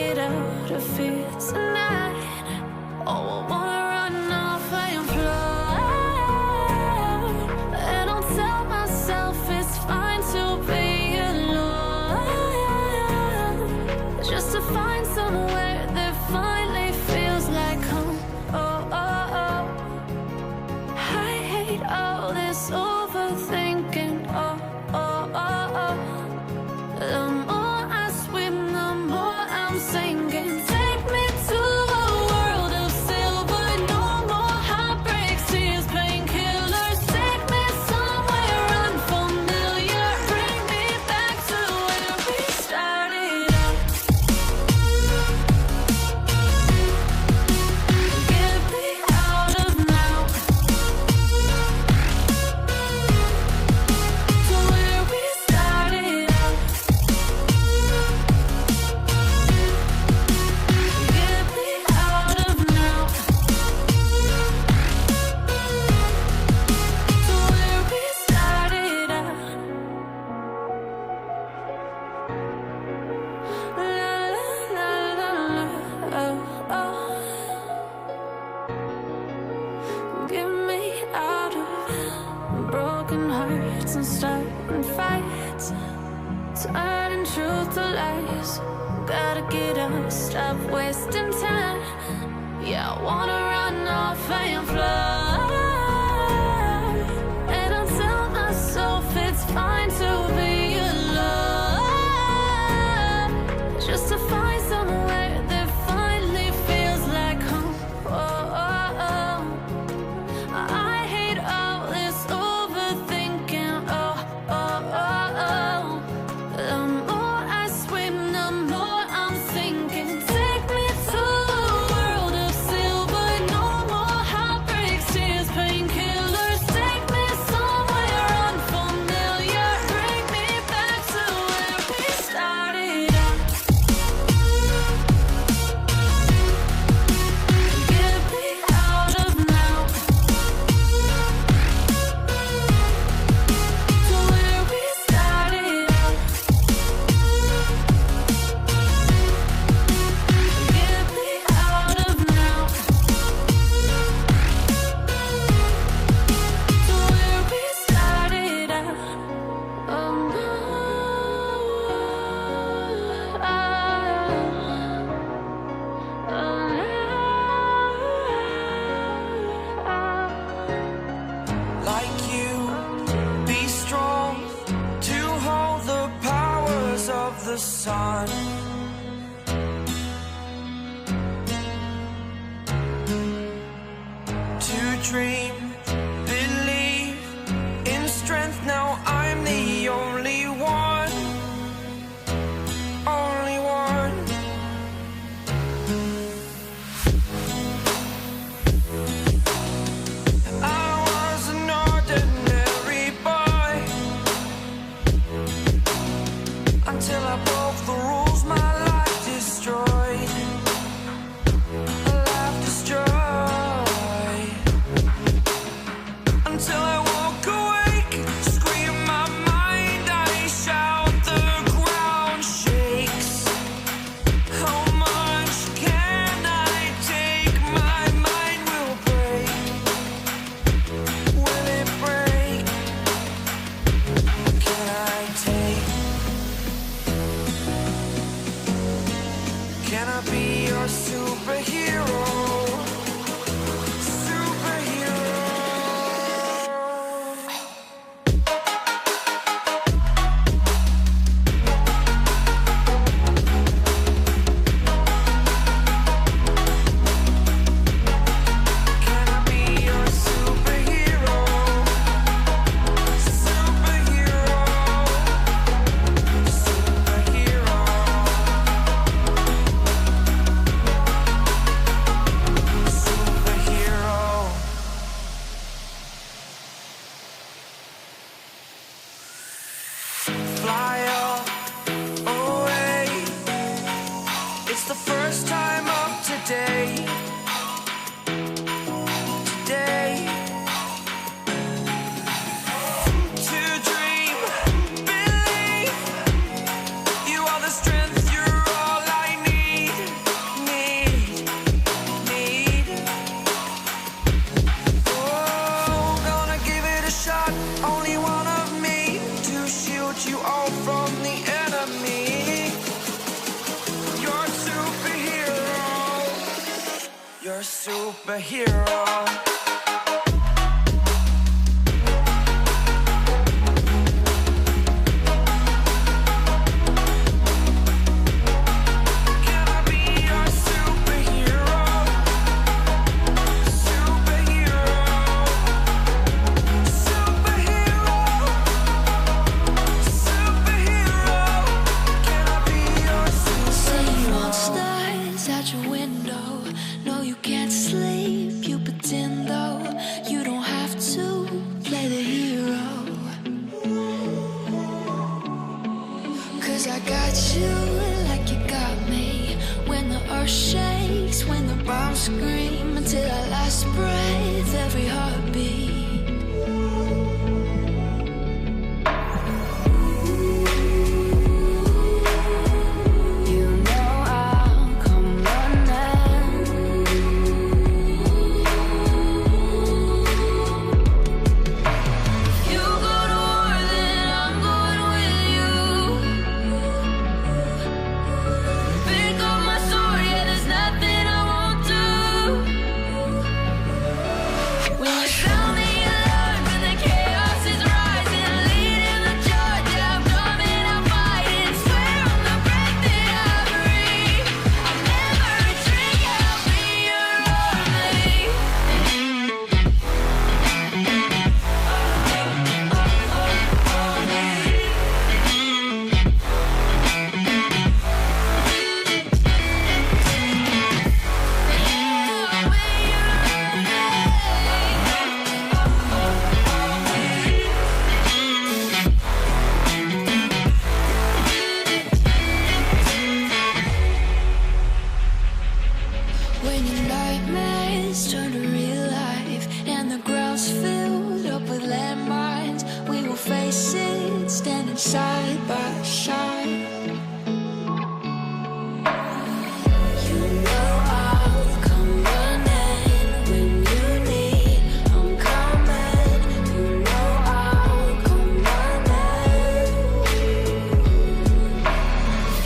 get out of here tonight. Oh, I wanna run off and fly. And I'll tell myself it's fine to be alone, just to find somewhere that finally feels like home. Oh, oh, oh. I hate all this overthinking. Oh, oh, oh, oh. The more I swim, the more I'm sinking. Take me to a world of silver. No more heartbreaks, tears, painkillers. Take me somewhere unfamiliar. Bring me back to where we started out. Get me out of now, to where we started out. Get me out of now, to where we started out. La la la la la, oh, oh. Get me out of broken hearts and starting fights, turning truth to lies. Gotta get up, stop wasting time. Yeah, I wanna run off and fly. And I'll tell myself it's fine to be alone, just to find somewhere that finally feels like home. Oh, oh, oh. I hate all this overthinking. Oh, oh, oh, oh. The more I swim, the more I'm sinking. Take me to a world of silver. No more heartbreaks, tears, painkillers. Take me somewhere unfamiliar. Bring me back to where we started out. Get me out of now, to where we started out. Get me out of now, to where we started out. Oh no, Like you, be strong to hold the powers of the sun. To dream, believe in strength. Now I'm the only one, only one. I was an ordinary boy until I broke the rules. My life destroyed, a life destroyed. Until I woke awake, scream my mind, I shout, the ground shakes. How much can I take? My mind will break. Will it break? Can I take? Can I be your superhero? Superhero. Can I be your superhero? Superhero. Superhero. your superhero. I got you like you got me. When the earth shakes, when the bombs scream, until our last breath, every heartbeat. Side by side, you know I'll come running when you need. I'm coming, you know I'll come running.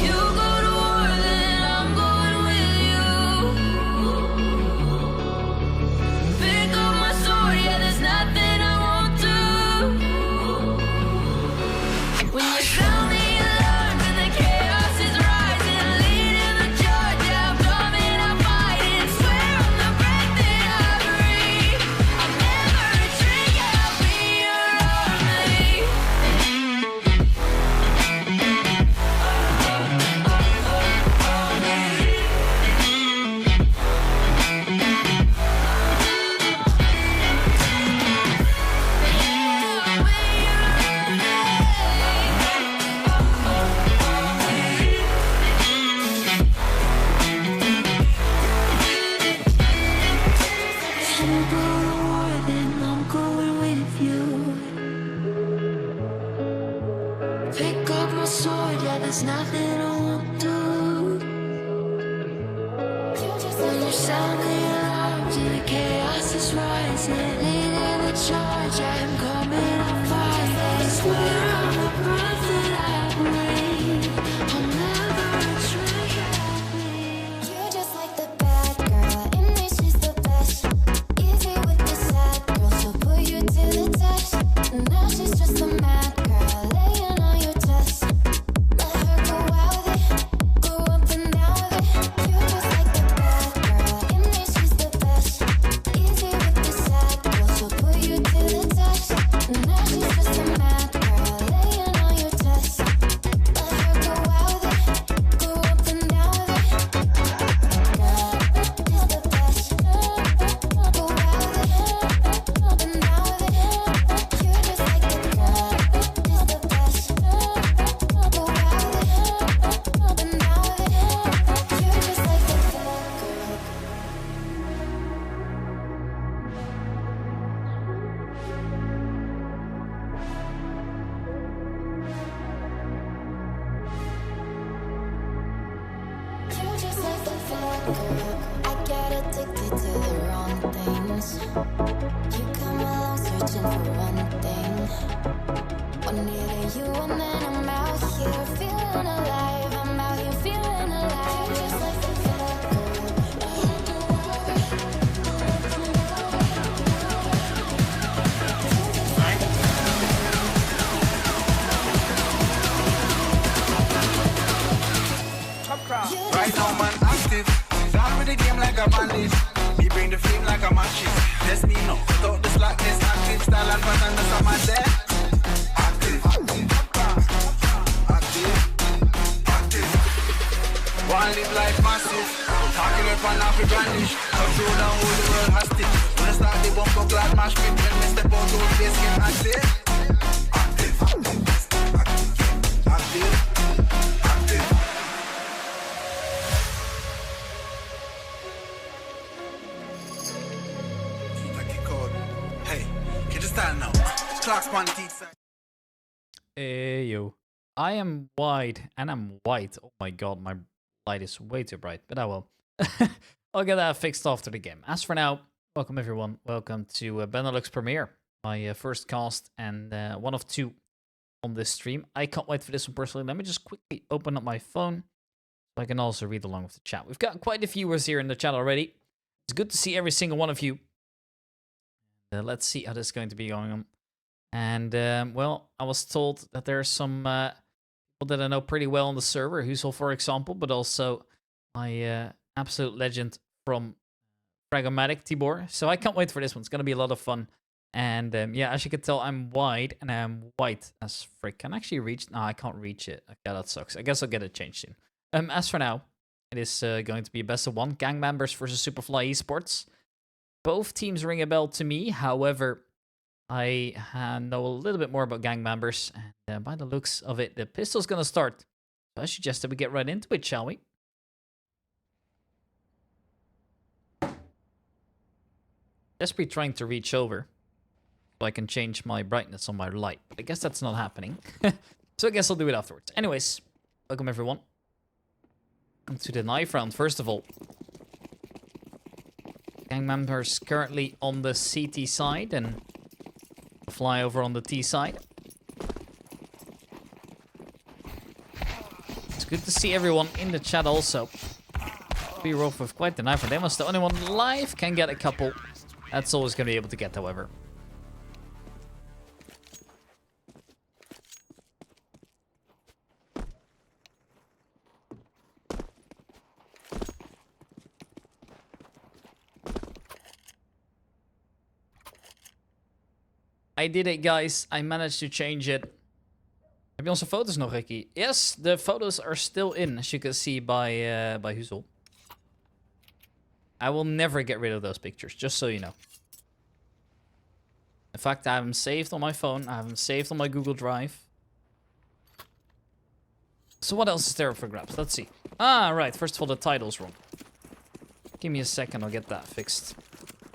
You go to war, then I'm going with you. Pick up my sword, yeah, there's nothing I won't do. When you sound the alarm and the chaos is rising, leading the charge, yeah, I'm coming, I'm fighting. Swear on the breath that I breathe, I'll never retreat, yeah, I'll be your army. Pick up my sword, yeah, there's nothing I won't do. When you sound the alarms and the chaos is rising, leading the charge, I'm coming, I'm fighting. Swear on the breath that I breathe, I'll never retreat. You're just like the bad girl, in me she's the best. Easy with the sad girl, she'll put you to the test. Now she's just a mad girl, laying on your chest. Let her go out with it, go up and down with it. You're just like the bad girl, in me she's the best. Easy with the sad girl, she'll put you to the test. Now she's just a mad girl, laying on your chest. Let her go out with it, go up and down with it. Girl, she's the best. Go out with it, up and down with it. You're just like the girl, she's the best. Go out with it, up and down with it. You're just like the girl. You're just like the fat girl. I get addicted to the wrong things. You come along searching for one thing. I needed you and then I'm out here feeling alive. I'm out here feeling alive. You're just like the fat girl. a bandage. Me bring the flame like a matches. Test me no, without the slackness, active style and pattern, that's a man there. Active, one live life massive. Talking up and off the brandish. Control down all the world hostage. When I start the bumper glad mash pit, when we step out those days get active. Active. Hey, can you stand now? Clocks on the teeth side. Hey yo. I am wide and I'm white. Oh my god, my light is way too bright, but I will. I'll get that fixed after the game. As for now, welcome everyone. Welcome to Benelux Premiere, my first cast and one of two on this stream. I can't wait for this one personally. Let me just quickly open up my phone so I can also read along with the chat. We've got quite a few viewers here in the chat already. It's good to see every single one of you. Let's see how this is going to be going on. And, well, I was told that there are some people that I know pretty well on the server, Husel, for example, but also my absolute legend from Pragmatic, Tibor. So I can't wait for this one. It's going to be a lot of fun. And, yeah, as you can tell, I'm wide and I'm white as frick. Can I actually reach? No, I can't reach it. Okay, that sucks. I guess I'll get it changed soon. As for now, it is going to be a best of one. Gang members versus Supafly Esports. Both teams ring a bell to me. However, I know a little bit more about gang members. And by the looks of it, the pistol's going to start. So I suggest that we get right into it, shall we? Desperately trying to reach over so I can change my brightness on my light. But I guess that's not happening. So I guess I'll do it afterwards. Anyways, welcome everyone. Welcome to the knife round, first of all. Gang members currently on the CT side and fly over on the T side. It's good to see everyone in the chat also. Be rough with quite the knife. They must the only one live can get a couple. That's always going to be able to get, however. I did it, guys. I managed to change it. Heb je onze foto's nog, Ricky? Yes, the photos are still in, as you can see by Husel. I will never get rid of those pictures, just so you know. In fact, I have them saved on my phone. I have them saved on my Google Drive. So what else is there for grabs? Let's see. Ah, right. First of all, the title's wrong. Give me a second. I'll get that fixed.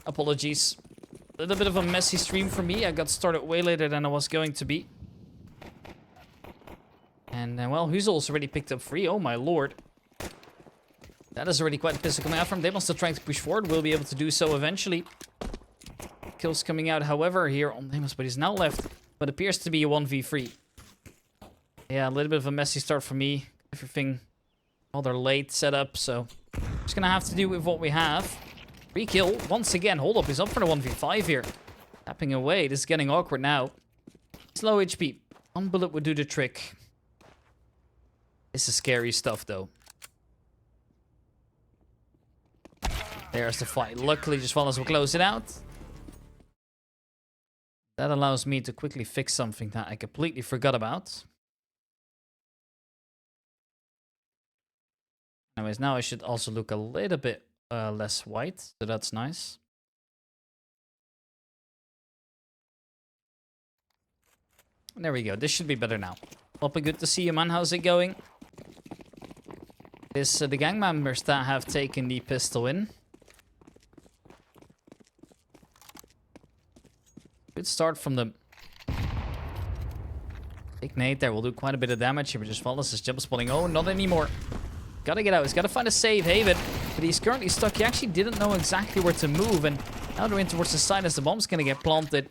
Apologies. A little bit of a messy stream for me. I got started way later than I was going to be. And, well, Huzel's already picked up 3. Oh, my lord. That is already quite a pistol coming out from him. They must have tried to push forward. We'll be able to do so eventually. Kills coming out, however, here on Deimos, but he's now left. But appears to be a 1v3. Yeah, a little bit of a messy start for me. Everything rather late set up, so just gonna have to do with what we have. Free kill once again. Hold up, he's up for the 1v5 here. Tapping away. This is getting awkward now. Slow HP. One bullet would do the trick. This is scary stuff, though. There's the fight. Luckily, just while as we close it out. That allows me to quickly fix something that I completely forgot about. Anyways, now I should also look a little bit less white, so that's nice. There we go. This should be better now. Poppy, good to see you, man. How's it going? This the gang members that have taken the pistol in. Good start from the big nade there. Will do quite a bit of damage here, but just follows his jump spotting. Oh, not anymore. Gotta get out. He's gotta find a safe haven. But he's currently stuck. He actually didn't know exactly where to move. And now they're in towards the side as the bomb's gonna get planted.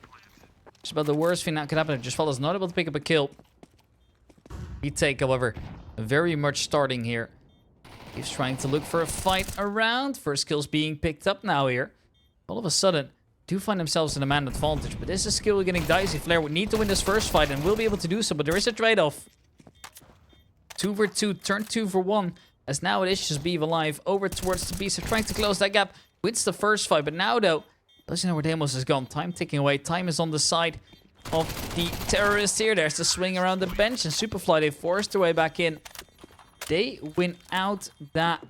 It's about the worst thing that could happen. Just follows not able to pick up a kill. Retake, however, very much starting here. He's trying to look for a fight around. First kills being picked up now here. All of a sudden, do find themselves in a man advantage. But this is skill getting dicey. Flair would need to win this first fight and will be able to do so. But there is a trade-off. 2 for 2, turn 2 for 1. As now it is just Beef alive over towards the Beast. Trying to close that gap. Wins the first fight. But now, though, doesn't know where Demos has gone. Time ticking away. Time is on the side of the terrorists here. There's the swing around the bench. And Supafly, they forced their way back in. They win out that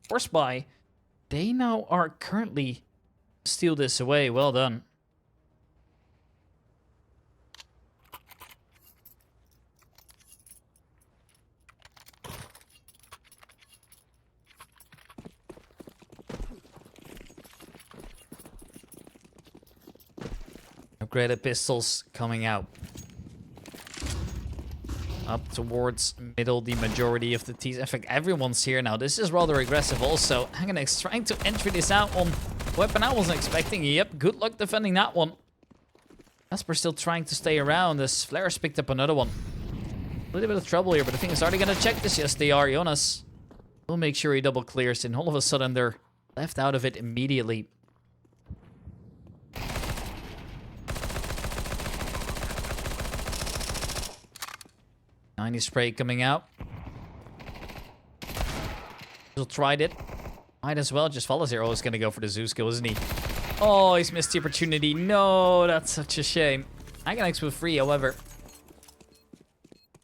force buy. They now are currently steal this away. Well done. Upgraded pistols coming out. Up towards middle, the majority of the teams. In fact, everyone's here now. This is rather aggressive also. Hanganex trying to entry this out on weapon I wasn't expecting. Yep, good luck defending that one. Asper still trying to stay around as Flares picked up another one. A little bit of trouble here, but the thing is, are they going to check this? Yes, they are. Jonas will make sure he double clears, and all of a sudden they're left out of it immediately. Spray coming out. He'll tried it. Might as well just follow here. Oh, he's going to go for the Zeus kill, isn't he? Oh, he's missed the opportunity. No, that's such a shame. Aganax with free, however.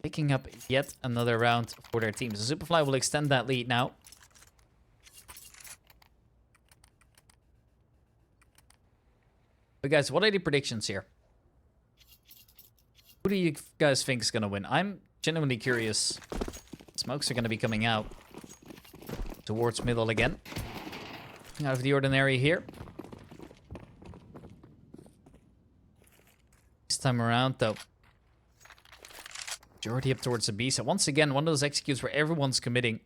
Picking up yet another round for their team. So Superfly will extend that lead now. But guys, what are the predictions here? Who do you guys think is going to win? I'm genuinely curious. Smokes are going to be coming out towards middle again. Out of the ordinary here. This time around, though. Majority up towards the B. So once again, one of those executes where everyone's committing.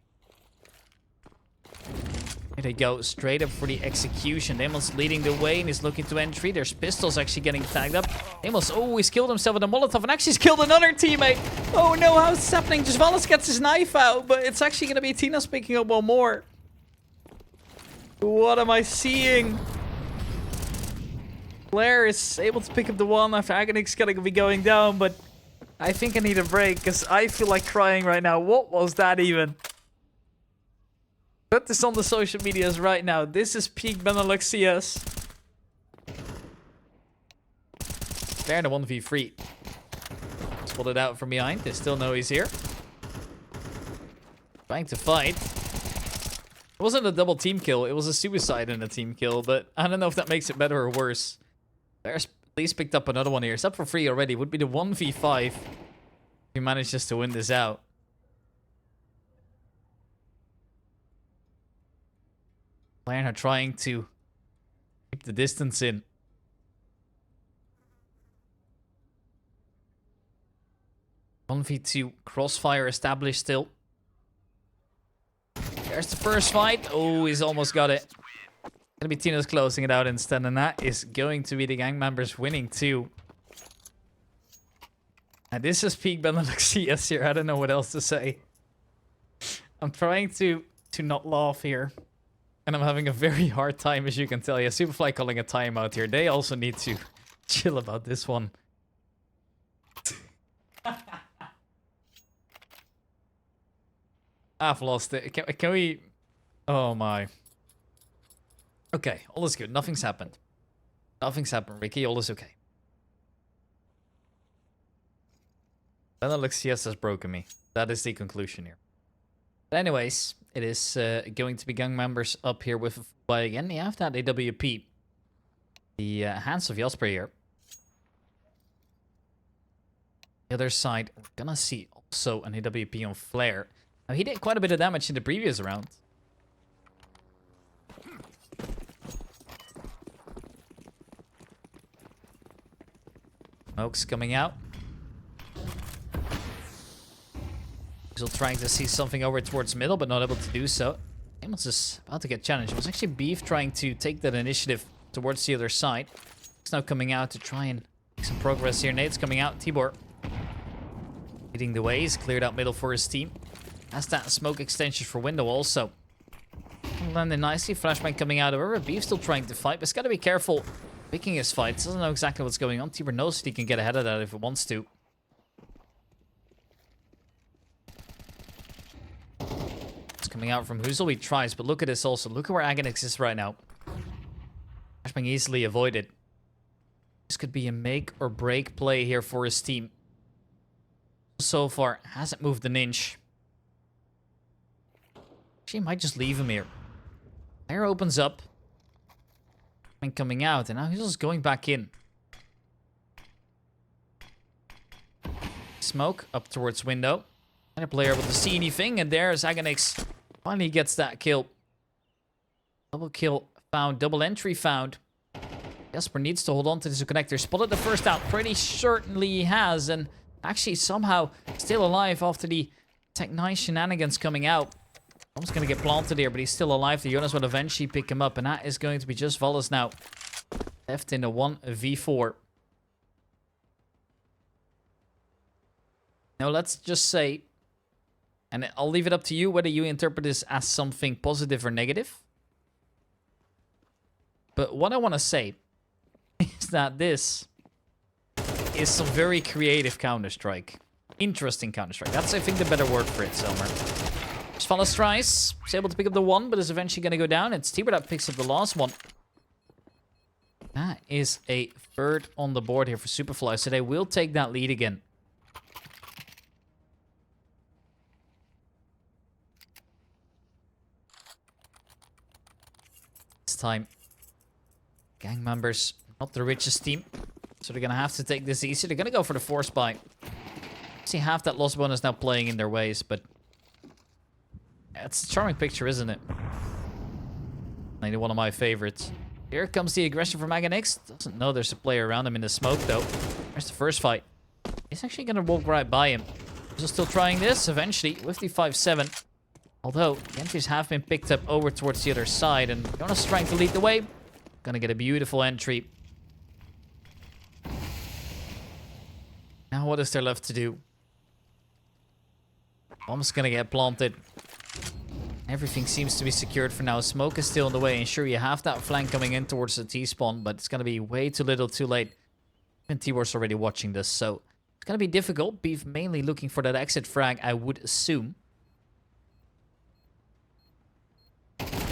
Here they go, straight up for the execution. Demos leading the way and he's looking to entry. There's pistols actually getting tagged up. Demos, oh, he's killed himself with a Molotov and actually he's killed another teammate. Oh no, how's this happening? Just Valis gets his knife out, but it's actually going to be Tina's picking up one more. What am I seeing? Blair is able to pick up the one after Agonix going to be going down, but I think I need a break because I feel like crying right now. What was that even? Put this on the social medias right now. This is peak Benelux CS. There, the 1v3. Spotted out from behind. They still know he's here. Trying to fight. It wasn't a double team kill. It was a suicide and a team kill. But I don't know if that makes it better or worse. There's at least picked up another one here. It's up for free already. Would be the 1v5. If he manages to win this out. Are trying to keep the distance in. One v2 crossfire established still. There's the first fight. Oh, he's almost got it. Gonna be Tina's closing it out instead, and that is going to be the gang members winning too. And this is peak Benelux CS here. I don't know what else to say. I'm trying to not laugh here. And I'm having a very hard time, as you can tell. Yeah, Superfly calling a timeout here. They also need to chill about this one. I've lost it. Can we... Oh my. Okay, all is good. Nothing's happened. Nothing's happened, Ricky. All is okay. Benelux CS has broken me. That is the conclusion here. But anyways, it is going to be gang members up here with a buy again. They have that AWP. The hands of Jasper here. The other side, we're gonna see also an AWP on Flare. Now, he did quite a bit of damage in the previous round. Smokes coming out. Still trying to see something over towards middle, but not able to do so. Amos is about to get challenged. It was actually Beef trying to take that initiative towards the other side. He's now coming out to try and make some progress here. Nate's coming out. Tibor leading the way. He's cleared out middle for his team. Has that smoke extension for window also. Landing nicely. Flashbang coming out. However, Beef still trying to fight, but he's got to be careful picking his fights. Doesn't know exactly what's going on. Tibor knows that he can get ahead of that if he wants to. Coming out from Huzel, he tries, but look at this also. Look at where Agonix is right now. Being easily avoided. This could be a make or break play here for his team. So far, hasn't moved an inch. Actually, might just leave him here. Player opens up. And coming out, and now he's just going back in. Smoke up towards window. And a player able to see anything, and there's Agonix. Finally gets that kill. Double kill found, double entry found. Jasper needs to hold on to this connector. Spotted the first out. Pretty certainly he has. And actually somehow still alive after the Tech9 shenanigans coming out. Almost going to get planted here, but he's still alive. The Jonas will eventually pick him up. And that is going to be just Valles now. Left in a 1v4. Now let's just say, and I'll leave it up to you whether you interpret this as something positive or negative. But what I want to say is that this is some very creative Counter-Strike. Interesting Counter-Strike. That's, I think, the better word for it, Selmer. Valles tries. He's able to pick up the one, but is eventually going to go down. It's Tiber that picks up the last one. That is a third on the board here for Supafly, so they will take that lead again. This time, gang members, not the richest team, so they're going to have to take this easy. They're going to go for the force buy. See, half that loss bonus now playing in their ways, but it's a charming picture, isn't it? Maybe one of my favorites. Here comes the aggression from Agonix. Doesn't know there's a player around him in the smoke, though. There's the first fight. He's actually going to walk right by him. He's still trying this, eventually, with the 5-7. Although, the entries have been picked up over towards the other side, and Jonas trying to lead the way. Gonna get a beautiful entry. Now what is there left to do? Bomb's gonna get planted. Everything seems to be secured for now. Smoke is still in the way, and sure, you have that flank coming in towards the T-spawn, but it's gonna be way too little too late. And T-War's already watching this, so it's gonna be difficult. Beef mainly looking for that exit frag, I would assume.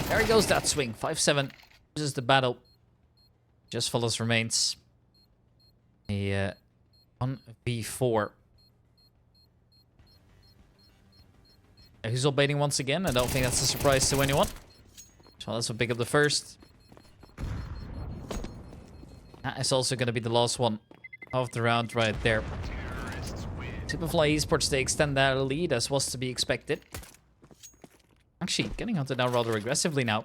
There goes that swing. 5-7. This is the battle. Just Valles remains. A 1v4. He's all baiting once again. I don't think that's a surprise to anyone. So let's pick up the first. That is also going to be the last one of the round right there. Supafly Esports, they extend their lead as was to be expected. Actually, getting onto now rather aggressively now.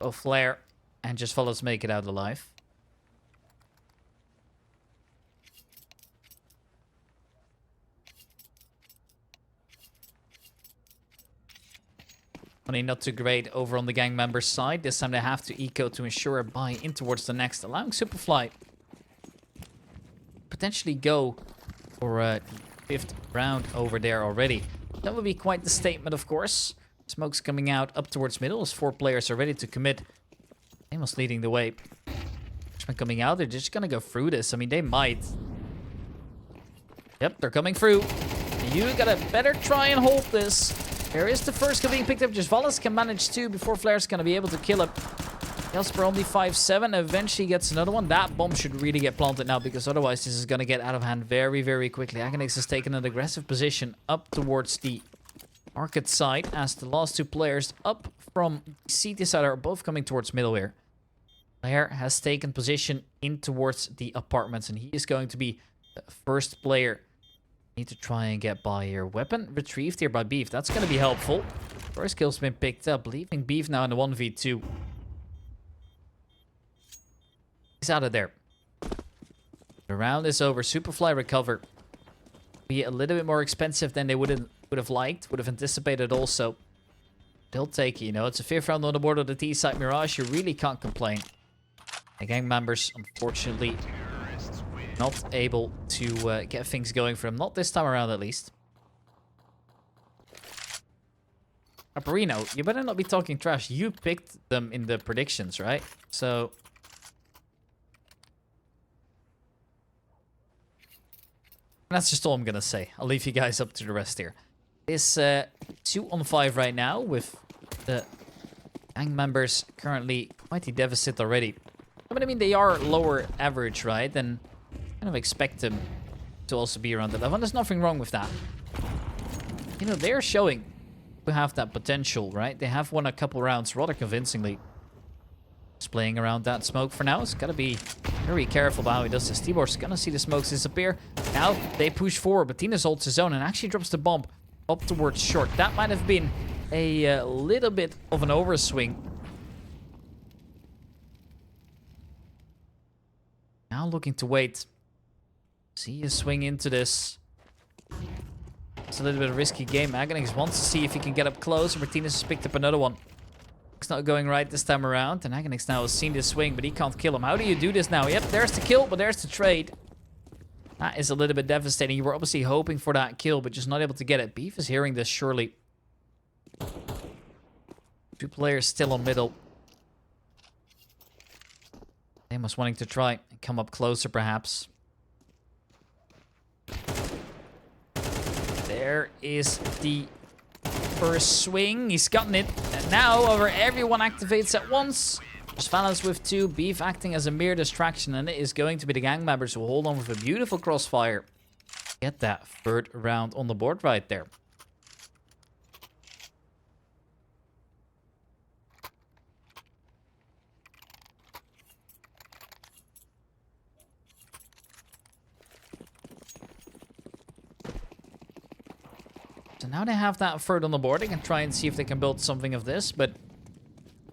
Oh, Flare and just Valles make it out alive. Money not too great over on the gang members' side. This time they have to eco to ensure a buy in towards the next, allowing Supafly potentially go for a 5th round over there already. That would be quite the statement, of course. Smoke's coming out up towards middle as 4 players are ready to commit. Amos leading the way. Freshman coming out, they're just gonna go through this. I mean, they might. Yep, they're coming through. You gotta better try and hold this. There is the first kill being picked up. Just Valles can manage 2 before Flare's gonna be able to kill him. Jasper only 5-7. Eventually gets another one. That bomb should really get planted now, because otherwise this is gonna get out of hand very, very quickly. Agonix has taken an aggressive position up towards the market side, as the last 2 players up from CT side are both coming towards middle here. Player has taken position in towards the apartments, and he is going to be the first player. Need to try and get by here. Weapon retrieved here by Beef. That's going to be helpful. First kill's been picked up, leaving Beef now in the 1v2. He's out of there. The round is over. Supafly recover. Be a little bit more expensive than they would have liked, would have anticipated also. They'll take it, you know. It's a 5th round on the board of the T-side Mirage. You really can't complain. The gang members, unfortunately, not able to get things going for them. Not this time around, at least. Aparino, you better not be talking trash. You picked them in the predictions, right? So that's just all I'm gonna say. I'll leave you guys up to the rest here. It's 2-on-5 right now with the gang members currently quite the deficit already. But I mean, they are lower average, right? And kind of expect them to also be around the level. And there's nothing wrong with that. You know, they're showing to have that potential, right? They have won a couple rounds rather convincingly. Just playing around that smoke for now. It's got to be very careful about how he does this. Tibor's going to see the smokes disappear. Now they push forward, but Tina's ults his own and actually drops the bomb up towards short. That might have been a little bit of an overswing. Now looking to wait. See a swing into this. It's a little bit of a risky game. Agonix wants to see if he can get up close. Martinez has picked up another one. It's not going right this time around. And Agonix now has seen this swing, but he can't kill him. How do you do this now? Yep, there's the kill, but there's the trade. That is a little bit devastating. You were obviously hoping for that kill, but just not able to get it. Beef is hearing this, surely. 2 players still on middle. Amos wanting to try and come up closer, perhaps. There is the first swing. He's gotten it. And now over everyone activates at once. Just Valance with 2. Beef acting as a mere distraction. And it is going to be the gang members who hold on with a beautiful crossfire. Get that 3rd round on the board right there. So now they have that 3rd on the board. They can try and see if they can build something of this, but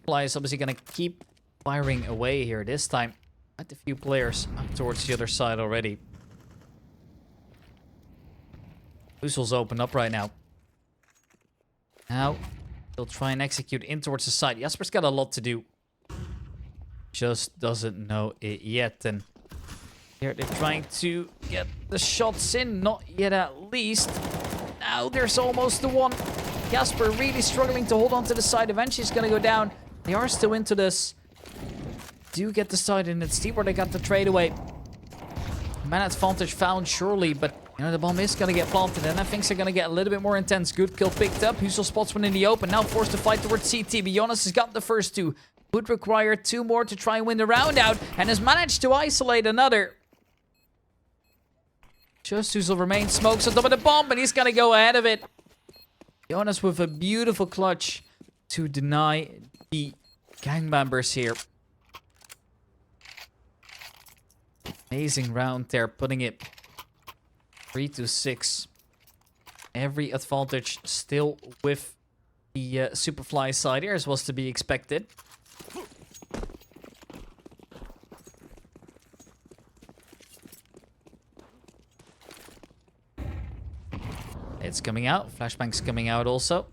Fly is obviously going to keep firing away here this time. Quite a few players up towards the other side already. Uzzel's open up right now. Now they'll try and execute in towards the side. Jasper's got a lot to do. Just doesn't know it yet. And here they're trying to get the shots in. Not yet at least. Now there's almost the one. Jasper really struggling to hold on to the side. Eventually he's going to go down. They are still into this. Do get the side and it's deep where they got the trade away. Man advantage found surely, but you know the bomb is going to get planted and things are going to get a little bit more intense. Good kill picked up. Huzel spots one in the open. Now forced to fight towards CT. But Jonas has got the first 2. Would require 2 more to try and win the round out and has managed to isolate another. Just Huzel remains smokes on top of the bomb and he's going to go ahead of it. Jonas with a beautiful clutch to deny the gang members here. Amazing round there, putting it 3-6. Every advantage still with the Supafly side here, as was to be expected. It's coming out. Flashbang's coming out also.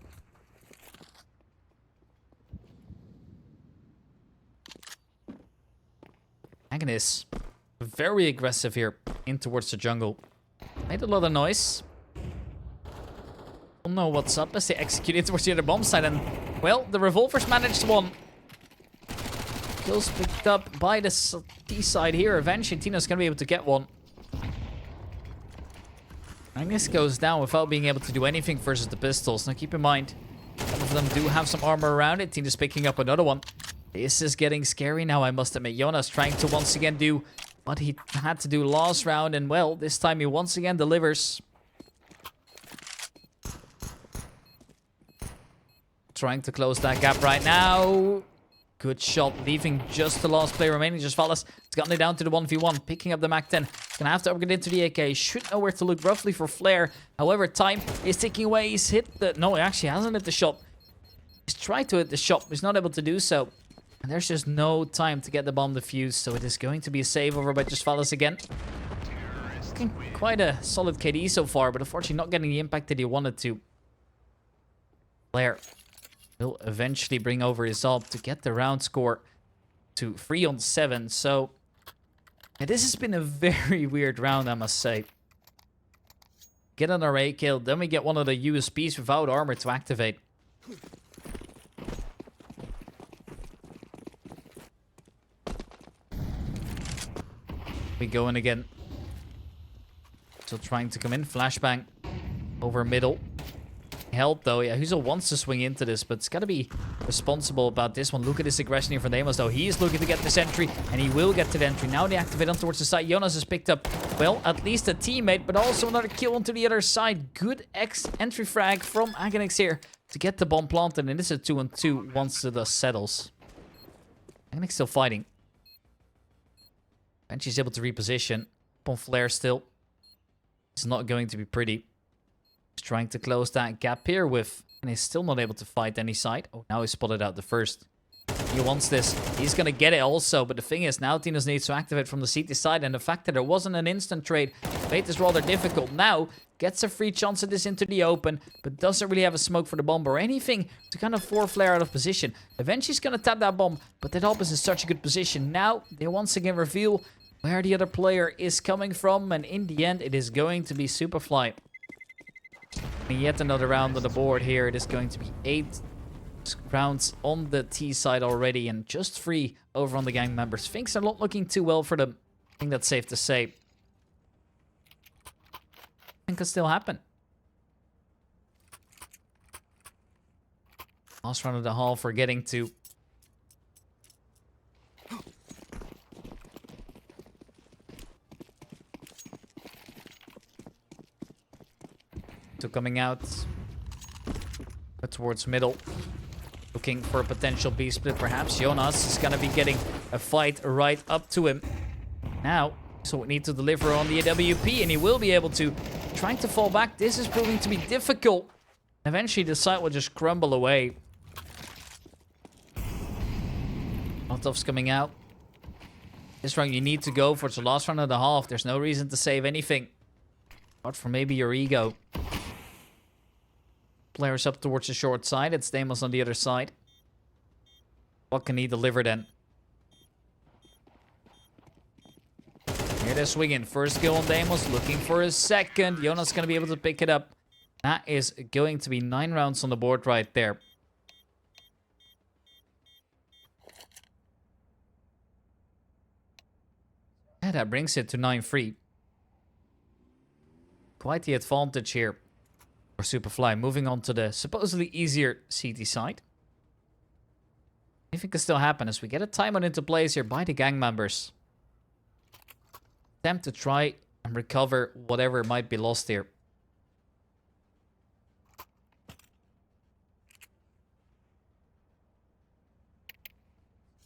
Agnes, very aggressive here in towards the jungle. Made a lot of noise. Don't know what's up as they execute it towards the other bomb side. And, well, the revolvers managed one. Kills picked up by the T side here. Eventually, Tina's going to be able to get one. Agnes goes down without being able to do anything versus the pistols. Now, keep in mind, some of them do have some armor around it. Tina's picking up another one. This is getting scary now, I must admit. Jonas trying to once again do what he had to do last round. And, well, this time he once again delivers. Trying to close that gap right now. Good shot, leaving just the last player remaining. Just Valles. It's gotten it down to the 1v1. Picking up the Mac 10. Gonna have to upgrade into the AK. Should know where to look roughly for Flare. However, time is ticking away. He's hit the... No, he actually hasn't hit the shot. He's tried to hit the shot. He's not able to do so. And there's just no time to get the bomb defused. So it is going to be a save over by Just Valles again. Looking quite a solid KD so far. But unfortunately not getting the impact that he wanted to. Flare will eventually bring over his ult to get the round score to 3-on-7. So, yeah, this has been a very weird round, I must say. Get an array kill, then we get one of the USPs without armor to activate. We go in again. Still trying to come in. Flashbang over middle. Help though. Yeah, Huzel wants to swing into this, but it's got to be responsible about this one. Look at this aggression here from Deimos though. He is looking to get this entry, and he will get to the entry. Now they activate on towards the side. Jonas has picked up, well, at least a teammate, but also another kill onto the other side. Good entry frag from Agonix here to get the bomb planted, and this is a 2-on-2 once the dust settles. Agonix still fighting. And she's able to reposition. On flare still. It's not going to be pretty. He's trying to close that gap here with... And he's still not able to fight any side. Oh, now he spotted out the first. He wants this. He's going to get it also. But the thing is, now Tinos needs to activate from the CT side. And the fact that there wasn't an instant trade made this rather difficult. Now, gets a free chance at this into the open. But doesn't really have a smoke for the bomb or anything to kind of force flare out of position. Eventually, he's going to tap that bomb. But that op is in such a good position. Now, they once again reveal where the other player is coming from. And in the end, it is going to be Supafly. And yet another round on the board here. It is going to be 8 rounds on the T side already. And just 3 over on the gang members. Things are not looking too well for them. I think that's safe to say. It can still happen. Last round of the hall for getting to... coming out towards middle, looking for a potential B split perhaps. Jonas is gonna be getting a fight right up to him now, so we need to deliver on the AWP, and he will be able to. Trying to fall back, this is proving to be difficult. Eventually the site will just crumble away. Molotov's coming out. This round you need to go for. It's the last round of the half. There's no reason to save anything apart from maybe your ego. Players up towards the short side. It's Deimos on the other side. What can he deliver then? Here they're swinging. First kill on Deimos. Looking for a second. Jonas going to be able to pick it up. That is going to be 9 rounds on the board right there. Yeah, that brings it to 9-3. Quite the advantage here. Supafly moving on to the supposedly easier CT side. Anything can still happen as we get a timeout into place here by the gang members. Attempt to try and recover whatever might be lost here.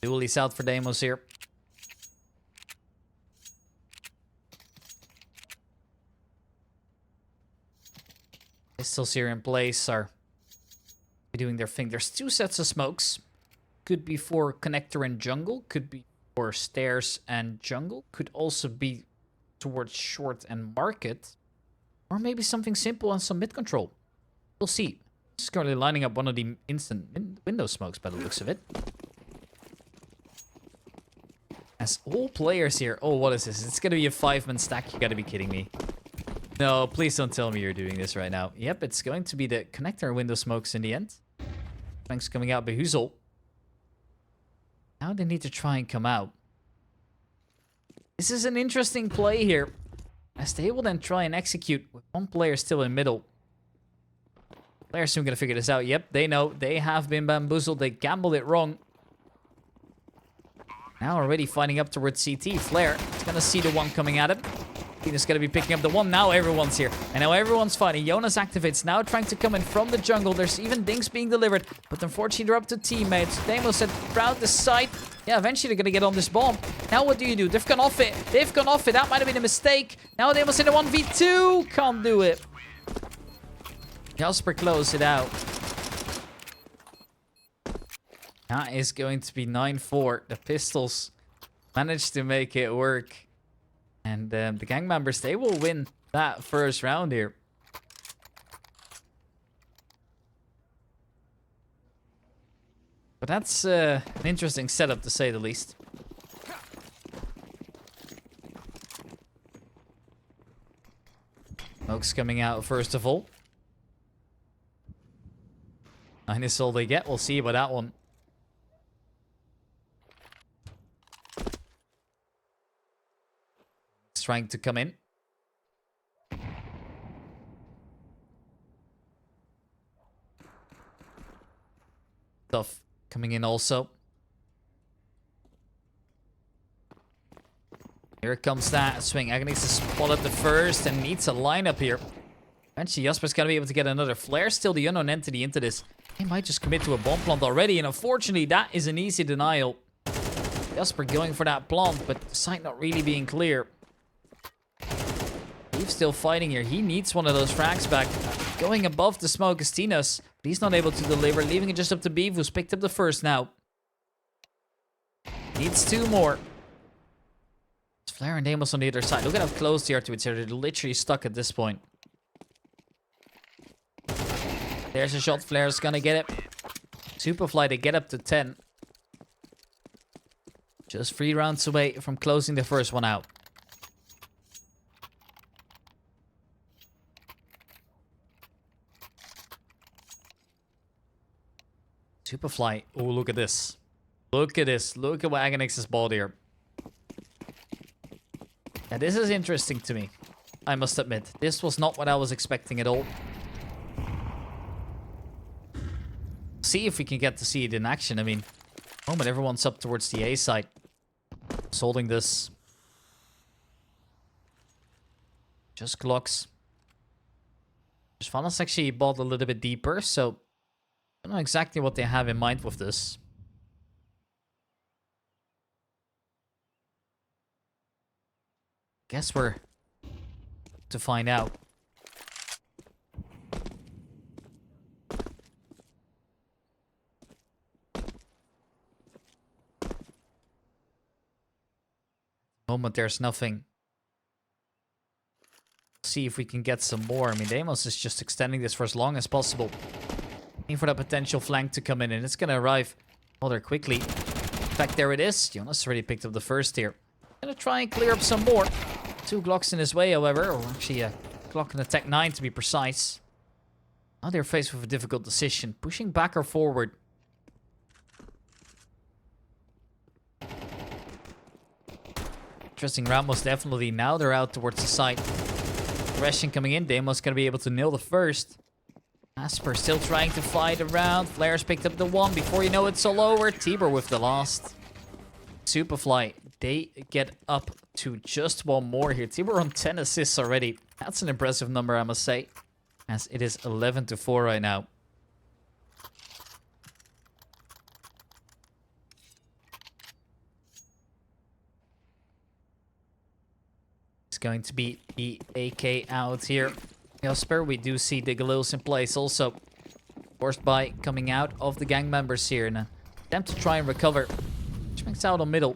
Duel is out for Deimos here. Pistols here in place are doing their thing. There's 2 sets of smokes. Could be for connector and jungle. Could be for stairs and jungle. Could also be towards short and market. Or maybe something simple and some mid control. We'll see. Just currently lining up one of the instant window smokes by the looks of it. As all players here... Oh, what is this? It's going to be a 5-man stack. You got to be kidding me. No, please don't tell me you're doing this right now. Yep, it's going to be the connector window smokes in the end. Thanks coming out by Huzel. Now they need to try and come out. This is an interesting play here. As they will then try and execute with one player still in middle. Players soon gonna figure this out. Yep, they know. They have been bamboozled. They gambled it wrong. Now already fighting up towards CT. Flare is gonna see the one coming at him. He's going to be picking up the one. Now everyone's here. And now everyone's fighting. Jonas activates. Now trying to come in from the jungle. There's even dinks being delivered. But unfortunately, they're up to teammates. Deimos said, crowd the site. Yeah, eventually they're going to get on this bomb. Now what do you do? They've gone off it. They've gone off it. That might have been a mistake. Now Deimos in a 1v2. Can't do it. Jasper closed it out. That is going to be 9-4. The pistols managed to make it work. And the gang members, they will win that first round here. But that's an interesting setup, to say the least. Smoke's coming out first of all. 9 is all they get. We'll see about that one. Trying to come in. stuff coming in also. Here comes that swing. Agnes is spotted the first and needs a lineup here. Eventually, Jasper's going to be able to get another flare. Still the unknown entity into this. He might just commit to a bomb plant already. And unfortunately, that is an easy denial. Jasper going for that plant, but the site not really being clear. He's still fighting here. He needs one of those frags back. Going above the smoke is Tinos. But he's not able to deliver. Leaving it just up to Beef, who's picked up the first now. Needs 2 more. Flare and Deimos on the other side. Look at how close they are to each other. They're literally stuck at this point. There's a shot. Flare's gonna get it. Supafly, they get up to 10. Just 3 rounds away from closing the first one out. Supafly. Oh, look at this. Look at this. Look at what Agonix has bought here. Yeah, this is interesting to me. I must admit. This was not what I was expecting at all. See if we can get to see it in action. I mean, moment everyone's up towards the A side. Just holding this. Just clocks. Valas actually bought a little bit deeper, so I don't know exactly what they have in mind with this. Guess we're to find out. Moment there's nothing. See if we can get some more. I mean, Deimos is just extending this for as long as possible. Waiting for that potential flank to come in, and it's gonna arrive rather quickly. In fact, there it is. Jonas already picked up the first here. Gonna try and clear up some more. 2 Glocks in his way, however, or actually a Glock and a Tech 9 to be precise. Now they're faced with a difficult decision. Pushing back or forward. Interesting round, most definitely. Now they're out towards the side. Aggression coming in. Deimos gonna be able to nail the first. Asper still trying to fight around. Flares picked up the 1. Before you know it's all over. Tibor with the last. Supafly. They get up to just 1 more here. Tibor on 10 assists already. That's an impressive number, I must say. As it is 11-4 right now. It's going to be the AK out here. Jasper, we do see the Galils in place also. Forced by coming out of the gang members here. And attempt to try and recover. Which makes out on middle.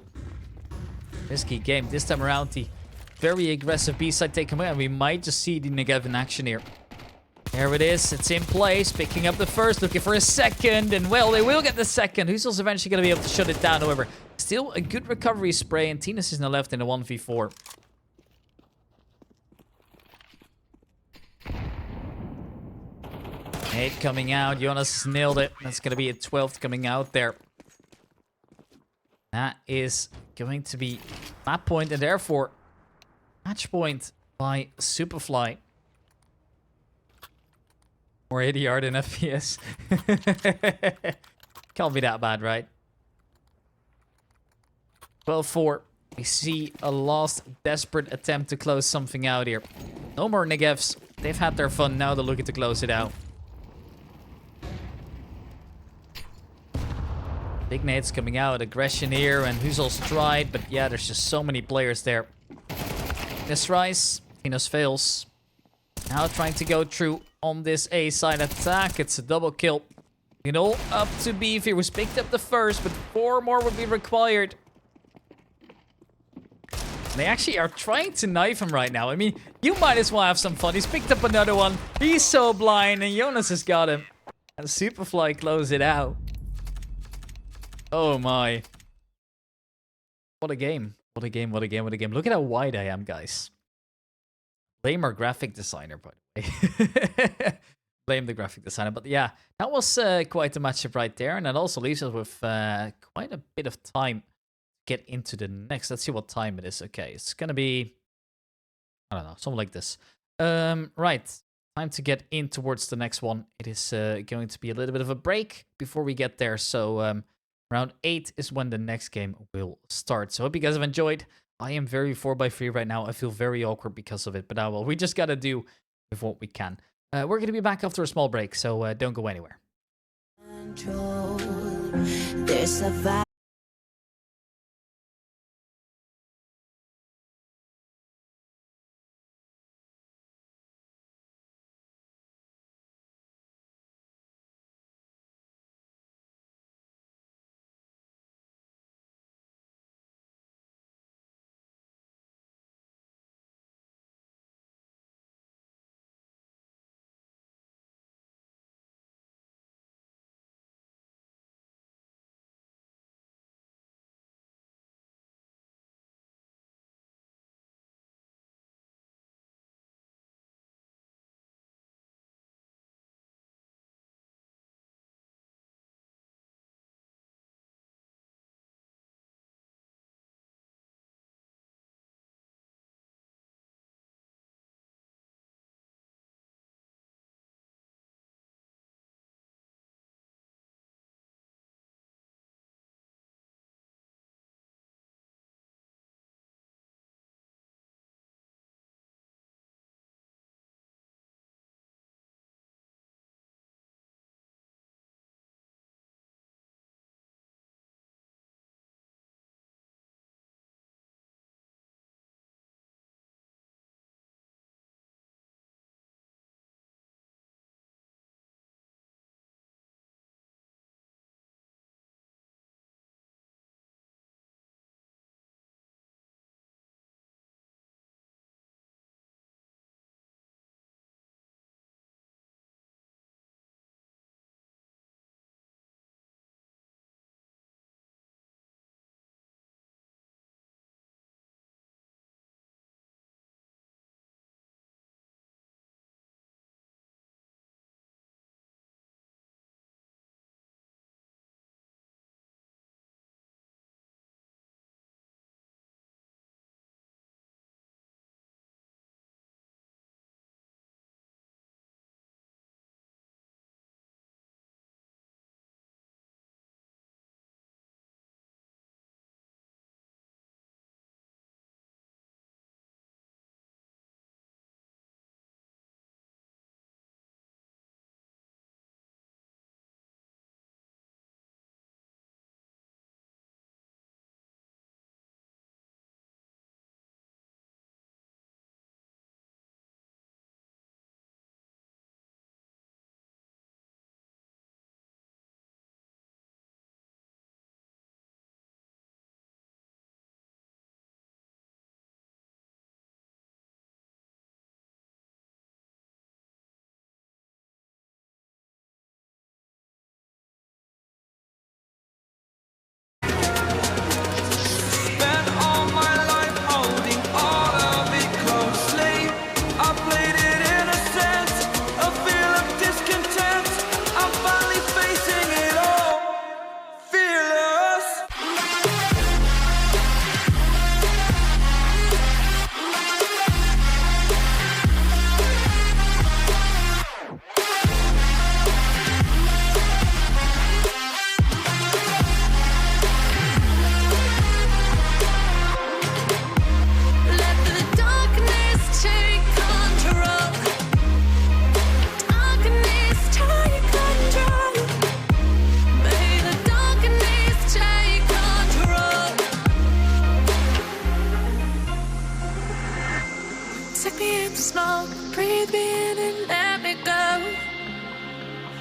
Risky game. This time around, the very aggressive B-side take away. And we might just see the Negev in action here. There it is. It's in place. Picking up the first. Looking for a second. And, well, they will get the second. Huzel's eventually going to be able to shut it down, however. Still a good recovery spray. And Tinas is now left in a 1v4. Nade coming out. Jonas nailed it. That's going to be a 12th coming out there. That is going to be that point, and therefore match point by Supafly. More ADR than FPS. Can't be that bad, right? 12-4. We see a last desperate attempt to close something out here. No more Negevs. They've had their fun. Now they're looking to close it out. Big nades coming out, aggression here, and Huzel's tried, but yeah, there's just so many players there. This rise, Tinos fails. Now trying to go through on this A side attack. It's a double kill. You know, up to Beef. He was picked up the first, but 4 more would be required. They actually are trying to knife him right now. I mean, you might as well have some fun. He's picked up another one. He's so blind, and Jonas has got him. And Supafly close it out. Oh my. What a game. What a game, what a game, what a game. Look at how wide I am, guys. Blame our graphic designer, by the way. Blame the graphic designer. But yeah, that was quite a matchup right there. And that also leaves us with quite a bit of time to get into the next. Let's see what time it is. Okay, it's going to be, I don't know, something like this. Right. time to get in towards the next one. It is going to be a little bit of a break before we get there. So round 8 is when the next game will start. So hope you guys have enjoyed. I am very 4x3 right now. I feel very awkward because of it. But well, we just got to do with what we can. We're going to be back after a small break. So don't go anywhere. There's a vibe.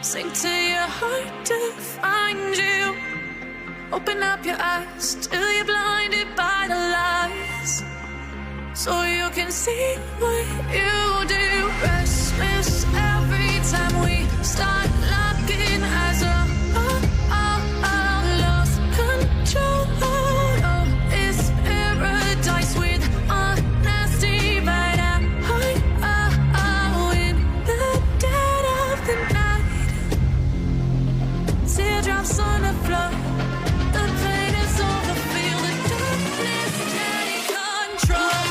Sing to your heart to find you. Open up your eyes till you're blinded by the lies, so you can see what you do. Restless every time we start locking eyes. Lost control. Oh, it's paradise with honesty, but in the dead of the night. Teardrops on the floor. The pain is over. Feel the darkness take control.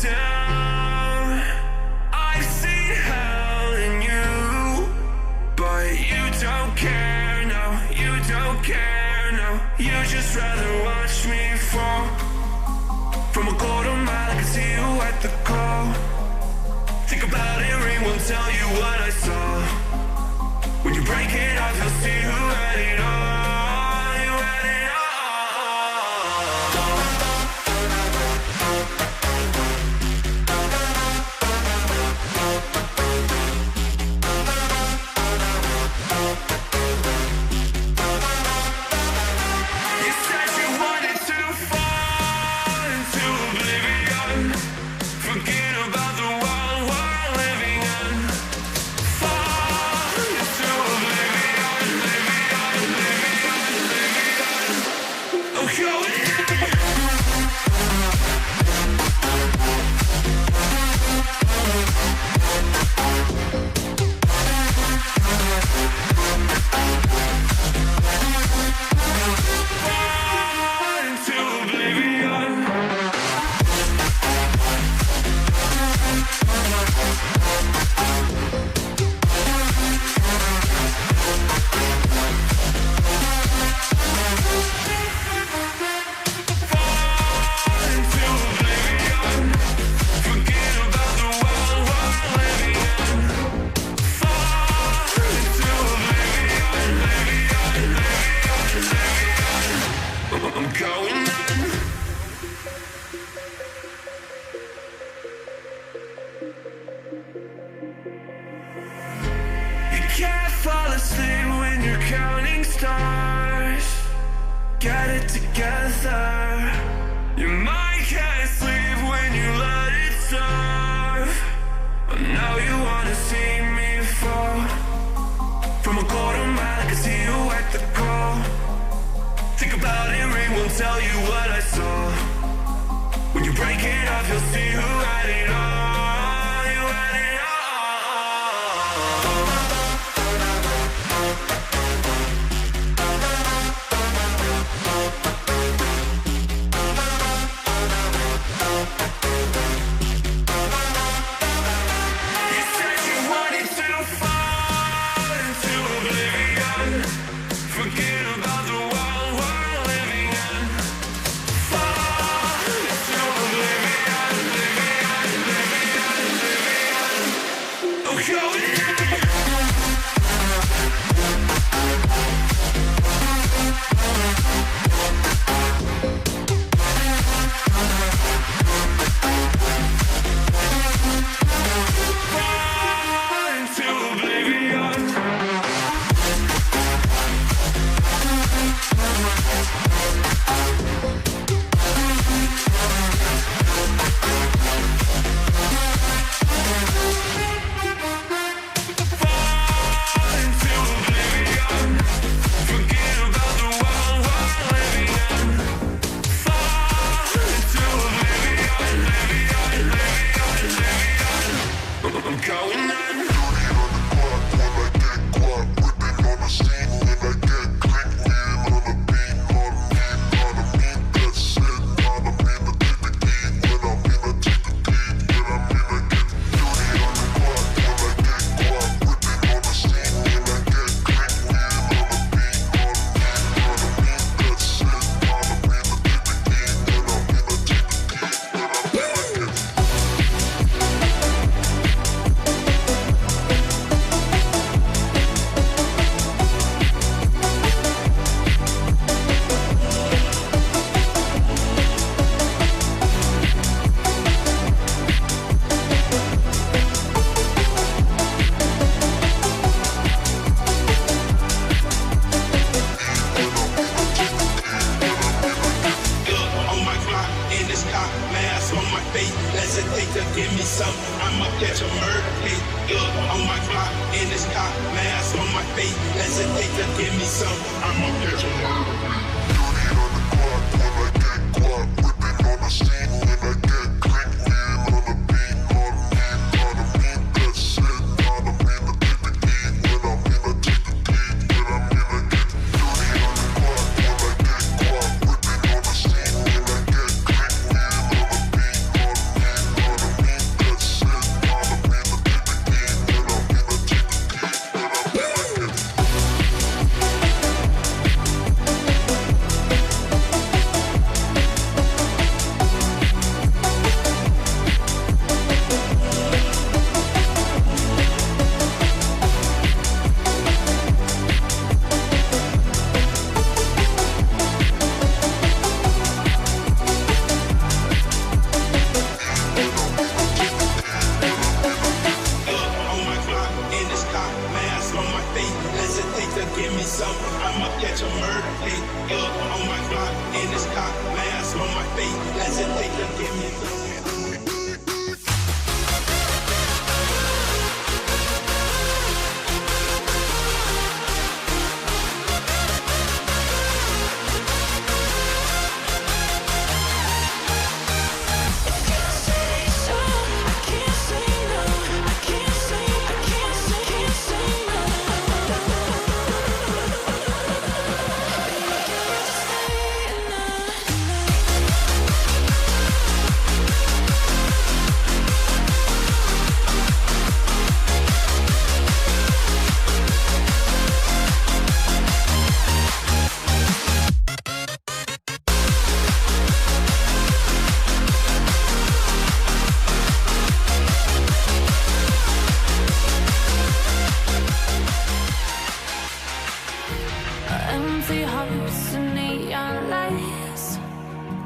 down. I've seen hell in you, but you don't care, no, you don't care, no. You just rather watch me fall. From a quarter mile, I can see you at the call. Think about it, ring won't tell you what I saw. When you break it off, you'll see who had it all. You had it all. You said you wanted to fall into oblivion. Forget about the world we're living in. Fall into oblivion, oblivion. Oh, going fall into oblivion. I'm going on. You can't fall asleep when you're counting stars. Get it together. Your mind can't sleep when you let it serve. I know you wanna see me fall. From a quarter mile, I can see you at the call. Think about it, ring won't tell you what I saw. When you break it off, you'll see who had it all. You had it all. You said you wanted to fall into oblivion. Forget about the world we're living in. Fall into oblivion, oblivion. Oh, going fall into oblivion. Fall into oblivion. Forget about the world we're living in. Fall into oblivion, oblivion. I'm going on. Empty hearts and neon lights,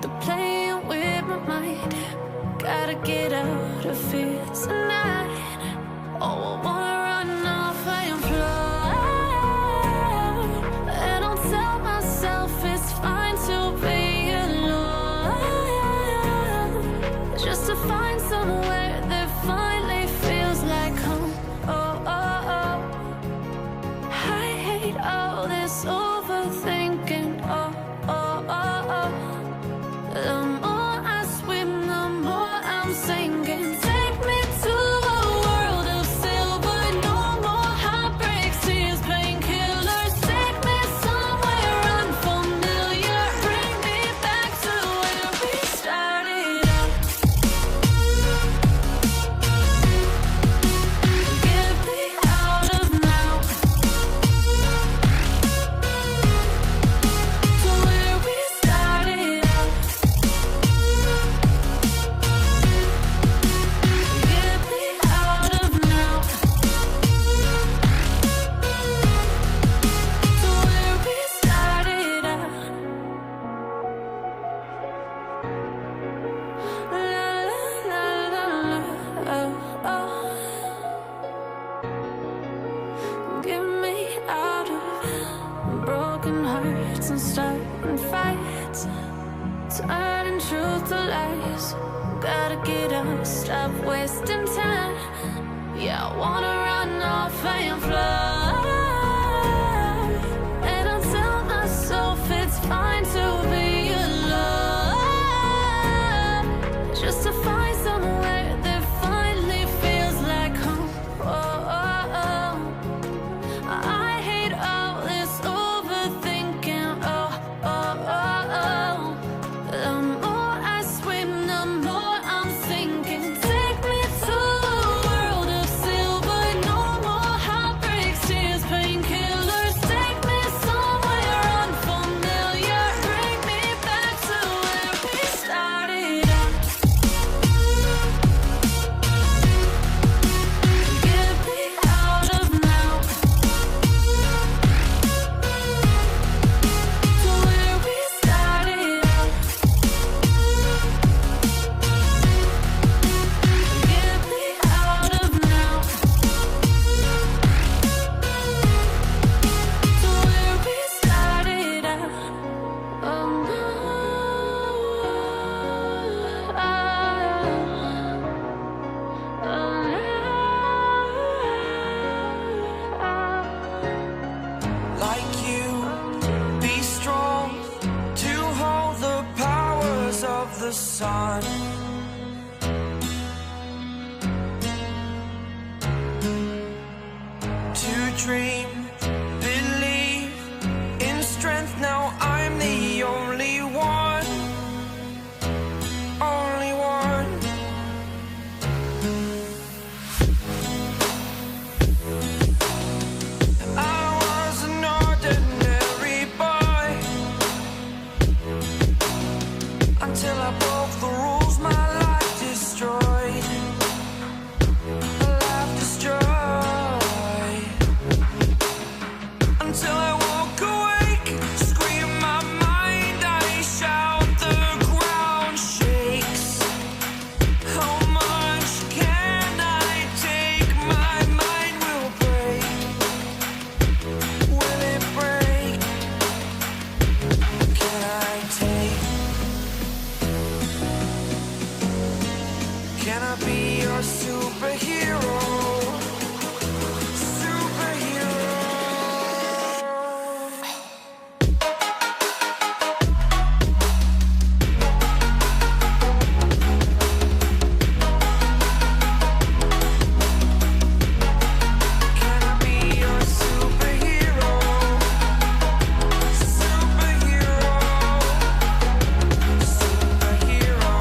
they're playing with my mind. Gotta get out of here tonight. Oh, I wanna run off and fly. And I'll tell myself it's fine to be alone, just to find somewhere that finally feels like home. Oh, oh, oh. I hate all this overthinking. Oh, oh, oh, oh. The more I swim, the more I'm sinking. Take me to a world of silver. No more heartbreaks, tears, painkillers. Take me somewhere unfamiliar. Bring me back to where we started out. Get me out of now. To where we started out. Get me out of now. To where we started out. La la la la, oh, oh. Get me out of broken hearts and starting fights, turning truth to lies. Gotta get up, stop wasting time. Yeah, I wanna run off and fly. And I'll tell myself it's fine to be alone, just to find somewhere that finally feels like home. Oh, oh, oh. I hate all this overthinking. Oh, oh, oh, oh. The more I swim, the more I'm sinking. Take me to a world of silver. No more heartbreaks, tears, painkillers. Take me somewhere unfamiliar. Bring me back to where we started out. Get me out of now. To where we started out. Get me out of now. To where we started out. Oh no. Like you, be strong to hold the powers of the sun. To dream, believe in strength. Now I'm the only one, only one. I was an ordinary boy until I broke the rules. My be your superhero? Superhero. Can I be your superhero? Superhero. Superhero.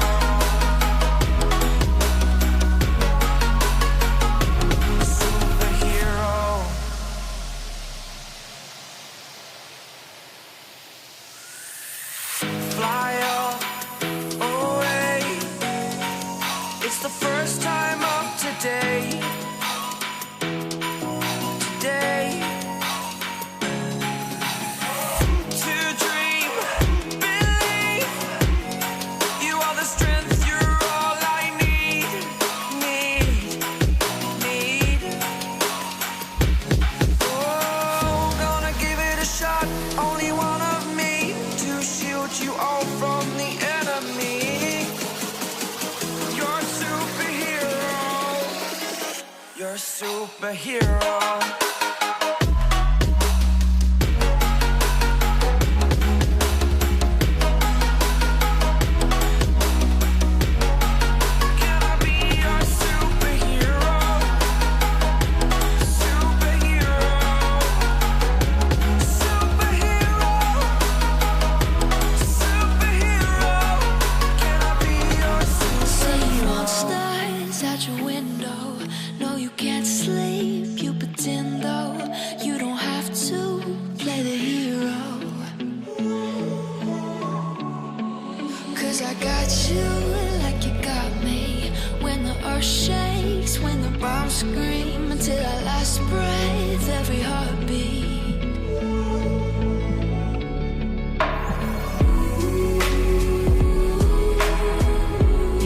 Superhero. Fly away. It's the first time of today. Today. To dream, believe. You are the strength, you're all I need. Need. Oh, gonna give it a shot. Only one of me to shield you all from the enemy. You're a superhero. You're a superhero. Can I be your superhero? Superhero. Superhero. Superhero. Can I be your Say you want superhero? stars out your window. No, you can't sleep. You pretend though you don't have to play the hero. 'Cause I got you like you got me. When the earth shakes, when the bombs scream, until our last breath, every heartbeat.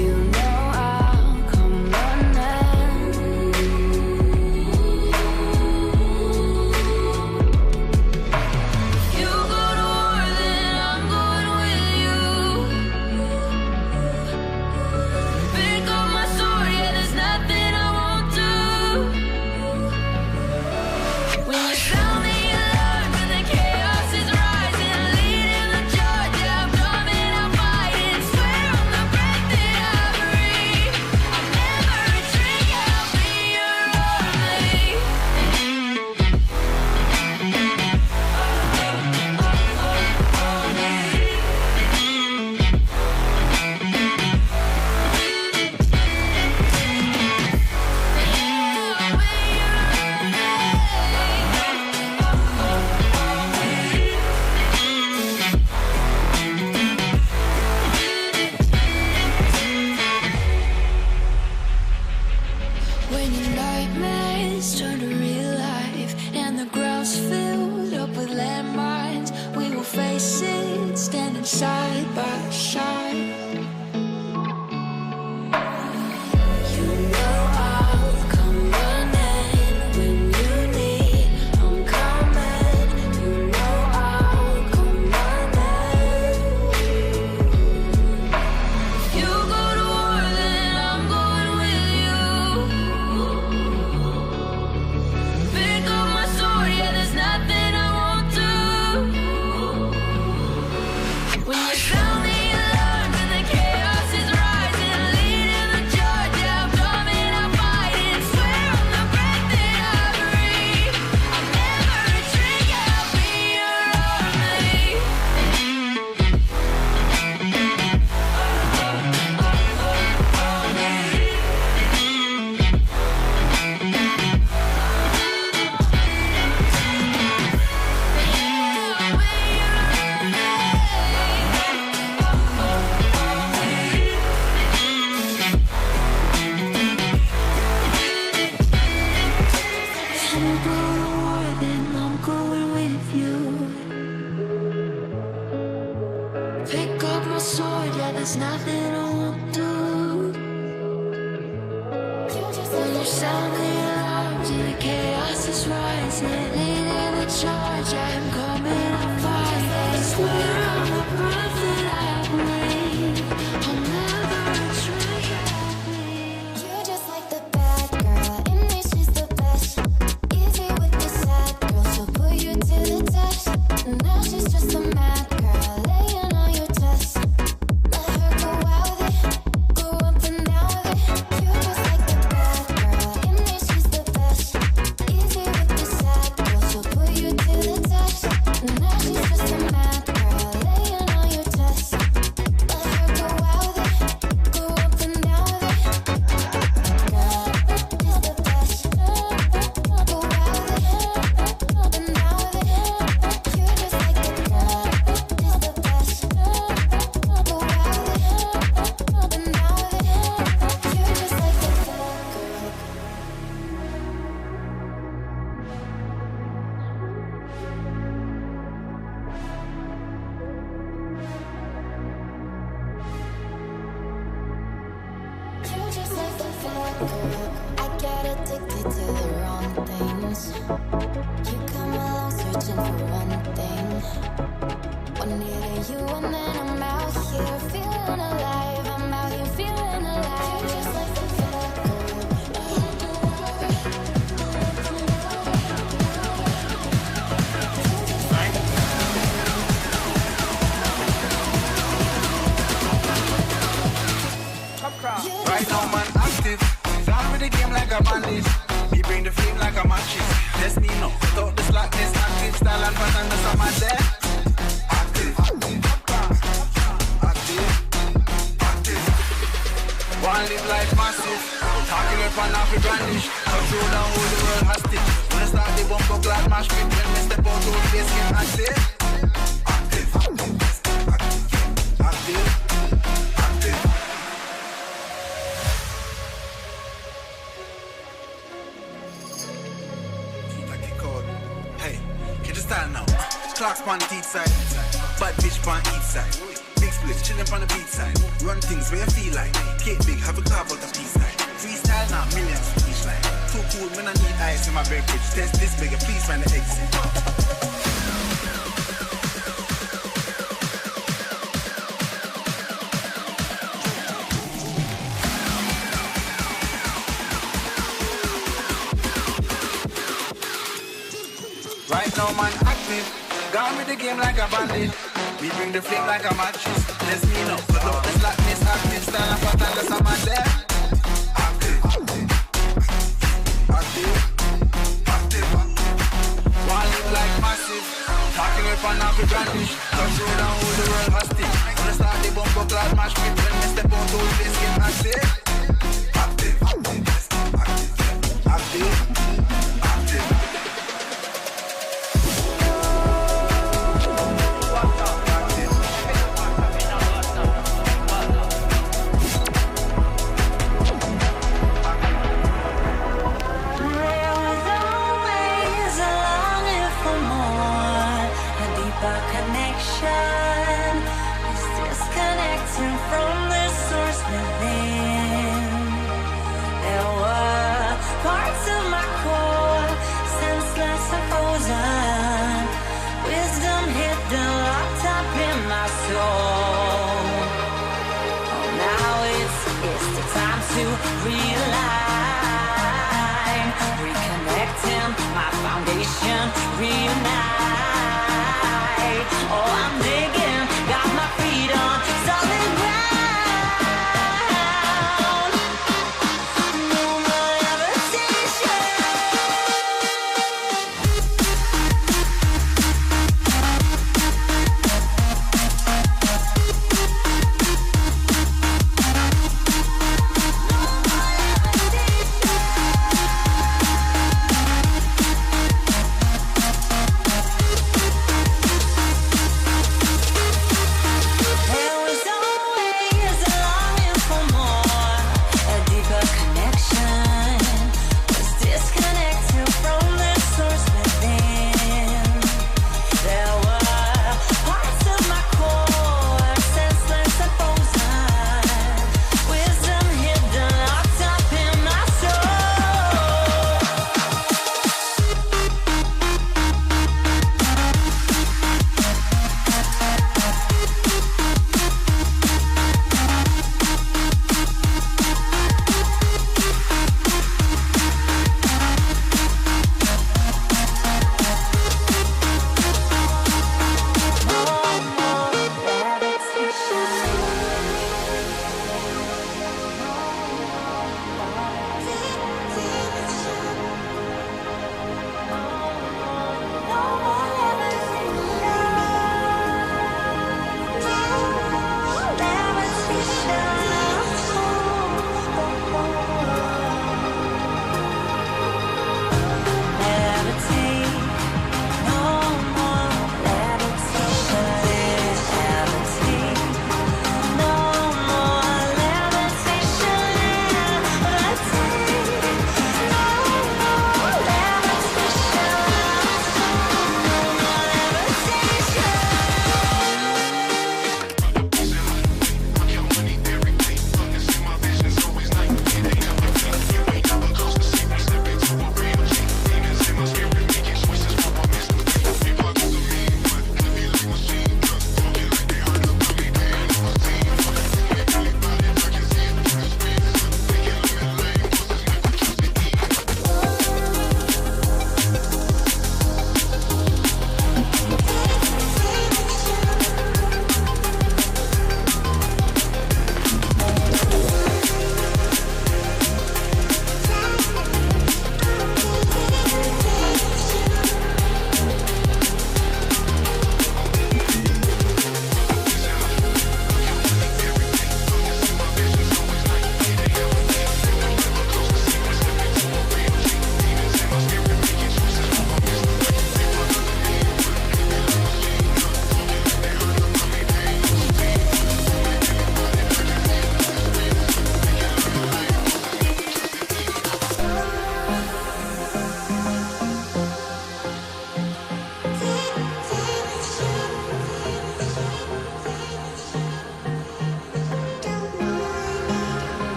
You know I'll come running. You go to war, then I'm going with you. Pick up my sword, yeah, there's nothing I won't do. When you sound the alarm, when the chaos is rising, leading the charge, yeah, I'm coming, I'm fighting. Swear on the breath that I breathe, I'll never retreat, yeah, I'll be your army. When your nightmares turn to real life and the ground's filled up with landmines, we will face it standing side by side. You know I'll come running when you need. I'm coming. You know I'll come running. You go to war, then I'm going with you. Pick up my sword, yeah, there's nothing I won't do. When you sound the alarm, when the chaos is rising, leading the charge, yeah, I'm coming, I'm fighting. Swear on the breath that I breathe, I'll never retreat, yeah, I'll be your army. You go to war, then I'm going with you. Pick up my sword, yeah, there's nothing I won't do. When you sound the alarms and the chaos is rising, leading the charge, I'm coming, I'm fighting. Swear on the breath that I breathe, I'll never retreat. I get addicted to the wrong things. You come along searching for one thing. One near you and then I'm out here feeling alive. I'm out here feeling alive. Just like the Right now, man, active. Down with the game like a bandit. Me bring the flame like a matches. That's me, no. Without the slackness, active style and pattern, that's how my dad. Active. Active. One live life massive. Talking up and off the brandish. Control down whole the world hostage. When I start the bumper glad mash pit. When I step out, all face get active. Active. Active. Stand now. Clocks on the teeth side. Bad bitch on each side. Big split, chillin' on the beach side. Run things where you feel like. Cake big, have a carve out the peace line. Freestyle now, millions for each line. Too cool, when I need ice in my beverage. Test this bigger, please find the exit. Right now, man, active. Gone with the game like a bandit. We bring the flame like a matches. Let's me know. Without the slackness, active style and pattern, that's how man there. Active. Active. One live like massive. Talking up and off the brandish. Control down whole the world hostage. When I start the bumper clad mash pit. When I step out, all face get active. Active. Active. Reunite. Oh, I'm digging, got my feet on solid ground. No more levitation. No more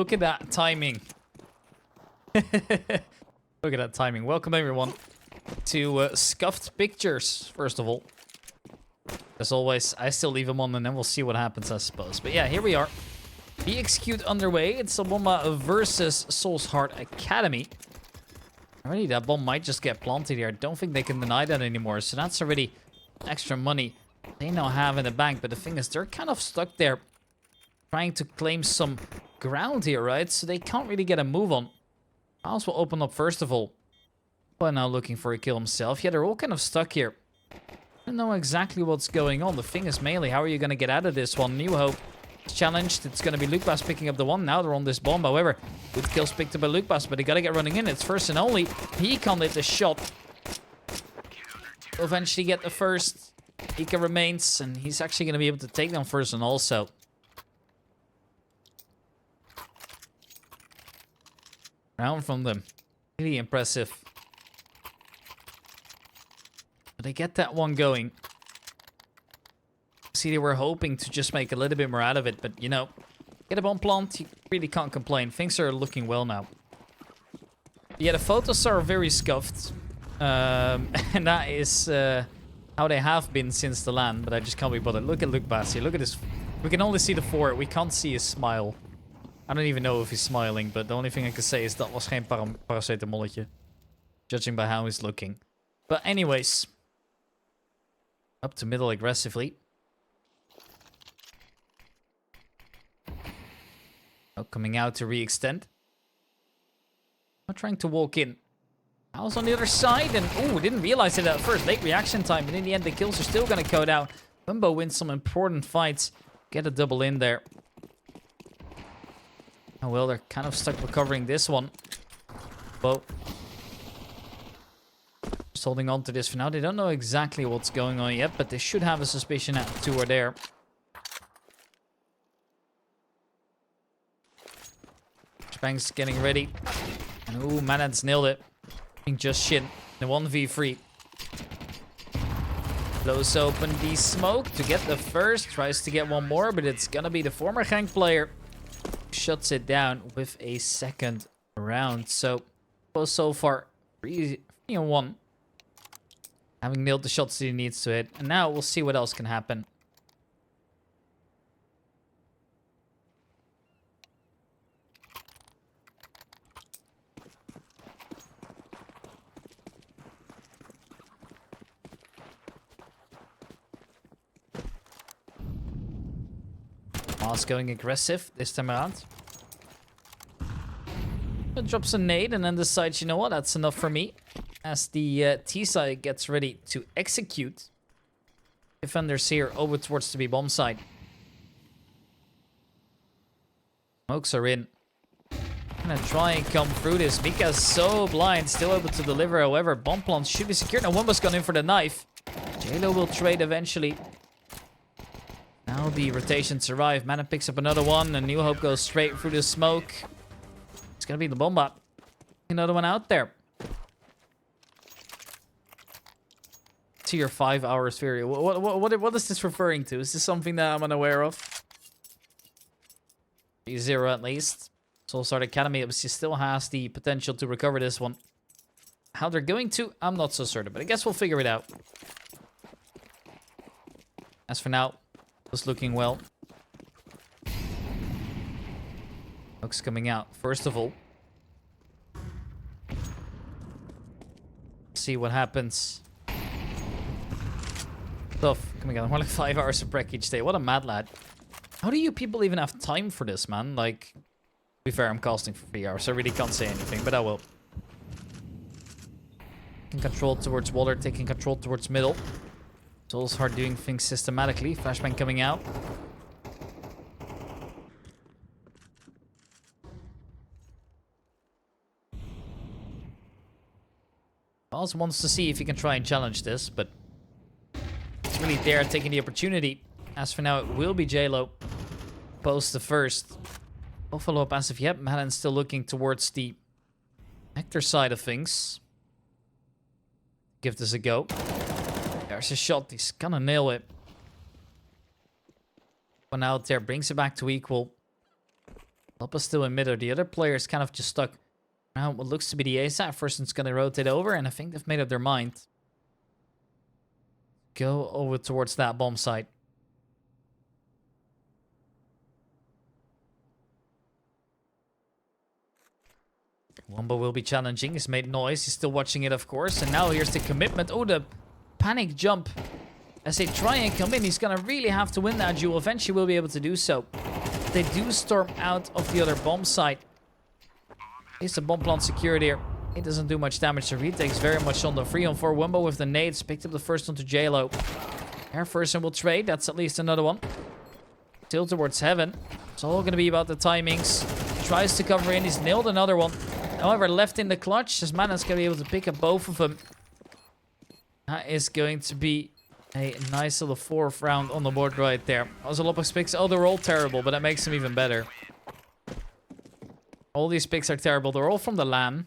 Look at that timing. Look at that timing. Welcome, everyone, to Scuffed Pictures, first of all. As always, I still leave them on, and then we'll see what happens, I suppose. But yeah, here we are. The execute underway. It's LBOMBA versus Soul's Heart Academy. Already, that bomb might just get planted here. I don't think they can deny that anymore. So that's already extra money they now have in the bank. But the thing is, they're kind of stuck there, trying to claim some ground here, right? So they can't really get a move on. Miles will open up first of all. But now looking for a kill himself. Yeah, they're all kind of stuck here. I don't know exactly what's going on. The thing is, Melee, how are you going to get out of this one? New Hope is challenged. It's going to be Lukebass picking up the one. Now they're on this bomb. However, good kills picked up by Lukebass, but they got to get running in. It's first and only. He can't hit the shot. He'll eventually get the first. Ika remains, and he's actually going to be able to take them first and also. Round from them. Really impressive. But they get that one going. See, they were hoping to just make a little bit more out of it, but you know, get a bomb plant, you really can't complain. Things are looking well now. Yeah, the photos are very scuffed. And that is how they have been since the LAN, but I just can't be bothered. Look at Luke Bass here. Look at this. We can only see the four. We can't see his smile. I don't even know if he's smiling, but the only thing I can say is that was geen paracetamolletje. Judging by how he's looking. But anyways. Up to middle aggressively. Oh, coming out to re-extend. Not trying to walk in. I was on the other side and... Ooh, didn't realize it at first. Late reaction time, but in the end the kills are still going to go down. Wimbo wins some important fights. Get a double in there. Oh well, they're kind of stuck recovering this one. Whoa. Just holding on to this for now. They don't know exactly what's going on yet, but they should have a suspicion that two are there. Spank's getting ready. And ooh, Manad's nailed it. Being just shit. The 1v3. Blows open the smoke to get the first. Tries to get one more, but it's gonna be the former Genk player. Shuts it down with a second round. So far 3-1. Having nailed the shots that he needs to hit. And now we'll see what else can happen. Moss going aggressive this time around. Drops a nade and then decides, you know what, that's enough for me. As the T-side gets ready to execute. Defenders here over towards the B-bomb side. Smokes are in. Gonna try and come through this. Mika's so blind, still able to deliver. However, bomb plant should be secured. Now Wumba's gone in for the knife. JLo will trade eventually. Now the rotations arrive. Mana picks up another one. And New Hope goes straight through the smoke. It's gonna be the LBOMBA. Another one out there. Tier 5 hours period. What is this referring to? Is this something that I'm unaware of? 0 at least. Soul's Heart Academy obviously still has the potential to recover this one. How they're going to, I'm not so certain, but I guess we'll figure it out. As for now, it's looking well. Looks coming out. First of all, see what happens. Tough. Coming out more like 5 hours of prec each day. What a mad lad. How do you people even have time for this, man? Like, to be fair, I'm casting for 3 hours, so I really can't say anything, but I will. Taking control towards water, taking control towards middle. Soul's Heart doing things systematically. Flashbang coming out. Also wants to see if he can try and challenge this, but it's really there taking the opportunity. As for now, it will be JLo. Post the first. No follow-up as of yet. Madden's still looking towards the Hector side of things. Give this a go. There's a shot. He's gonna nail it. One out there. Brings it back to equal. Alpa's still in middle. The other player is kind of just stuck around what looks to be the A side. First one's going to rotate over, and I think they've made up their mind. Go over towards that bomb site. Womba will be challenging. He's made noise. He's still watching it, of course. And now here's the commitment. Oh, the panic jump. As they try and come in, he's going to really have to win that duel. Eventually, will be able to do so. They do storm out of the other bomb site. Is the bomb plant secured here? It doesn't do much damage. The retakes very much on the 3-on-4. Womba with the nades. Picked up the first one to JLo. Air first will trade. That's at least another one. Still towards heaven. It's all going to be about the timings. Tries to cover in. He's nailed another one. However, left in the clutch. As Manon's going to be able to pick up both of them. That is going to be a nice little 4th round on the board right there. Ozolopos picks. Oh, they're all terrible, but that makes them even better. All these picks are terrible. They're all from the LAN.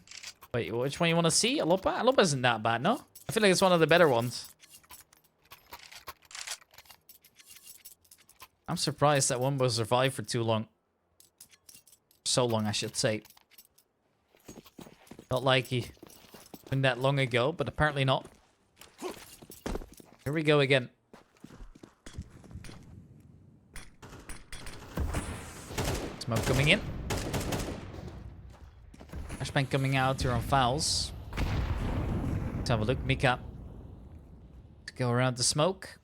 Wait, which one you want to see? Alopa? Alopa isn't that bad, no? I feel like it's one of the better ones. I'm surprised that Wombo survived for too long. So long, I should say. Not like he been that long ago, but apparently not. Here we go again. Smoke coming in. Flashbang coming out here on fouls. Let's have a look. Mika. To go around the smoke.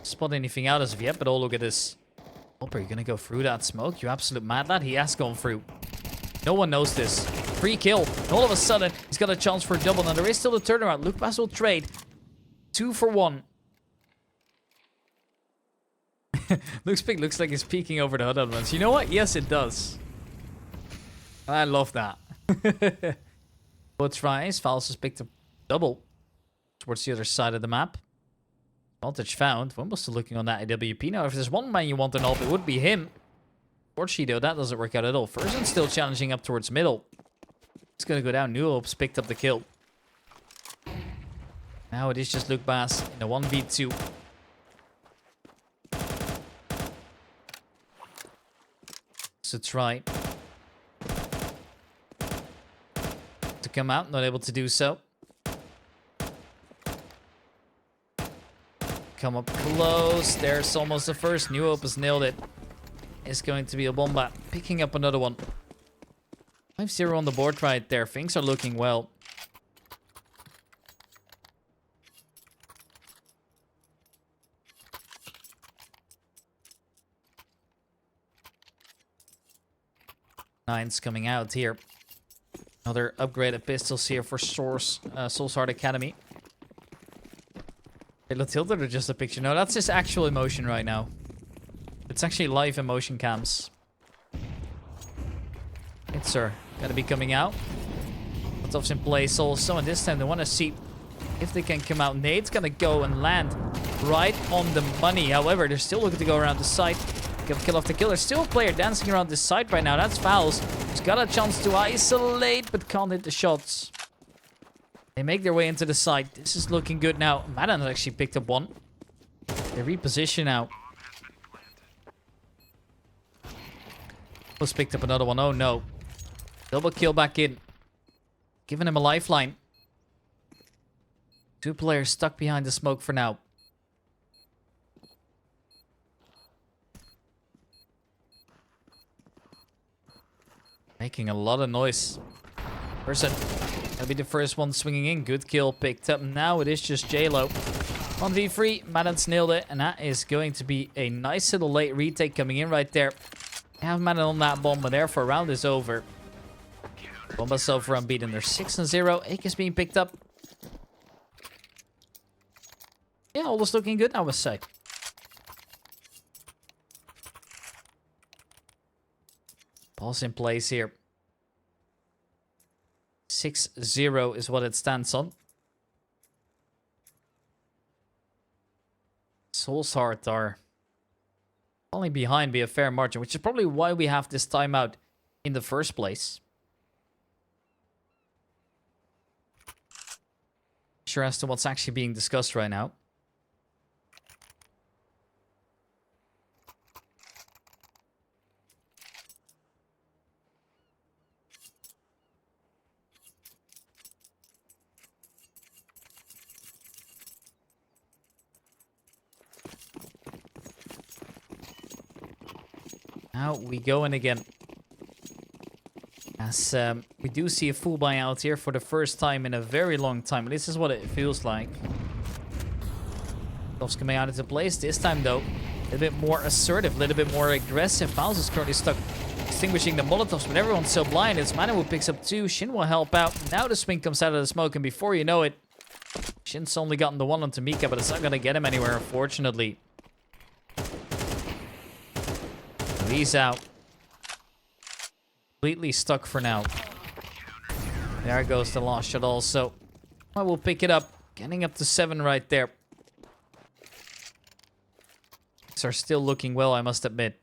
Spot anything out as of yet, but oh, look at this. Hopper, you're gonna go through that smoke? You absolute mad lad. He has gone through. No one knows this. Free kill. And all of a sudden, he's got a chance for a double. Now, there is still a turnaround. Luke Bass will trade. 2 for 1. Luke's pick looks like he's peeking over the other ones. You know what? Yes, it does. I love that. Both tries. Fouls has picked up double towards the other side of the map. Advantage found. Womble's still looking on that AWP. Now, if there's one man you want to help, it would be him. Fortunately, though, that doesn't work out at all. First one's still challenging up towards middle. It's going to go down. New Hopes picked up the kill. Now it is just Luke Bass in a 1v2. So try to come out. Not able to do so. Come up close. There's almost the first. New Hope has nailed it. It's going to be a bomba. Picking up another one. 5-0 on the board right there. Things are looking well. Nines coming out here. Another upgraded pistols here for Soul's Heart Academy. Hey, Tilted or just a picture? No, that's his actual emotion right now. It's actually live emotion cams. It's sir. Gotta be coming out. Lotov's in place also. And this time they want to see if they can come out. Nade's gonna go and land right on the money. However, they're still looking to go around the site. Get kill off the killer. Still a player dancing around this site right now. That's Fouls. He's got a chance to isolate, but can't hit the shots. They make their way into the site. This is looking good now. Madden has actually picked up one. They reposition now. Almost picked up another one. Oh no. Double kill back in. Giving him a lifeline. 2 players stuck behind the smoke for now. Making a lot of noise. Person. That'll be the first one swinging in. Good kill picked up. Now it is just JLo. 1v3. Madden's nailed it. And that is going to be a nice little late retake coming in right there. Have Madden on that bomb, but therefore round is over. Bomba over unbeaten. They're 6-0. Ake is being picked up. Yeah, all is looking good, I would say. Ball's in place here. 6-0 is what it stands on. Soul's Heart are falling behind by a fair margin, which is probably why we have this timeout in the first place. Sure as to what's actually being discussed right now. Now we go in again. As we do see a full buyout here for the first time in a very long time. This is what it feels like. Molotovs coming out into place. This time, though, a little bit more assertive, a little bit more aggressive. Fowls is currently stuck extinguishing the Molotovs, but everyone's so blind. It's Manu who picks up 2. Shin will help out. Now the swing comes out of the smoke, and before you know it, Shin's only gotten the 1 on Tamika, but it's not going to get him anywhere, unfortunately. He's out. Completely stuck for now. There goes the last shot also. I will pick it up. Getting up to 7 right there. These are still looking well, I must admit.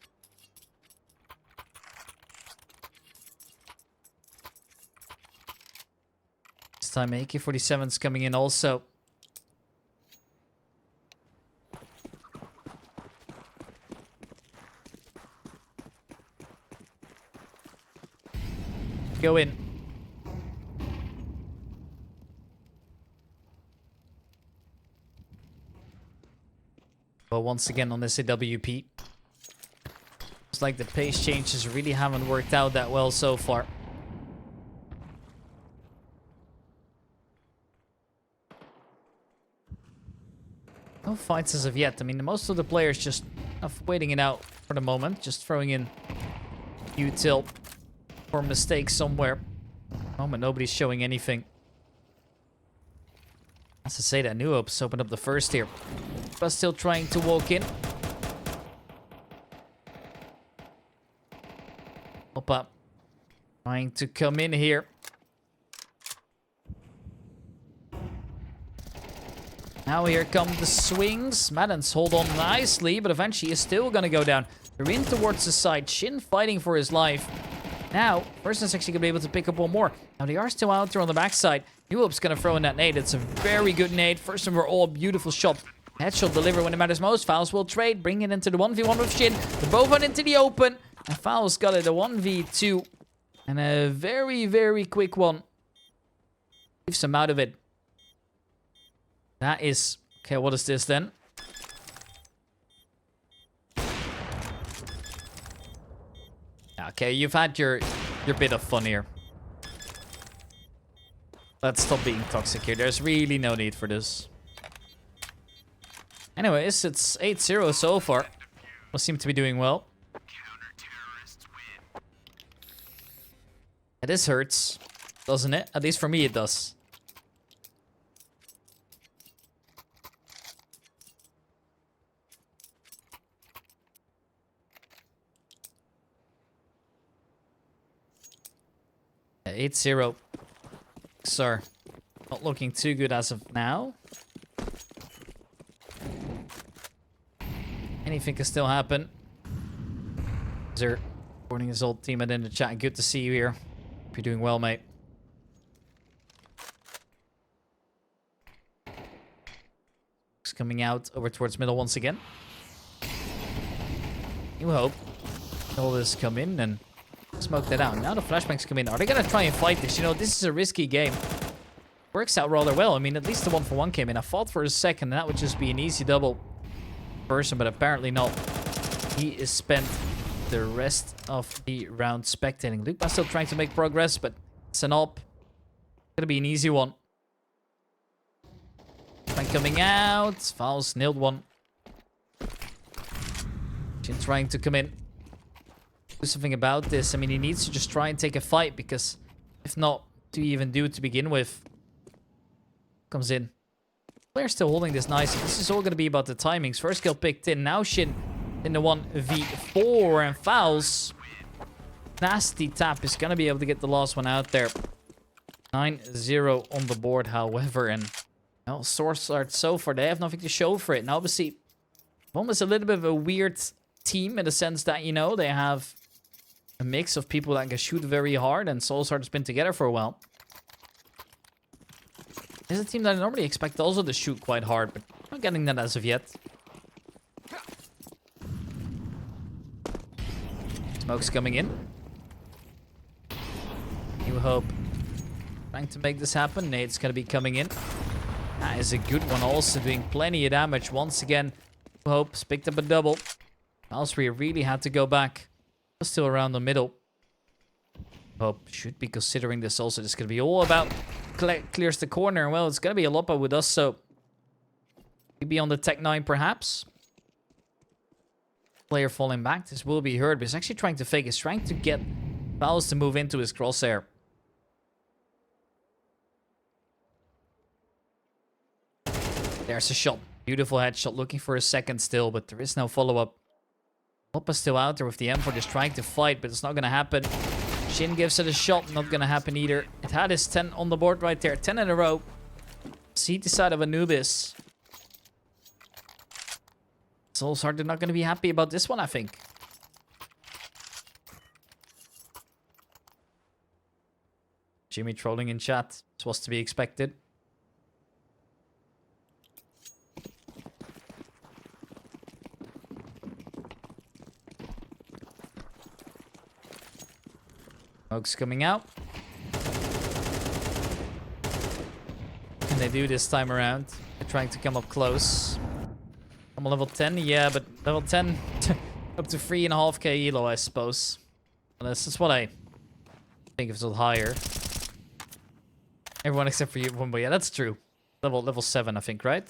This time AK-47's coming in also. Go in. But once again on this AWP, it's like the pace changes really haven't worked out that well so far. No fights as of yet. I mean, most of the players just waiting it out for the moment, just throwing in util or mistakes somewhere. Moment, nobody's showing anything. As I say that, New Hope's opened up the first here. But still trying to walk in. Oppa trying to come in here. Now here come the swings. Maddens hold on nicely, but eventually is still gonna go down. They're in towards the side. Shin fighting for his life. Now, Person's actually going to be able to pick up 1 more. Now, they are still out there on the backside. New Hope's going to throw in that nade. It's a very good nade. First overall, beautiful shot. Headshot deliver when it matters most. Fowls will trade, bring it into the 1v1 with Shin. They're both out into the open. And Fowls got it, a 1v2. And a very, very quick one. Leaves him out of it. That is... Okay, what is this then? Okay, you've had your bit of fun here. Let's stop being toxic here. There's really no need for this. Anyways, it's 8-0 so far. We seem to be doing well. Yeah, this hurts, doesn't it? At least for me it does. Yeah, 8-0. Sir, not looking too good as of now. Anything can still happen. Zer, joining his old teammate in the chat. Good to see you here. Hope you're doing well, mate. He's coming out over towards middle once again. You hope all this come in and smoke that out. Now the flashbangs come in. Are they gonna try and fight this? You know, this is a risky game. Works out rather well. I mean, at least the 1-for-1 came in. I fought for a second, and that would just be an easy double person, but apparently not. He is spent the rest of the round spectating. Luke still trying to make progress, but it's an op. Gonna be an easy one. Frank coming out. Fowls nailed one. Shin trying to come in. Do something about this. I mean, he needs to just try and take a fight, because if not, what do you even do to begin with? Comes in. Player's still holding this nicely. This is all going to be about the timings. First kill picked in. Now Shin in the 1v4, and Fowls. Nasty tap is going to be able to get the last one out there. 9-0 on the board, however, and well, Source Art so far, they have nothing to show for it. Now, obviously, almost a little bit of a weird team in the sense that, you know, they have a mix of people that can shoot very hard, and Soulsheart has been together for a while. This is a team that I normally expect also to shoot quite hard, but not getting that as of yet. Smoke's coming in. New Hope trying to make this happen. Nade's gonna be coming in. That is a good one, also doing plenty of damage. Once again, New Hope's picked up a double. Else we really had to go back. Still around the middle. Hope should be considering this also. This is going to be all about clears the corner. Well, it's going to be a Loppa with us, so maybe on the Tech 9 perhaps. Player falling back. This will be heard, but he's actually trying to fake. He's trying to get Fowles to move into his crosshair. There's a shot. Beautiful headshot. Looking for a second still, but there is no follow-up. Loppa's still out there with the M4 just trying to fight, but it's not going to happen. Shin gives it a shot. Not going to happen either. It had his 10 on the board right there. 10 in a row. Seat the side of Anubis. Soulsheart are not going to be happy about this one, I think. Jimmy trolling in chat. This was to be expected. Smoke's coming out. What can they do this time around? They're trying to come up close. I'm level 10, yeah, but level 10 up to 3.5k elo, I suppose. Well, this is what I think it's a little higher. Everyone except for you, Wumbo. Yeah, that's true. Level 7, I think, right?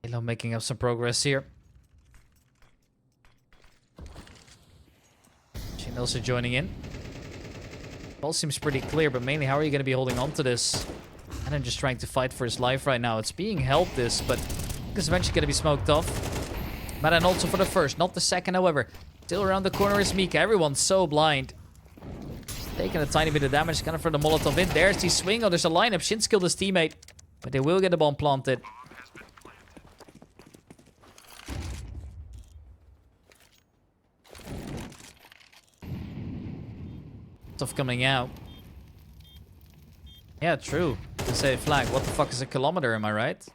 Halo making up some progress here. Shin also joining in. All seems pretty clear, but mainly how are you going to be holding on to this? And I'm just trying to fight for his life right now. It's being held this, but it's eventually going to be smoked off. Madden also for the first, not the second, however. Still around the corner is Mika. Everyone's so blind. Taking a tiny bit of damage, kind of for the Molotov in. There's the swing. Oh, there's a lineup. Shin's killed his teammate, but they will get the bomb planted. Stuff coming out. Yeah, true. To say flag. What the fuck is a kilometer, am I right?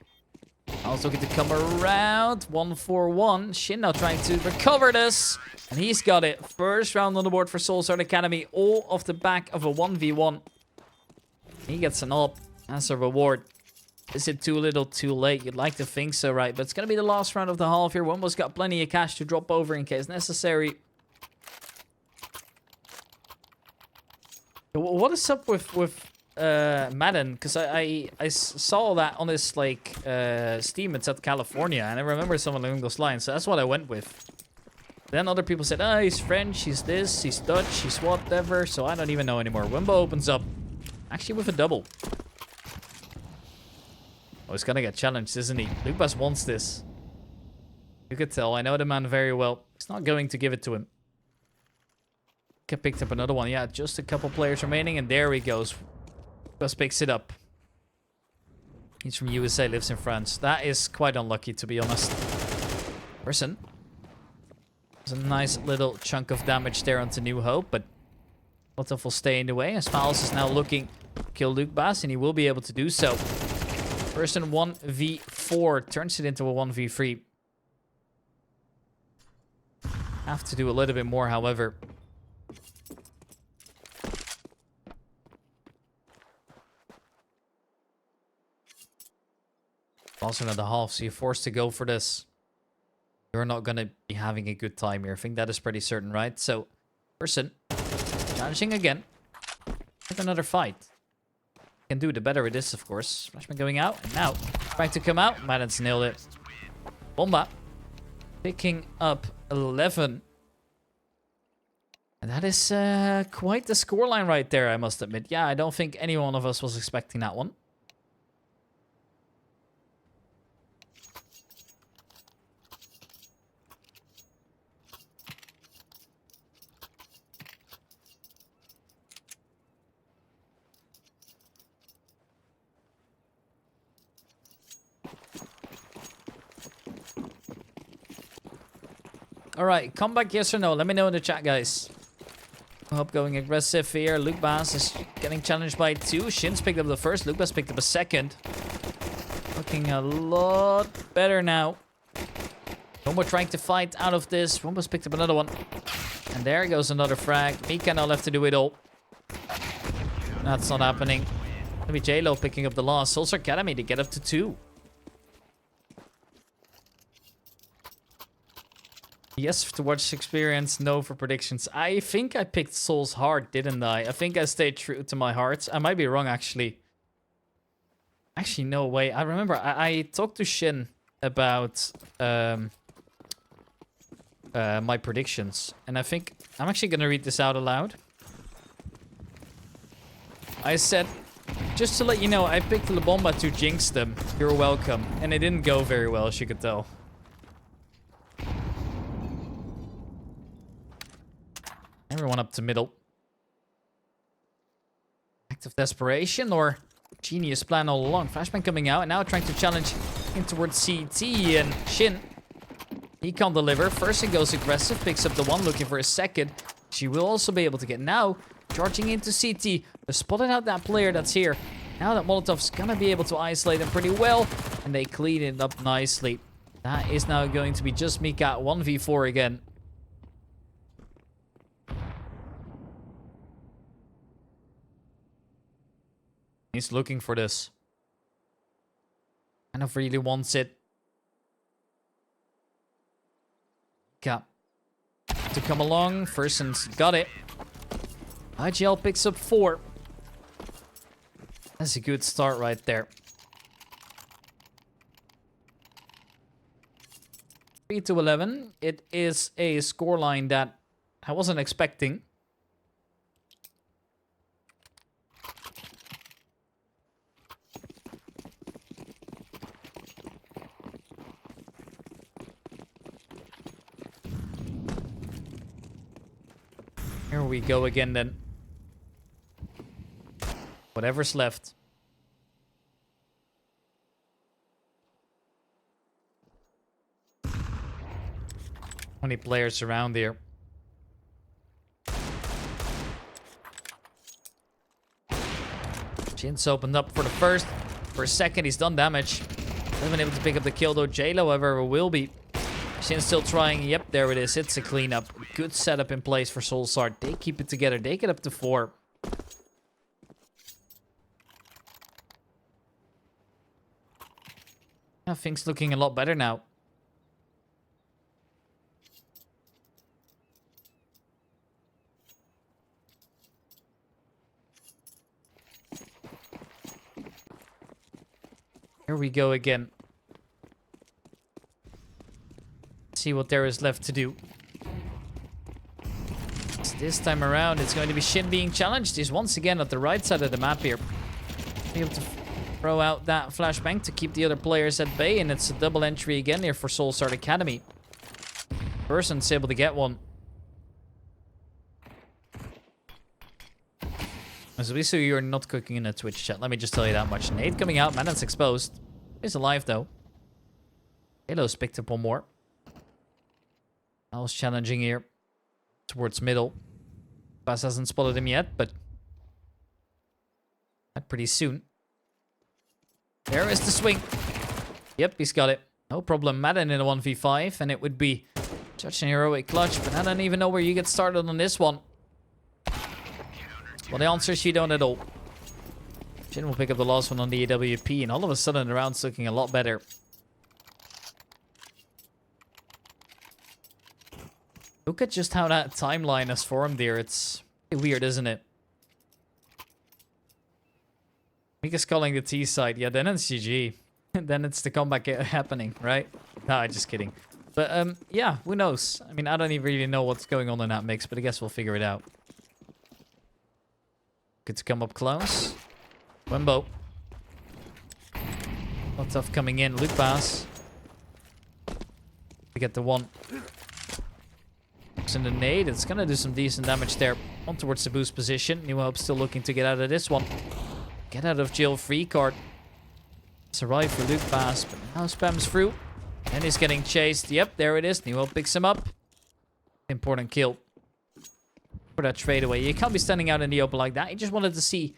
I was looking to come around. 1-4-1. Shin now trying to recover this. And he's got it. First round on the board for Soulsheart Academy. All off the back of a 1v1. He gets an up as a reward. Is it too little, too late? You'd like to think so, right? But it's going to be the last round of the half here. Wumbo's got plenty of cash to drop over in case necessary. What is up with Madden? Because I saw that on this like Steam. It's at California, and I remember someone along those lines. So that's what I went with. Then other people said, "Oh, he's French. He's this. He's Dutch. He's whatever." So I don't even know anymore. Wumbo opens up, actually with a double. Oh, he's gonna get challenged, isn't he? Lucas wants this. You could tell. I know the man very well. He's not going to give it to him. Picked up another one. Yeah, just a couple players remaining, and there he goes. Just picks it up. He's from USA, lives in France. That is quite unlucky, to be honest. Person. There's a nice little chunk of damage there onto New Hope, but Molotov will stay in the way as Fowles is now looking to kill Luke Bass, and he will be able to do so. Person 1v4 turns it into a 1v3. Have to do a little bit more, however. Also another half, so you're forced to go for this. You're not going to be having a good time here. I think that is pretty certain, right? So, Person challenging again. With another fight. Can do the better it is, of course. Flashman going out, and now trying to come out. Madden's nailed it. Bomba picking up 11. And that is quite the scoreline right there, I must admit. Yeah, I don't think any one of us was expecting that one. Alright, comeback yes or no? Let me know in the chat, guys. Hope going aggressive here. Luke Bass is getting challenged by 2. Shin's picked up the first. Luke Bass picked up a second. Looking a lot better now. Wumbo trying to fight out of this. Wumbo's picked up another one. And there goes another frag. Mika now left to do it all. That's not happening. Maybe J-Lo picking up the loss. Souls Academy to get up to 2. Yes to watch experience, no for predictions. I think I picked Souls hard, didn't I? I think I stayed true to my heart. I might be wrong, actually. Actually, no way. I remember I talked to Shin about my predictions. And I think I'm actually going to read this out aloud. I said, just to let you know, I picked LBOMBA to jinx them. You're welcome. And it didn't go very well, as you could tell. Everyone up to middle. Act of desperation or genius plan all along. Flashbang coming out and now trying to challenge in towards CT and Shin. He can't deliver. First he goes aggressive, picks up the 1, looking for a second. She will also be able to get now. Charging into CT. They spotted out that player that's here. Now that Molotov's gonna be able to isolate them pretty well. And they clean it up nicely. That is now going to be just Mika 1v4 again. He's looking for this. Kind of really wants it. Mika to come along. Furson's got it. IGL picks up 4. That's a good start right there. 3-11. It is a scoreline that I wasn't expecting. Here we go again then. Whatever's left. Many players around here. Jin's opened up for the first. For a second, he's done damage. Hasn't been able to pick up the kill though. J-Lo, however, will be. Shin's still trying. Yep, there it is. It's a cleanup. Good setup in place for Soulsard. They keep it together. They get up to 4. Yeah, things looking a lot better now. Here we go again. See what there is left to do. So this time around, it's going to be Shin being challenged. He's once again at the right side of the map here. Be able to throw out that flashbang to keep the other players at bay, and it's a double entry again here for Soulsard Academy. Person's able to get one. So you're not cooking in a Twitch chat. Let me just tell you that much. Nade coming out. Manon's exposed. He's alive though. Halo's picked up one more. Al's challenging here. Towards middle. Bass hasn't spotted him yet, but pretty soon. There is the swing. Yep, he's got it. No problem. Madden in a 1v5, and it would be such an heroic clutch, but I don't even know where you get started on this one. Well, the answer is you don't at all. Jin will pick up the last one on the AWP, and all of a sudden the round's looking a lot better. Look at just how that timeline has formed here. It's pretty weird, isn't it? Mika's calling the T side. Yeah, then it's GG. Then it's the comeback happening, right? Nah, just kidding. But, yeah, who knows? I mean, I don't even really know what's going on in that mix, but I guess we'll figure it out. Good to come up close. Wimbo. Not tough coming in. Luke pass. We get the 1. In the nade, it's gonna do some decent damage there. On towards the boost position. New Hope still looking to get out of this one. Get out of jail free card. It's a right for Luke pass, but now spams through. And he's getting chased. Yep, there it is. New Hope picks him up. Important kill. For that trade away. You can't be standing out in the open like that. You just wanted to see.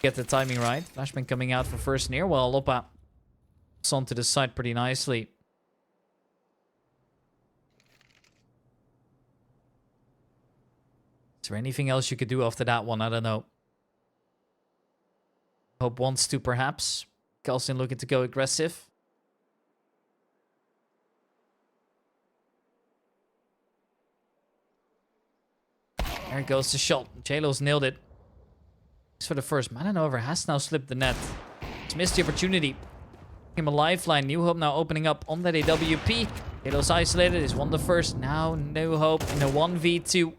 Get the timing right. Flashman coming out for first near. Well, Lopa is onto the side pretty nicely. Is there anything else you could do after that one? I don't know. Hope wants to, perhaps. Carlson looking to go aggressive. There goes the shot. JLo's nailed it. Thanks for the first. Mananover has now slipped the net. He's missed the opportunity. Him a lifeline. New Hope now opening up on that AWP. JLo's isolated. He's won the first. Now New Hope in a 1v2.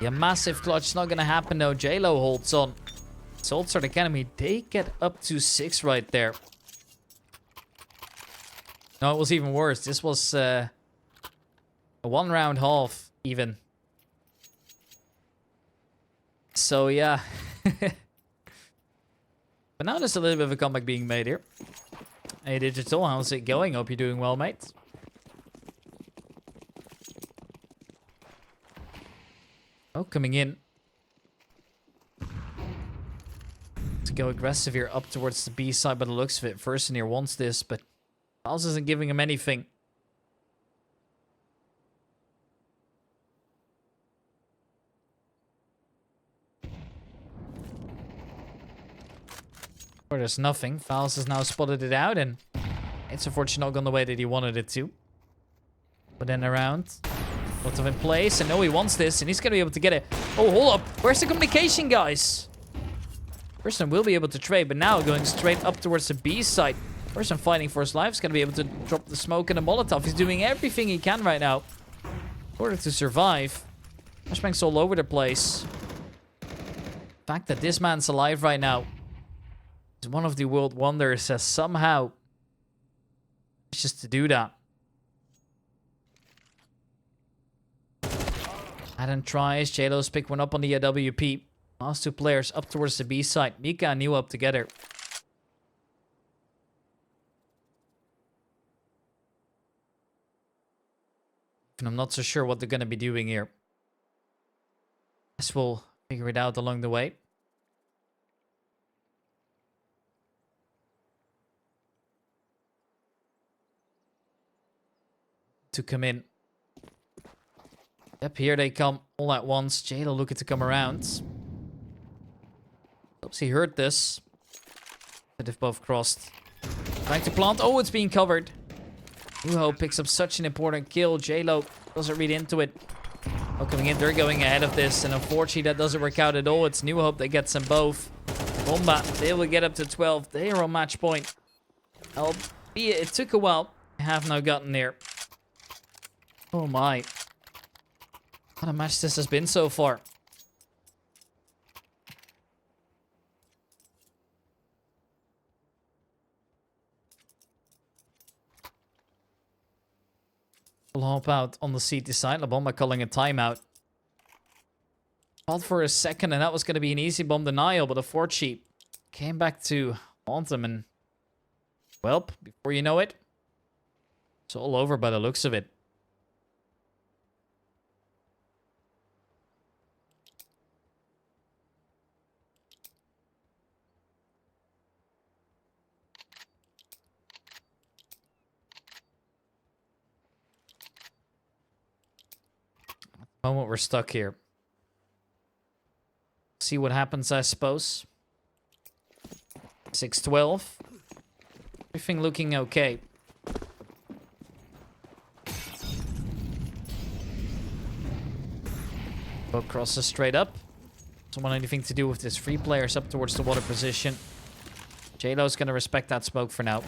Yeah, massive clutch. Not going to happen though. JLo holds on. Saltzart Academy, they get up to 6 right there. No, it was even worse. This was a 1-round half even. So yeah. But now there's a little bit of a comeback being made here. Hey Digital, how's it going? Hope you're doing well, mate. Oh, coming in. To go aggressive here up towards the B side by the looks of it. First in here wants this, but Miles isn't giving him anything. Or there's nothing. Fowles has now spotted it out, and it's unfortunately not gone the way that he wanted it to. But then around. Lots of in place, and no, he wants this, and he's going to be able to get it. Oh, hold up. Where's the communication, guys? Person will be able to trade, but now going straight up towards the B side. Person fighting for his life is going to be able to drop the smoke and the Molotov. He's doing everything he can right now in order to survive. Flashbang's all over the place. The fact that this man's alive right now is one of the world wonders as somehow manages to do that. Adam tries. JLo's pick one up on the AWP. Last 2 players up towards the B side. Mika and New Hope together. And I'm not so sure what they're going to be doing here. Guess we'll figure it out along the way. To come in. Yep, here they come all at once. JLo looking to come around. Oops, he heard this. But they've both crossed. Trying to plant. Oh, it's being covered. New Hope picks up such an important kill. JLo doesn't read into it. Oh, coming in, they're going ahead of this. And unfortunately, that doesn't work out at all. It's New Hope that gets them both. BOMBA, they will get up to 12. They are on match point. Albeit it took a while. They have now gotten there. Oh my. What a match this has been so far. We'll hop out on the CT side. LBOMBA calling a timeout. Thought for a second and that was going to be an easy bomb denial, but a 4-cheap came back to haunt him, and well, before you know it, it's all over by the looks of it. Moment we're stuck here. See what happens, I suppose. 6-12. Everything looking okay. Boat crosses straight up. Don't want anything to do with this. 3 players up towards the water position. JLo's gonna respect that smoke for now. In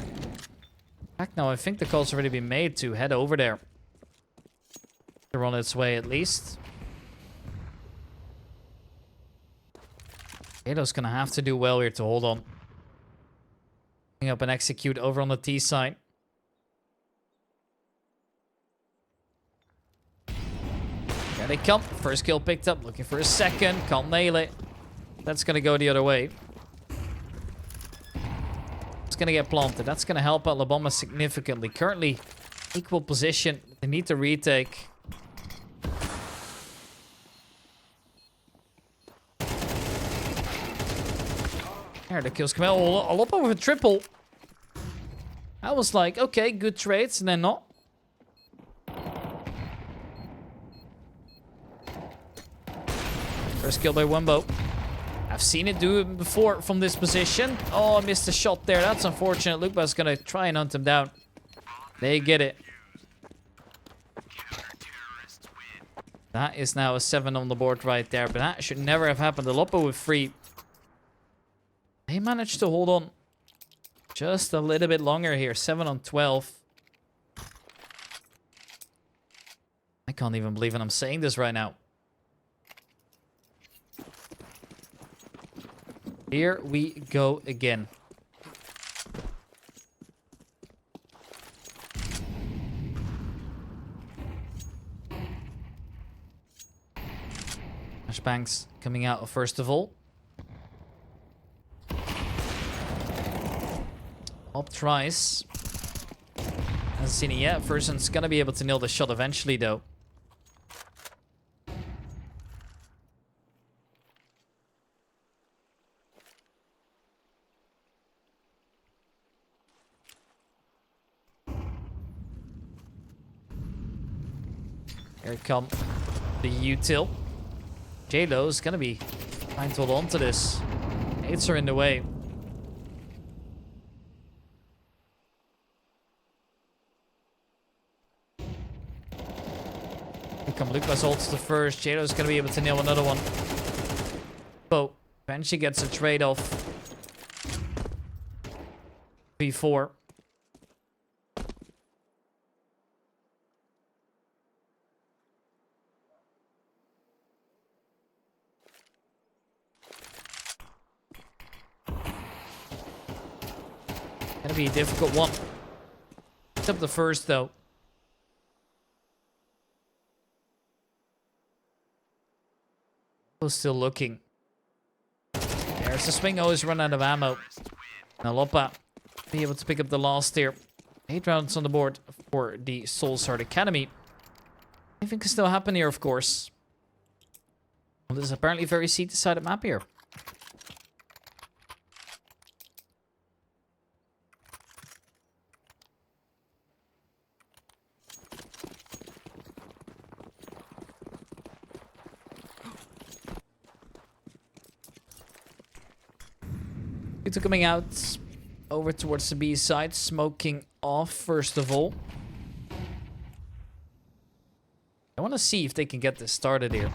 fact, no, I think the call's already been made to head over there. They're on its way, at least. JLo's gonna have to do well here to hold on. Picking up and execute over on the T side. There they come. First kill picked up. Looking for a second. Can't nail it. That's gonna go the other way. It's gonna get planted. That's gonna help out LBOMBA significantly. Currently, equal position. They need to retake. There, the kills come out. A lot over a triple. I was like, okay, good trades, and then not. First kill by Wumbo. I've seen it do it before from this position. Oh, I missed a shot there. That's unfortunate. LBOMBA's gonna try and hunt him down. They get it. That is now a 7 on the board right there. But that should never have happened. The LBOMBA with 3. They managed to hold on just a little bit longer here. 7 on 12. I can't even believe it. I'm saying this right now. Here we go again. Banks coming out first of all. Up tries. Hasn't seen it yet. Verson's gonna be able to nail the shot eventually though. Here come the util. J-Lo's gonna be trying to hold on to this. Eights are in the way. Here come Lucas holds the first. J-Lo's gonna be able to nail another one. Oh, eventually gets a trade-off. 3-4. Gonna be a difficult one. Picked up the first though. Still looking. There's the swing. Always run out of ammo. Now LBOMBA be able to pick up the last here. 8 rounds on the board for the Soulsheart Academy. Anything can still happen here, of course. Well, this is apparently a very seat-decided map here. It's coming out over towards the B side, smoking off first of all. I want to see if they can get this started here.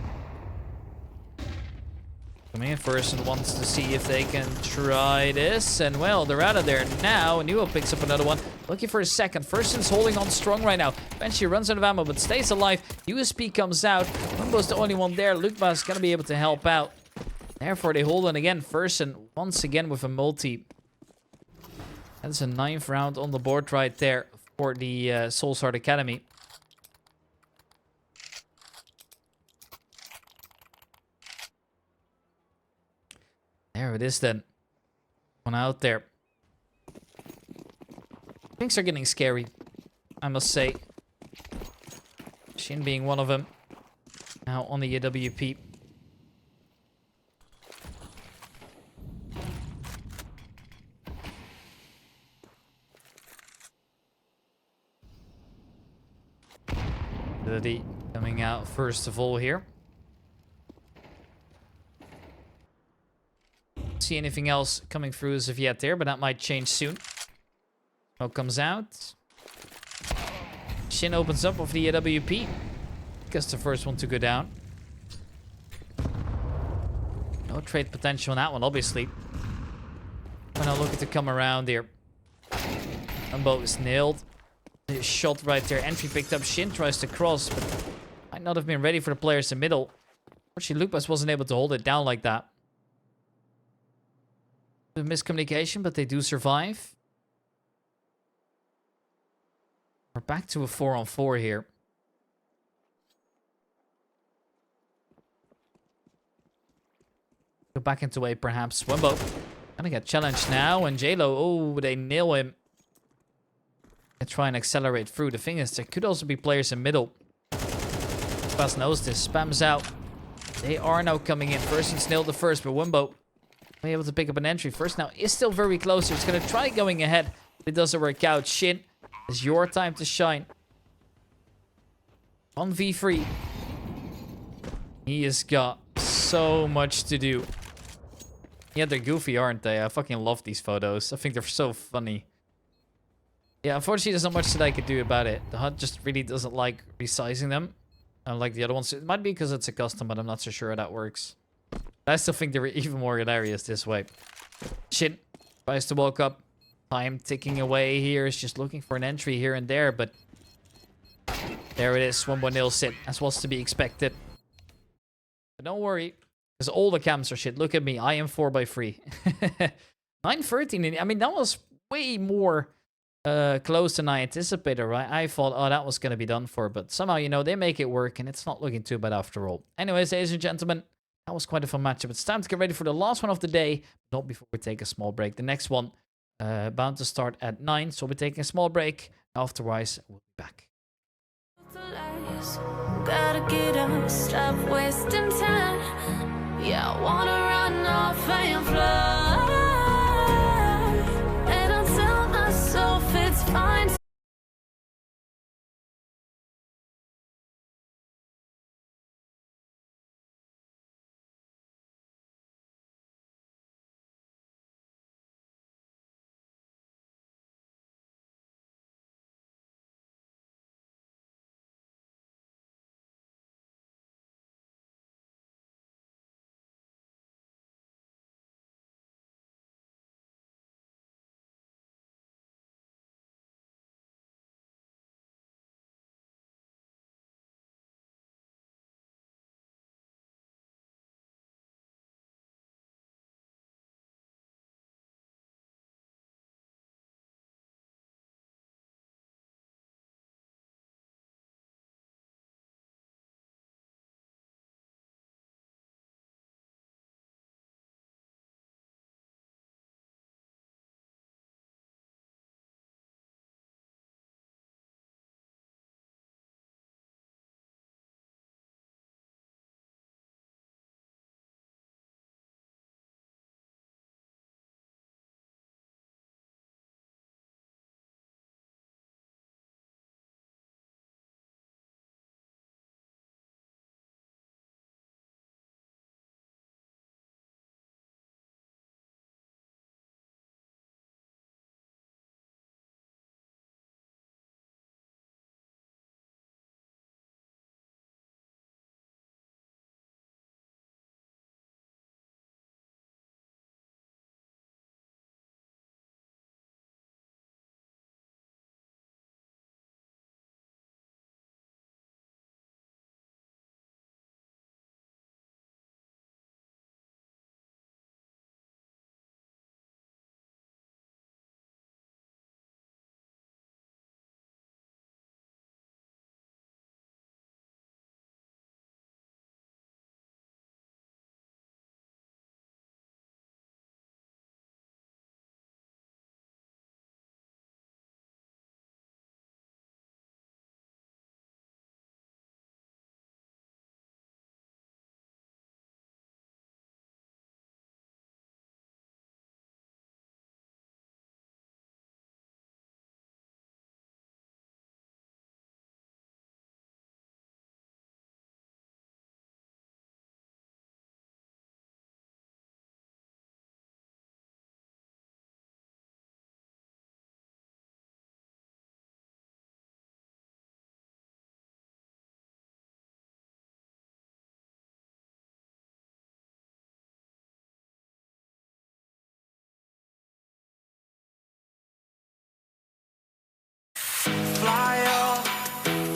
Coming in first and wants to see if they can try this. And well, they're out of there now. Nuo picks up another one. Looking for a second. Firston's holding on strong right now. Eventually runs out of ammo, but stays alive. USP comes out. Wumbo's the only one there. LBOMBA's going to be able to help out. Therefore, they hold on again. First once again with a multi. That's a 9th round on the board right there for the Soulsheart Academy. There it is then. One out there. Things are getting scary, I must say. Shin being one of them. Now on the AWP. Coming out first of all here. See anything else coming through as of yet there, but that might change soon. Smoke comes out. Shin opens up with the AWP. Guess the first one to go down. No trade potential on that one, obviously. When I look at to come around here. Wumbo is nailed. Shot right there. Entry picked up. Shin tries to cross, but might not have been ready for the players in the middle. Fortunately, Lucas wasn't able to hold it down like that. A miscommunication, but they do survive. We're back to a 4-on-4 here. Go back into A, perhaps. Wumbo gonna get challenged now, and J-Lo, oh, they nail him. And try and accelerate through. The thing is, there could also be players in middle. Bas knows this. Spams out. They are now coming in. First nailed the first, but Wumbo able to pick up an entry. First now is still very close. He's going to try going ahead. But it doesn't work out. Shin, it's your time to shine. 1v3. He has got so much to do. Yeah, they're goofy, aren't they? I fucking love these photos. I think they're so funny. Yeah, unfortunately, there's not much that I could do about it. The HUD just really doesn't like resizing them. Unlike the other ones. It might be because it's a custom, but I'm not so sure how that works. I still think they were even more hilarious this way. Shit. Tries to walk up. Time ticking away here. Is just looking for an entry here and there, but... There it is. 1-1-0 sit. As was to be expected. But don't worry. Because all the cams are shit. Look at me. I am 4x3. 9-13. I mean, that was way more close than I anticipated, right? I thought, oh, that was going to be done for. But somehow, you know, they make it work. And it's not looking too bad after all. Anyways, ladies and gentlemen. That was quite a fun matchup. It's time to get ready for the last one of the day. Not before we take a small break. The next one, bound to start at 9. So we'll be taking a small break. Afterwards, we'll be back. Gotta get up, stop wasting time. Yeah, I wanna run off and fly. And I'll tell myself it's fine. Fly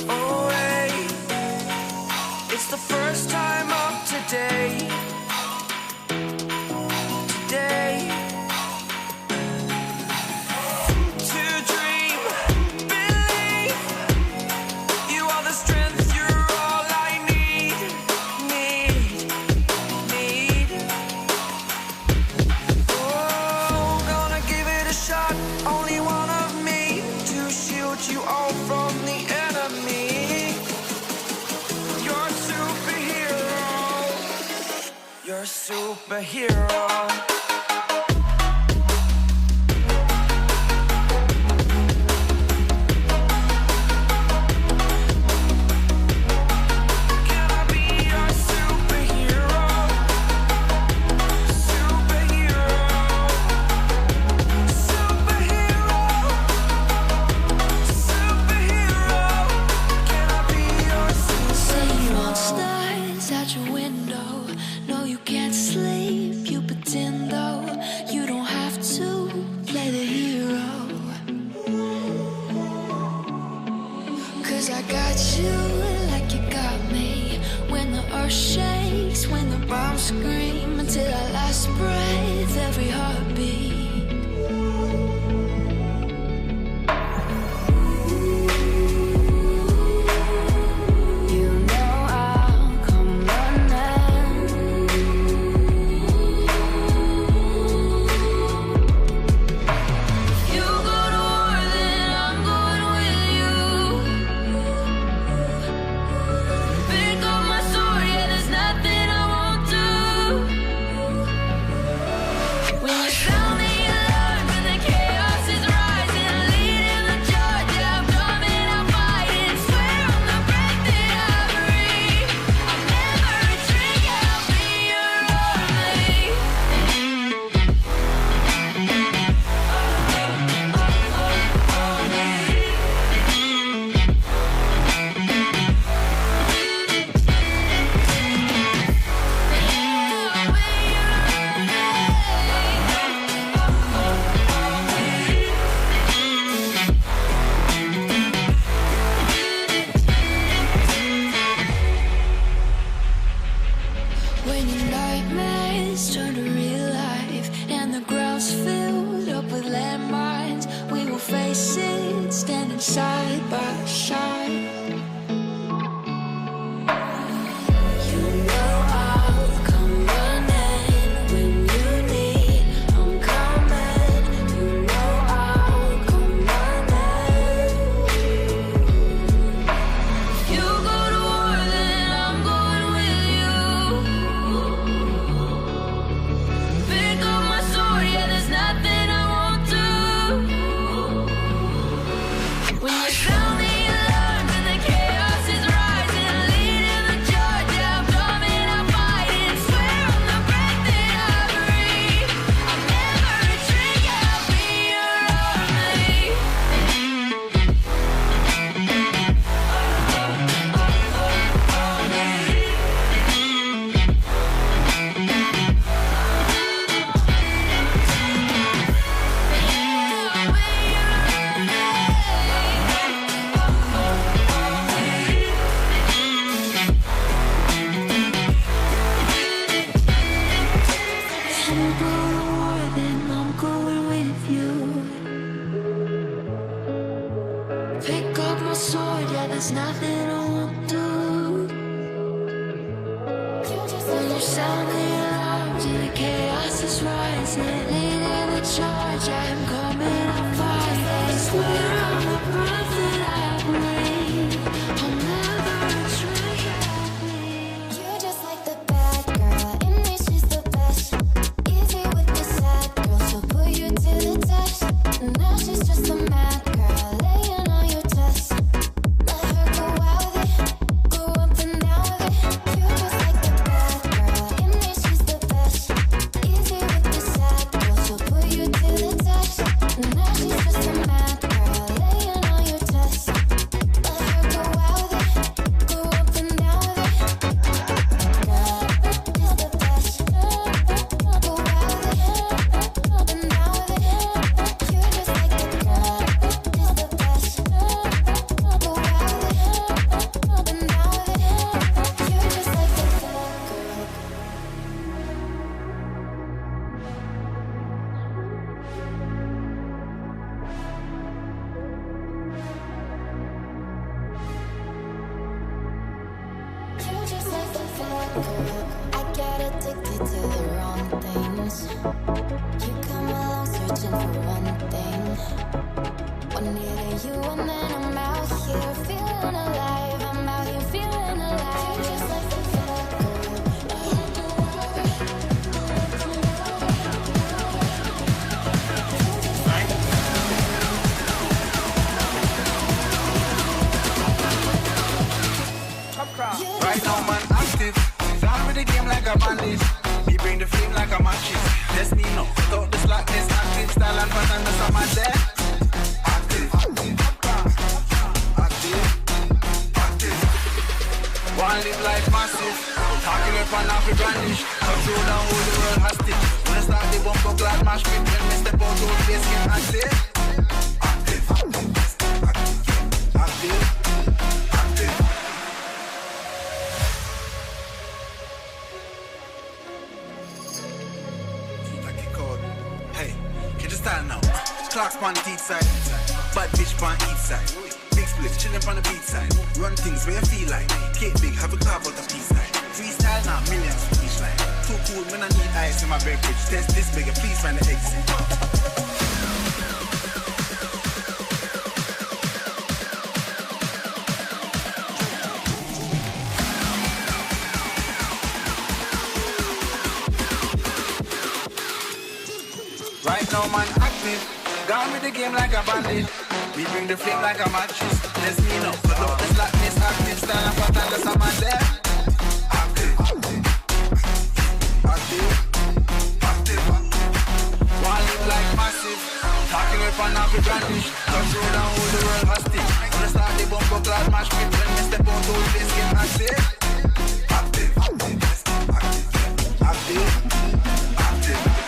away. It's the first time of today. Today. To dream, believe. You are the strength, you're all I need. Oh, gonna give it a shot. Only one of me to shield you all from the enemy. You're a superhero. You're a superhero. Can I be your superhero? Superhero. you like you got me. When the earth shakes, when the bombs scream, until our last breath, every heartbeat. You know I'll come running. You go to war, then I'm going with you. Pick up my sword, yeah, there's nothing I won't do. When you sound the alarm and the chaos is rising, leading the charge, yeah, I'm coming, I'm fighting. Swear on the breath that I breathe, I'll never retreat, yeah, I'll be your army. When your nightmares turn to real life and the ground's filled up with landmines, we will face it standing side by side. You know I'll come running when you need. I'm coming. You know I'll come running. You go to war, then I'm going with you. Pick up my sword, yeah, there's nothing I won't do. When you sound the alarm and the chaos is rising, leading the charge, yeah, I'm coming, I'm fighting. Swear on the breath that I breathe, I'll never retreat, yeah, I'll be your army. You go to war, then I'm going with you. Pick up my sword, yeah, there's nothing I won't do. When you sound the alarm, till the chaos is rising, leading the charge, I'm coming, I'm fighting. Swear on the breath that I breathe, I'll never retreat. You're just like the bad girl, in me she's the best. Easy with the sad girl, she'll put you to the test. Now she's just a mad girl, laying on your chest. Let her go out with it, go up and down with it. You're just like the bad girl, in me she's the best. Easy with the sad girl, she'll put you to the test. Now she's just a mad girl, laying on your chest. Let her go out with it, go up and down with it. I get addicted to the wrong things. You come along searching for one thing. One near you and then I'm out here feeling alive. I'm out here feeling alive. Just like the Right now, man, active. Down with the game like a bandit. Me bring the flame like a matches. That's me, no. Without the slackness, active style and pattern, that's a man there. Active. One live life massive. Talking up and off the brandish. Control down whole the world hostage. When I start the bumper glad mash pit, when me step out of place, get active. Active. bitch on each side. Big split, chillin' on the beach side. Run things where you feel like. Cake big, have a carve out the peace line. Freestyle now, millions for each line. Too cool, when I need ice in my beverage. Test this bigger, please find the exit. Right now, man, active. Gone with the game like a bandit. We bring the flame like a mattress. Let's mean up, but up the slackness, active. Stand up and there's a man there. Active. Active. Active. One live like massive. Talking with an happy brandish. Touch road and hold the world hostage. Gonna start the bumper clad match pit. When we step out, all this get active. Active. Active. Active. Active. Active.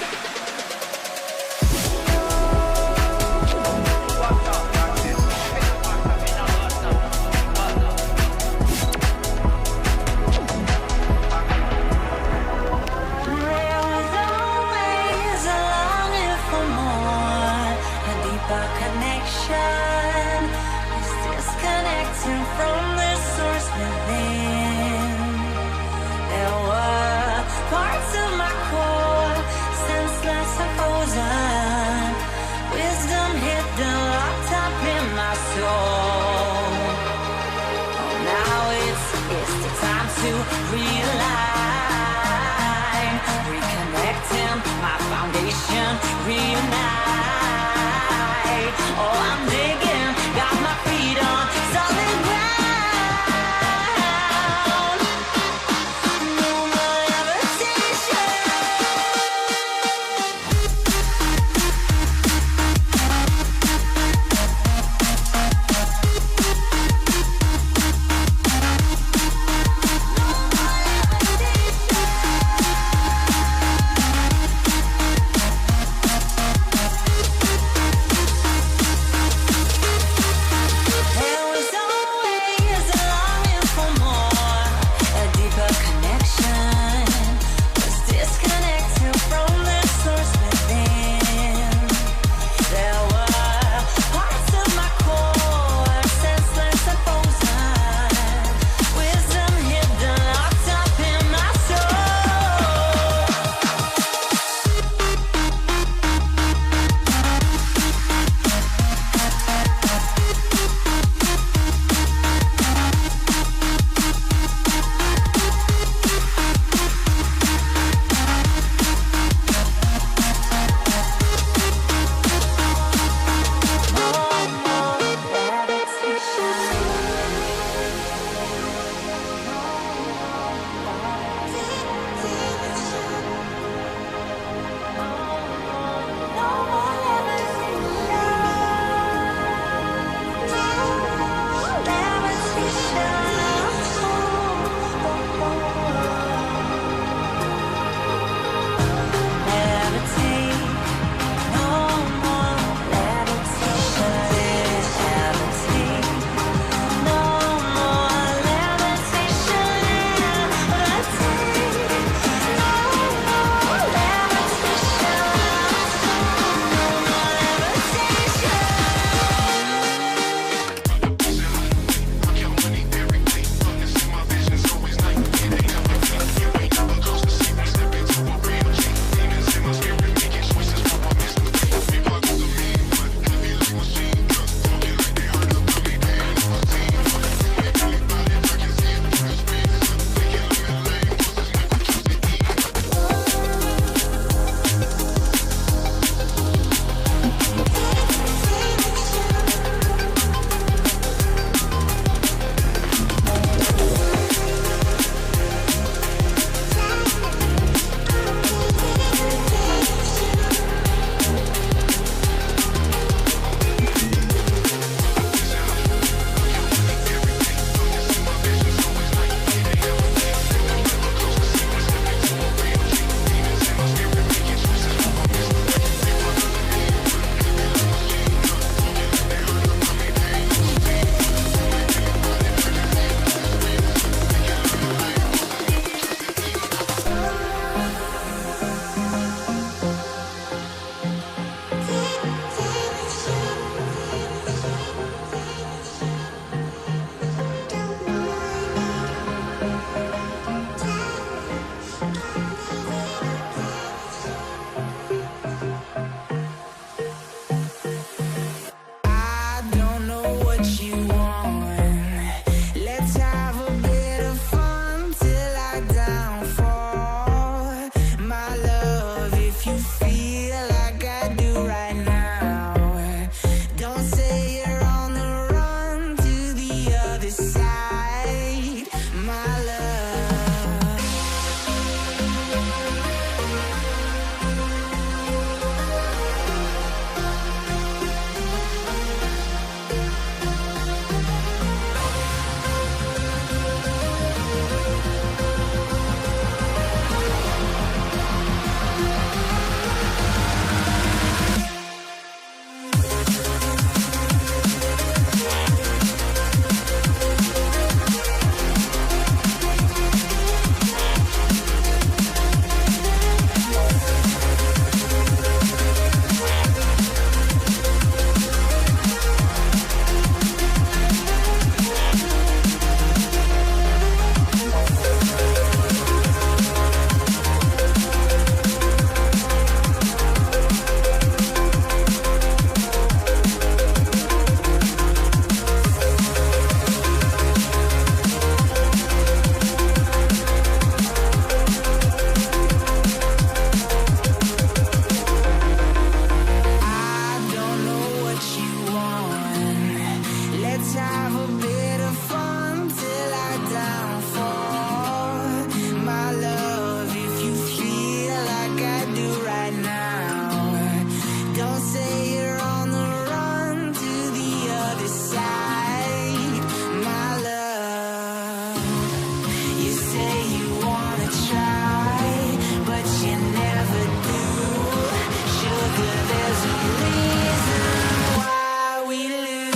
Let's have a bit of fun till I downfall. My love, if you feel like I do right now, don't say you're on the run to the other side. My love, you say you wanna try, but you never do. Sugar, there's a reason why we lose.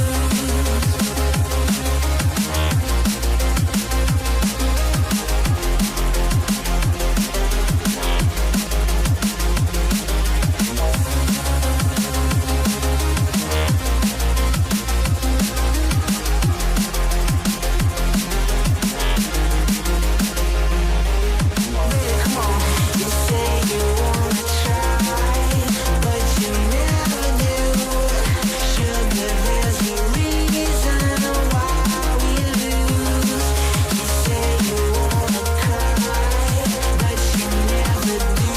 Come on, you say you wanna try, but you never do. Sugar, there's a reason why we lose. You say you wanna cry, but you never do.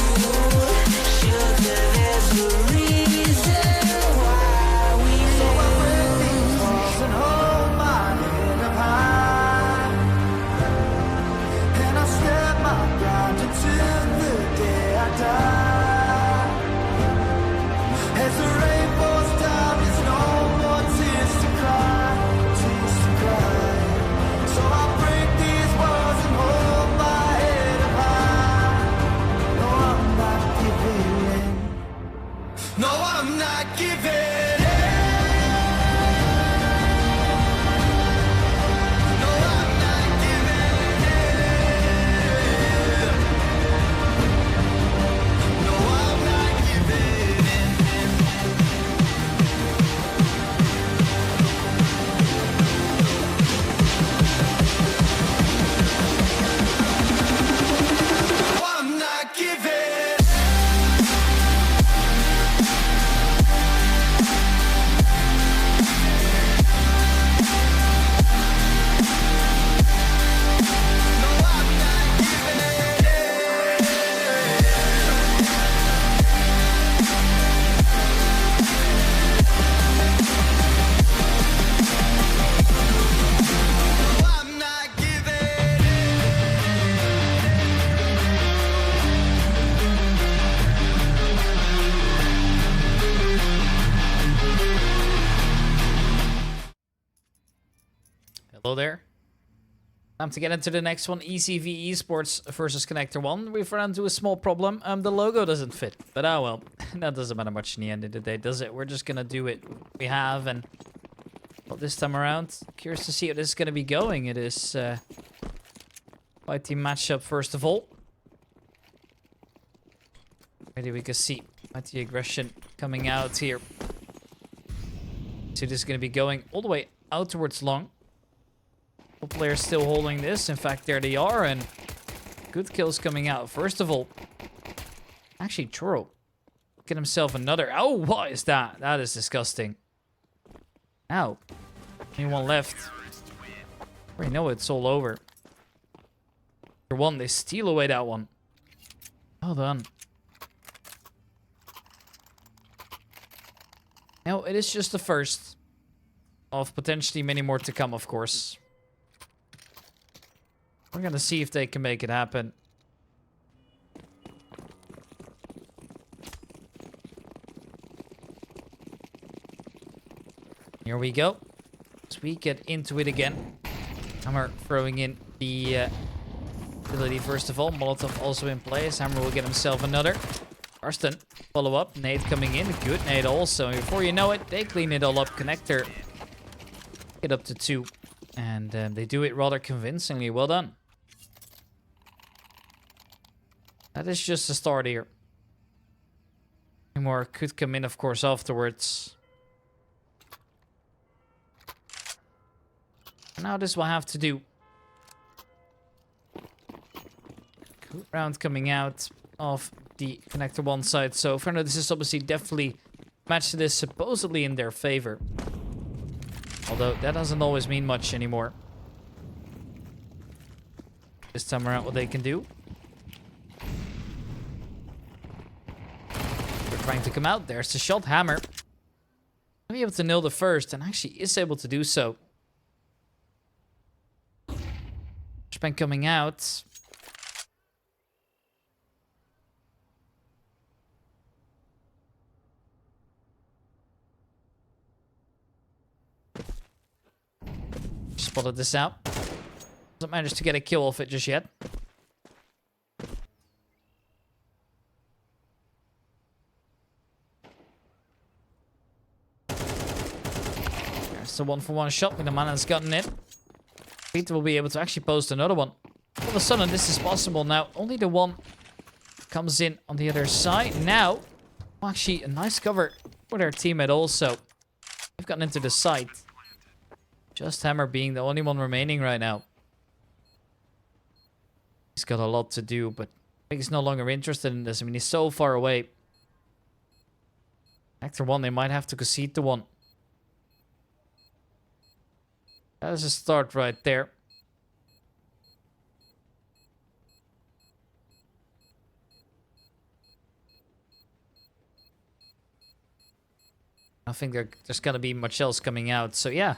Sugar, there's a reason why we lose. So I break these walls and hold my head up high, and I step my ground until the day I die. As the rain falls down, there's no more tears to cry, tears to cry. So I break these walls and hold my head up high. No, I'm not giving in. No, I'm not giving in. No, I'm not giving in. No, I'm not giving in. No, I'm not giving. No, I'm not giving in. No, I'm not giving in. Hello there. Time to get into the next one. ECV Esports versus Connector 1. We've run into a small problem. The logo doesn't fit. But oh well. That doesn't matter much in the end of the day, does it? We're just gonna do it we have, and well, this time around, curious to see how this is gonna be going. It is quite the matchup first of all. Maybe we can see quite the aggression coming out here. So this is gonna be going all the way out towards long. All players still holding this. In fact, there they are, and good kills coming out. First of all, actually, Churro get himself another. Oh, what is that? That is disgusting. Ow. Anyone left? We know it's all over. For one, they steal away that one. Well done. Now, it is just the first of potentially many more to come, of course. We're gonna see if they can make it happen. Here we go. As we get into it again. Hammer throwing in the ability first of all. Molotov also in place. Hammer will get himself another. Karsten, follow up. Nade coming in. Good nade also. And before you know it, they clean it all up. Connector get up to 2. And they do it rather convincingly. Well done. That is just the start here. More could come in, of course, afterwards. Now this will have to do. Good round coming out of the Connector 1 side. So for now, this is obviously definitely match that is supposedly in their favor. Although that doesn't always mean much anymore. This time around, what they can do. They're trying to come out. There's the shot. Hammer. Be able to nail the first, and actually is able to do so. Flashbang coming out. Spotted this out. Doesn't manage to get a kill off it just yet. There's the 1-for-1 shot with the man has gotten it. Peter will be able to actually post another one. All of a sudden, this is possible now. Only the one comes in on the other side. Now, actually, a nice cover for their teammate also. They've gotten into the site. Just Hammer being the only one remaining right now. He's got a lot to do, but I think he's no longer interested in this. I mean, he's so far away. Actor 1, they might have to concede to 1. That is a start right there. I think there's gonna be much else coming out. So yeah,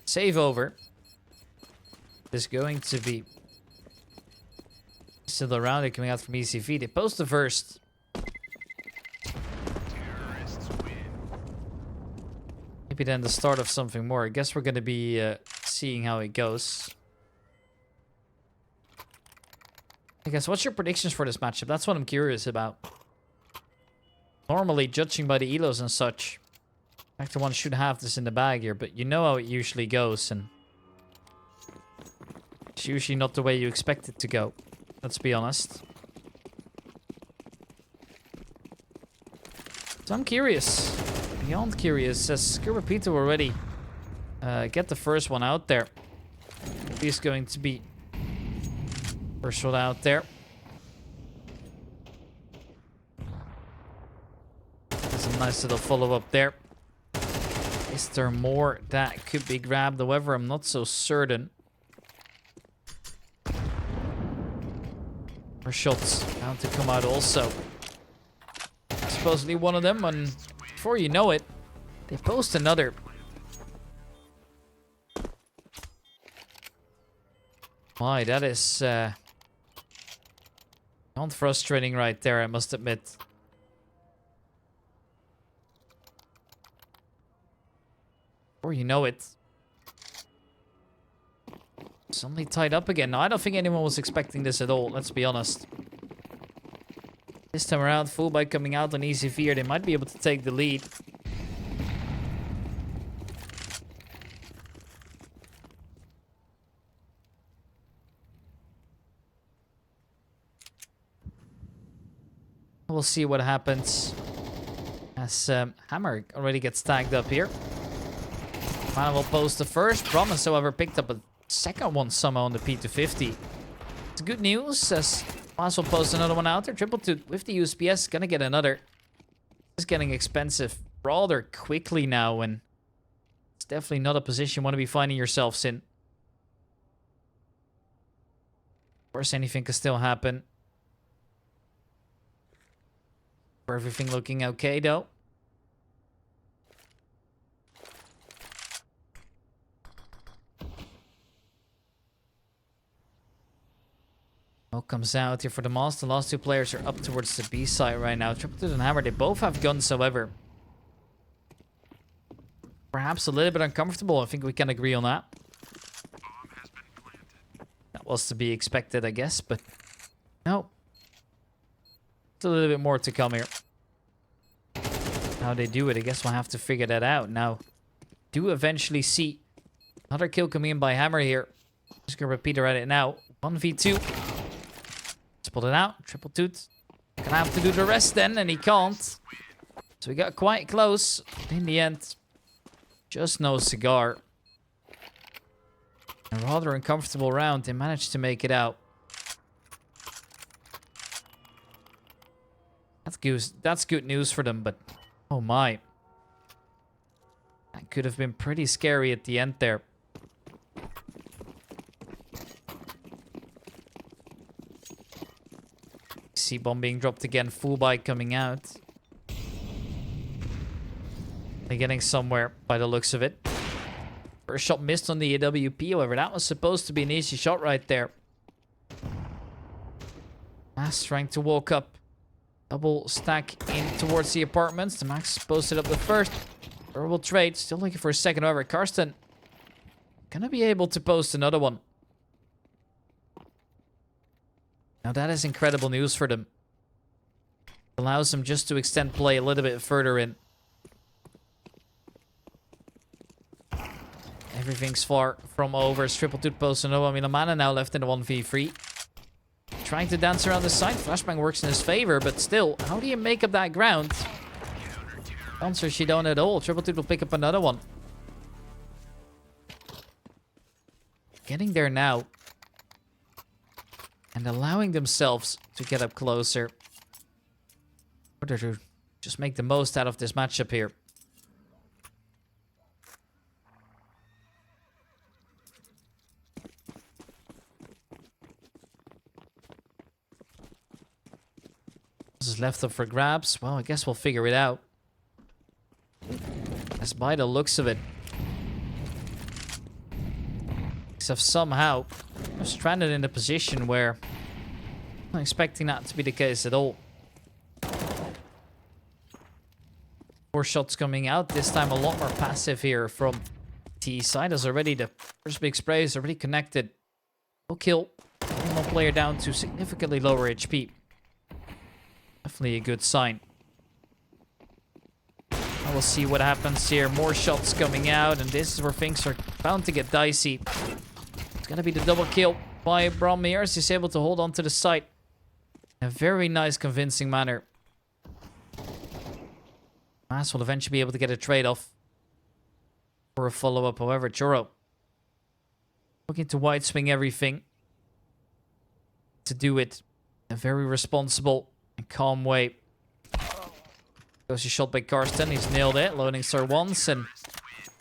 save over. There's going to be still around it coming out from ECV. They post the first. Maybe then the start of something more. I guess we're gonna be seeing how it goes. I guess, what's your predictions for this matchup? That's what I'm curious about. Normally, judging by the elos and such, Actor 1 should have this in the bag here, but you know how it usually goes, and it's usually not the way you expect it to go. Let's be honest. So I'm curious. Beyond curious, as Peter will already get the first one out there. He's going to be first shot out there. There's a nice little follow-up there. Is there more that could be grabbed? However, I'm not so certain. More shots bound to come out also. Supposedly one of them, and before you know it, they post another. My, that is beyond frustrating right there, I must admit. Before you know it, suddenly tied up again. Now, I don't think anyone was expecting this at all, let's be honest. This time around, full bike coming out on easy fear. They might be able to take the lead. We'll see what happens as Hammer already gets tagged up here. Man will post the first. Promise, however, picked up a second one somehow on the P250. It's good news as Mas will post another one out there. Triple 2 with the USPS. Gonna get another. It's getting expensive rather quickly now, and it's definitely not a position you want to be finding yourselves in. Of course, anything can still happen. For everything looking okay, though. Smoke comes out here for the Moss. The last two players are up towards the B side right now. Triple 2 and Hammer, they both have guns, however. Perhaps a little bit uncomfortable. I think we can agree on that. That was to be expected, I guess, but no. A little bit more to come here. How they do it, I guess we'll have to figure that out. Now, do eventually see another kill coming in by Hammer here. Just gonna repeat it right now. 1v2. Spot it out. Triple 2. Gonna have to do the rest then, and he can't. So we got quite close. In the end, just no cigar. A rather uncomfortable round. They managed to make it out. That's good news for them, but oh my. That could have been pretty scary at the end there. C-bomb being dropped again, full bike coming out. They're getting somewhere by the looks of it. First shot missed on the AWP, however, that was supposed to be an easy shot right there. Max trying to walk up. Double stack in towards the apartments. The Max posted up the first. Verbal trade. Still looking for a second. However, Karsten gonna be able to post another one. Now that is incredible news for them. Allows them just to extend play a little bit further in. Everything's far from over. Triple to post another one. Milamana now left in the 1v3. Trying to dance around the side. Flashbang works in his favor, but still, how do you make up that ground? Answer, she don't at all. Triple will pick up another one. Getting there now. And allowing themselves to get up closer. In order to just make the most out of this matchup here. This is left up for grabs. Well, I guess we'll figure it out. As by the looks of it, have somehow stranded in a position where I'm not expecting that to be the case at all. 4 shots coming out. This time a lot more passive here from T side. As already the first big spray is already connected. No kill. One player down to significantly lower HP. Definitely a good sign. We'll see what happens here. More shots coming out, and this is where things are bound to get dicey. It's gonna be the double kill by Brommeers. He's able to hold on to the site in a very nice, convincing manner. Mass will eventually be able to get a trade-off for a follow-up. However, Choro looking to wide swing everything to do it in a very responsible and calm way. Goes a shot by Karsten. He's nailed it. Loading star once, and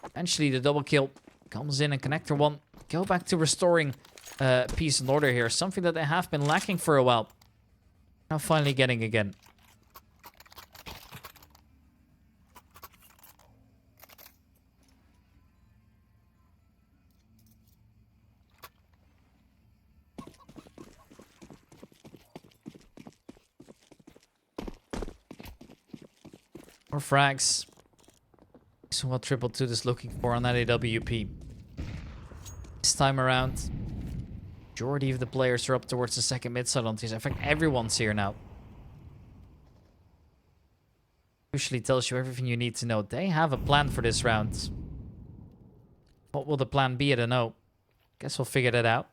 eventually the double kill comes in, and connector one go back to restoring peace and order here. Something that they have been lacking for a while. Now finally getting again. More frags. So what Triple 2 is looking for on that AWP. This time around, majority of the players are up towards the second mid side on these. In fact, everyone's here now. Usually tells you everything you need to know. They have a plan for this round. What will the plan be? I don't know. Guess we'll figure that out.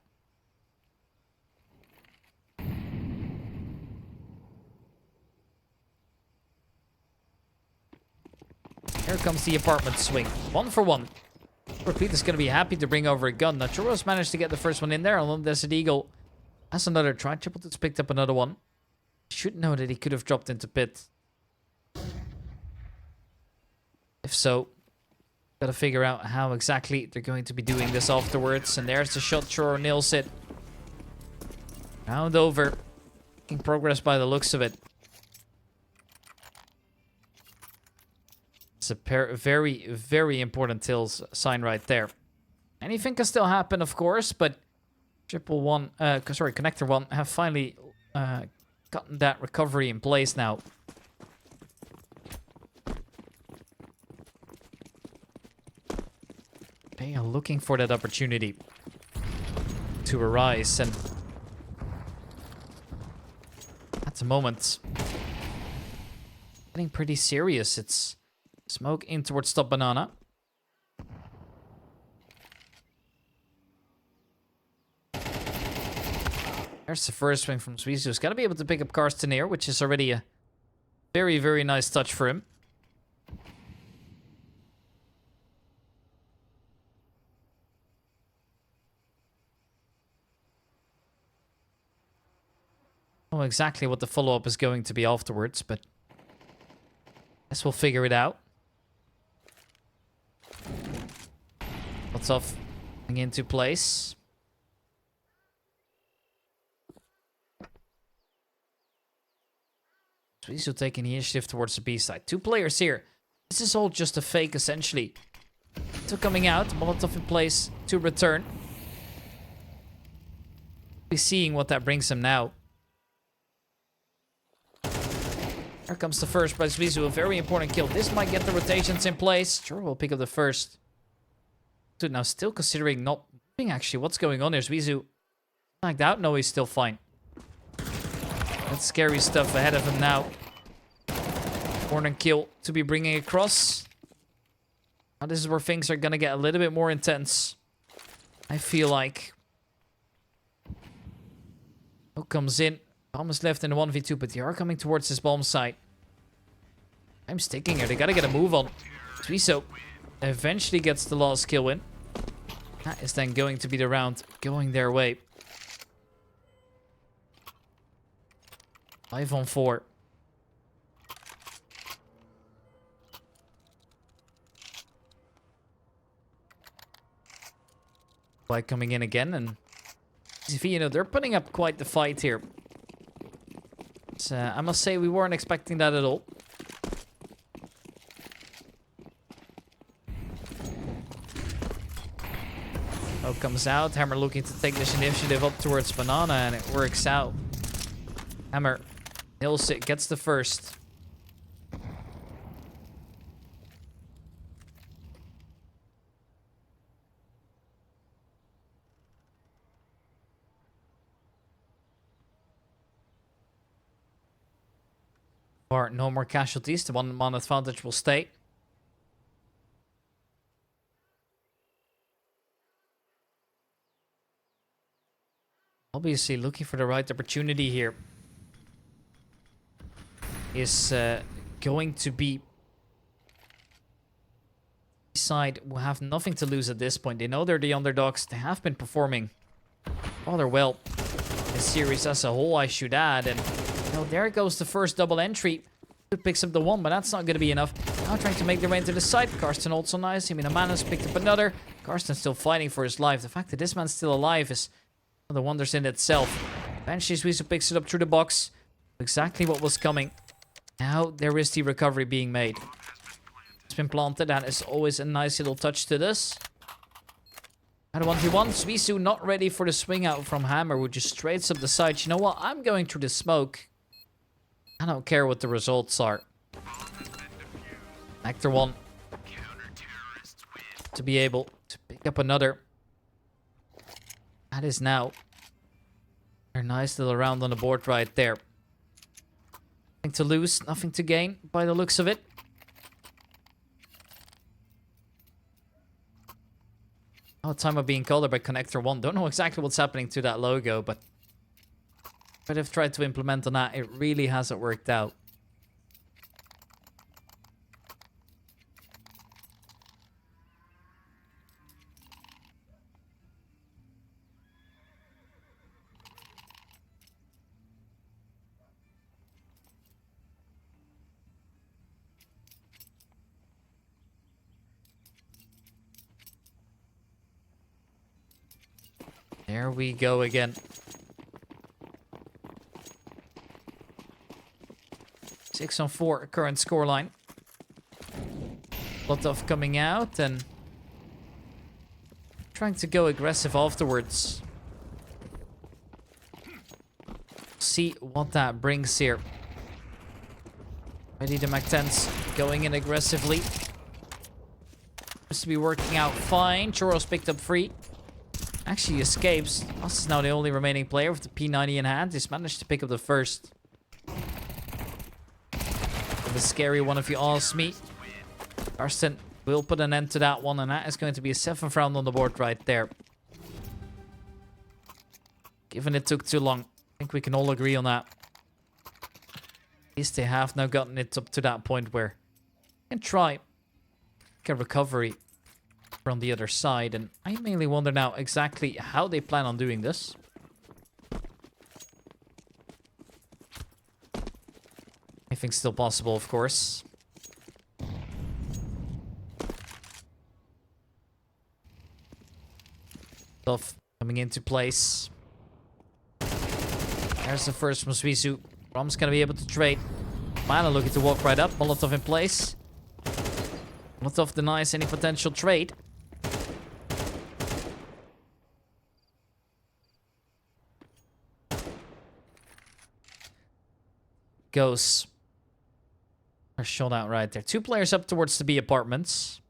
Here comes the apartment swing. 1 for 1. Repeat is going to be happy to bring over a gun. Now, Choros managed to get the first one in there. Alone Desert Eagle has another try. Triple Toots picked up another one. Should know that he could have dropped into pit. If so, gotta figure out how exactly they're going to be doing this afterwards. And there's the shot. Choro nails it. Round over. Making progress by the looks of it. It's a very, very important Tills sign right there. Anything can still happen, of course, but Connector 1 have finally gotten that recovery in place now. They are looking for that opportunity to arise, and at the moment, getting pretty serious. It's smoke in towards top banana. There's the first swing from Sweezy. He's got to be able to pick up Karsten here, which is already a very, very nice touch for him. I don't know exactly what the follow-up is going to be afterwards, but I guess we'll figure it out. Lots of into place. Sweezy taking the initiative towards the B side. 2 players here. This is all just a fake, essentially. 2 coming out. Molotov in place to return. We're seeing what that brings him now. Here comes the first by Zwizu, a very important kill. This might get the rotations in place. Sure, we'll pick up the first. Dude, now still considering not moving, actually. What's going on here? Zwizu lagged out? No, he's still fine. That's scary stuff ahead of him now. Important kill to be bringing across. Now this is where things are going to get a little bit more intense. I feel like. Oh, comes in. Bomb is left in the 1v2, but they are coming towards this bomb site. I'm sticking here. They got to get a move on. Zwizu eventually gets the last kill win. That is then going to be the round going their way. 5 on 4. By coming in again, and you know, they're putting up quite the fight here. So, I must say we weren't expecting that at all. Oh, comes out. Hammer looking to take this initiative up towards Banana, and it works out. Hammer nails it, gets the first. Or no more casualties. The 1-man advantage will stay. Obviously looking for the right opportunity here. Is going to be... Side will have nothing to lose at this point. They know they're the underdogs. They have been performing rather well this series as a whole, I should add. And now there goes the first double entry. Picks up the one, but that's not going to be enough. Now trying to make their way into the side. Karsten also nice. I mean, a man has picked up another. Karsten still fighting for his life. The fact that this man's still alive is one of the wonders in itself. Eventually, Zwizu picks it up through the box. Exactly what was coming. Now there is the recovery being made. It's been planted. That is always a nice little touch to this. And a 1v1. Zwizu not ready for the swing out from Hammer, who just straights up the side. You know what? I'm going through the smoke. I don't care what the results are. Actor 1. To be able to pick up another. That is now a nice little round on the board right there. Nothing to lose, nothing to gain by the looks of it. Oh, time of being called by Connector 1. Don't know exactly what's happening to that logo, but if I've tried to implement on that, it really hasn't worked out. There we go again. 6 on 4 current scoreline. Lotov coming out and trying to go aggressive afterwards. See what that brings here. Ready to Mac-10s going in aggressively. Seems to be working out fine. Choros picked up free. Actually escapes. Us is now the only remaining player with the P90 in hand. He's managed to pick up the first. The scary one, if you ask me. Karsten will put an end to that one, and that is going to be a 7th round on the board right there. Given it took too long, I think we can all agree on that. At least they have now gotten it up to that point where they can try a recovery from the other side, and I mainly wonder now exactly how they plan on doing this. Anything's still possible, of course. Stuff coming into place. There's the first from Zwizu. Rom's gonna be able to trade. Mana looking to walk right up. Molotov in place. Molotov denies any potential trade. Goes They're shot out right there. 2 players up towards the B apartments.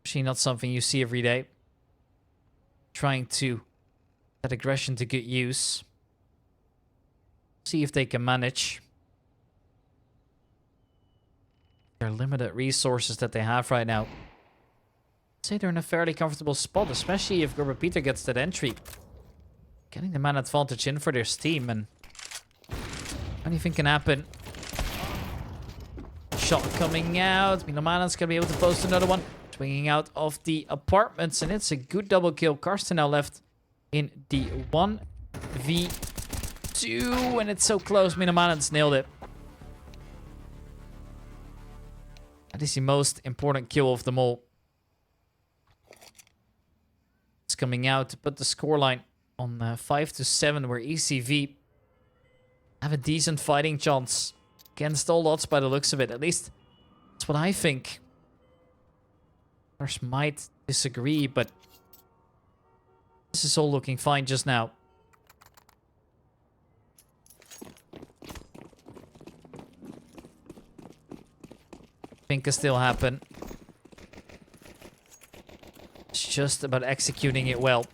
Actually not something you see every day. Trying to put aggression to good use. See if they can manage their limited resources that they have right now. I'd say they're in a fairly comfortable spot, especially if Peter gets that entry. Getting the man advantage in for their team, and anything can happen. Shot coming out. Miloman's gonna be able to post another one. Swinging out of the apartments, and it's a good double kill. Karsten now left in the 1v2, and it's so close. Miloman's nailed it. That is the most important kill of them all. It's coming out to put the scoreline on 5-7, where ECV have a decent fighting chance against all odds by the looks of it. At least that's what I think. Others might disagree, but this is all looking fine just now. Think can still happen. It's just about executing it well.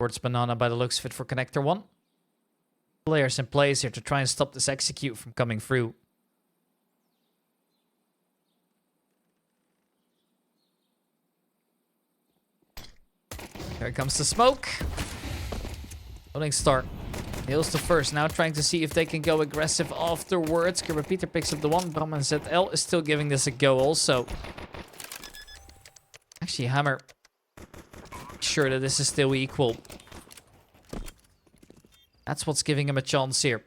Towards Banana by the looks of it for connector 1. Players in place here to try and stop this execute from coming through. Here comes the smoke. Loading start. Nails the first. Now trying to see if they can go aggressive afterwards. Peter picks up the one. Bram and ZL is still giving this a go also. Actually, Hammer. Sure that this is still equal. That's what's giving him a chance here.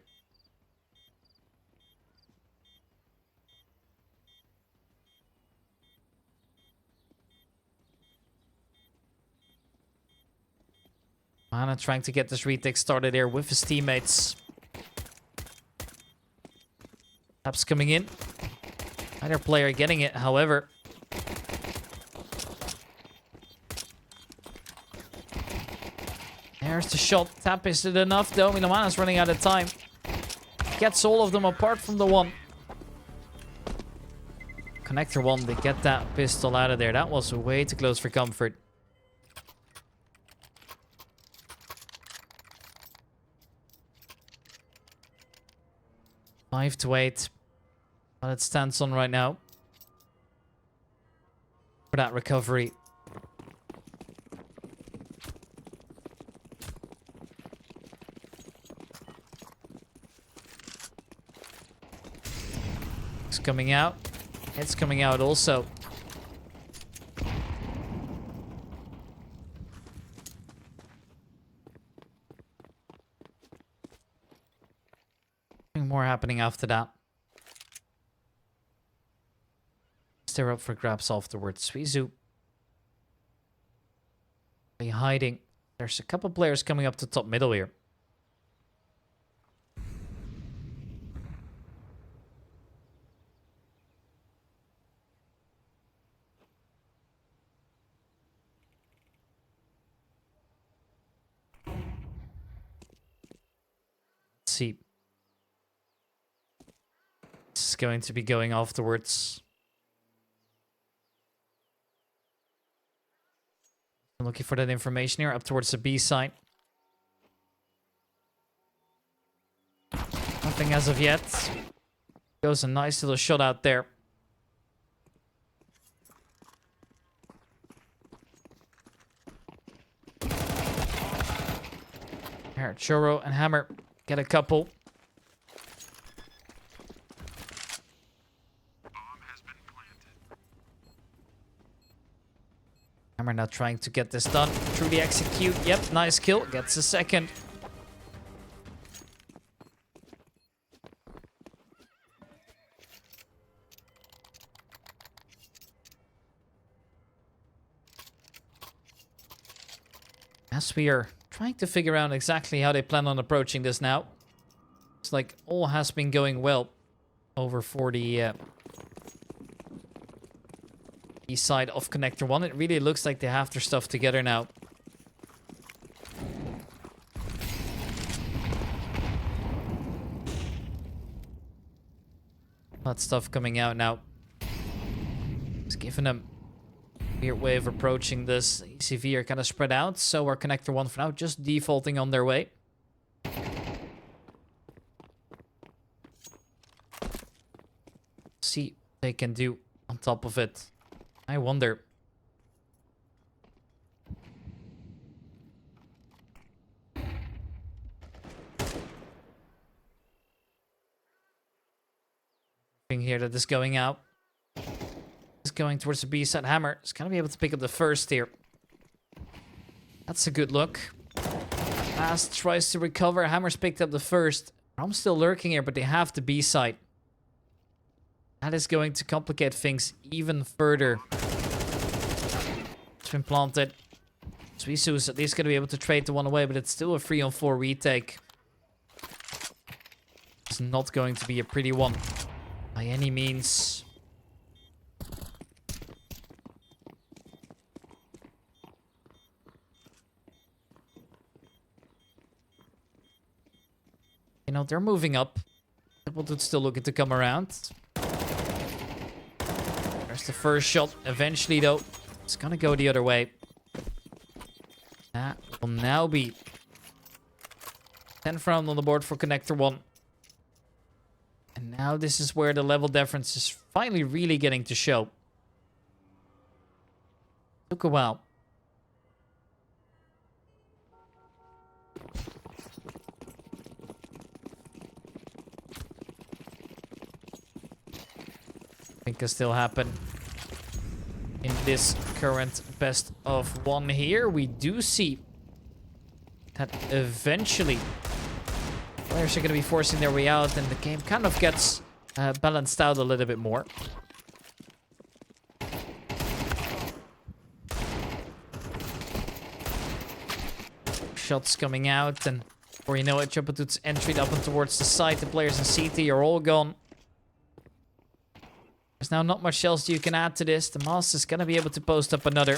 Mana trying to get this retake started here with his teammates. Taps coming in. Either player getting it, however. There's the shot. Tap, is it enough though? Minomana's running out of time. Gets all of them apart from the one. Connector 1, they get that pistol out of there. That was way too close for comfort. Five to 8. But it stands on right now. For that recovery. It's coming out. It's coming out also. Nothing more happening after that. They're up for grabs afterwards. Suizu. Are hiding? There's a couple players coming up to top middle here. See. This is going to be going afterwards. I'm looking for that information here up towards the B side. Nothing as of yet. Goes a nice little shot out there. Here, Churro and Hammer get a couple. Hammer now trying to get this done. Truly execute. Yep, nice kill. Gets a second. As we are trying to figure out exactly how they plan on approaching this now. It's like all has been going well over for the east side of Connector 1. It really looks like they have their stuff together now. That stuff coming out now. It's giving them a weird way of approaching this. ECV are kind of spread out, so our Connector 1 for now just defaulting on their way. See what they can do on top of it. I wonder. Thing here that is going out. Is going towards the B side. Hammer is gonna be able to pick up the first here. That's a good look. Fast tries to recover. Hammer's picked up the first. I'm still lurking here, but they have the B side. That is going to complicate things even further. It's been planted. Suisu is at least going to be able to trade the one away, but it's still a 3-on-4 retake. It's not going to be a pretty one by any means. You know, they're moving up. Double still looking to come around. There's the first shot. Eventually, though, it's going to go the other way. That will now be 10th round on the board for Connector 1. And now this is where the level difference is finally really getting to show. Took a while. Can still happen in this current best of 1 here. We do see that eventually players are going to be forcing their way out and the game kind of gets balanced out a little bit more. Shots coming out, and before you know it, Chupatut's entry up and towards the side. The players in CT are all gone. There's now not much else you can add to this. The Master's going to be able to post up another.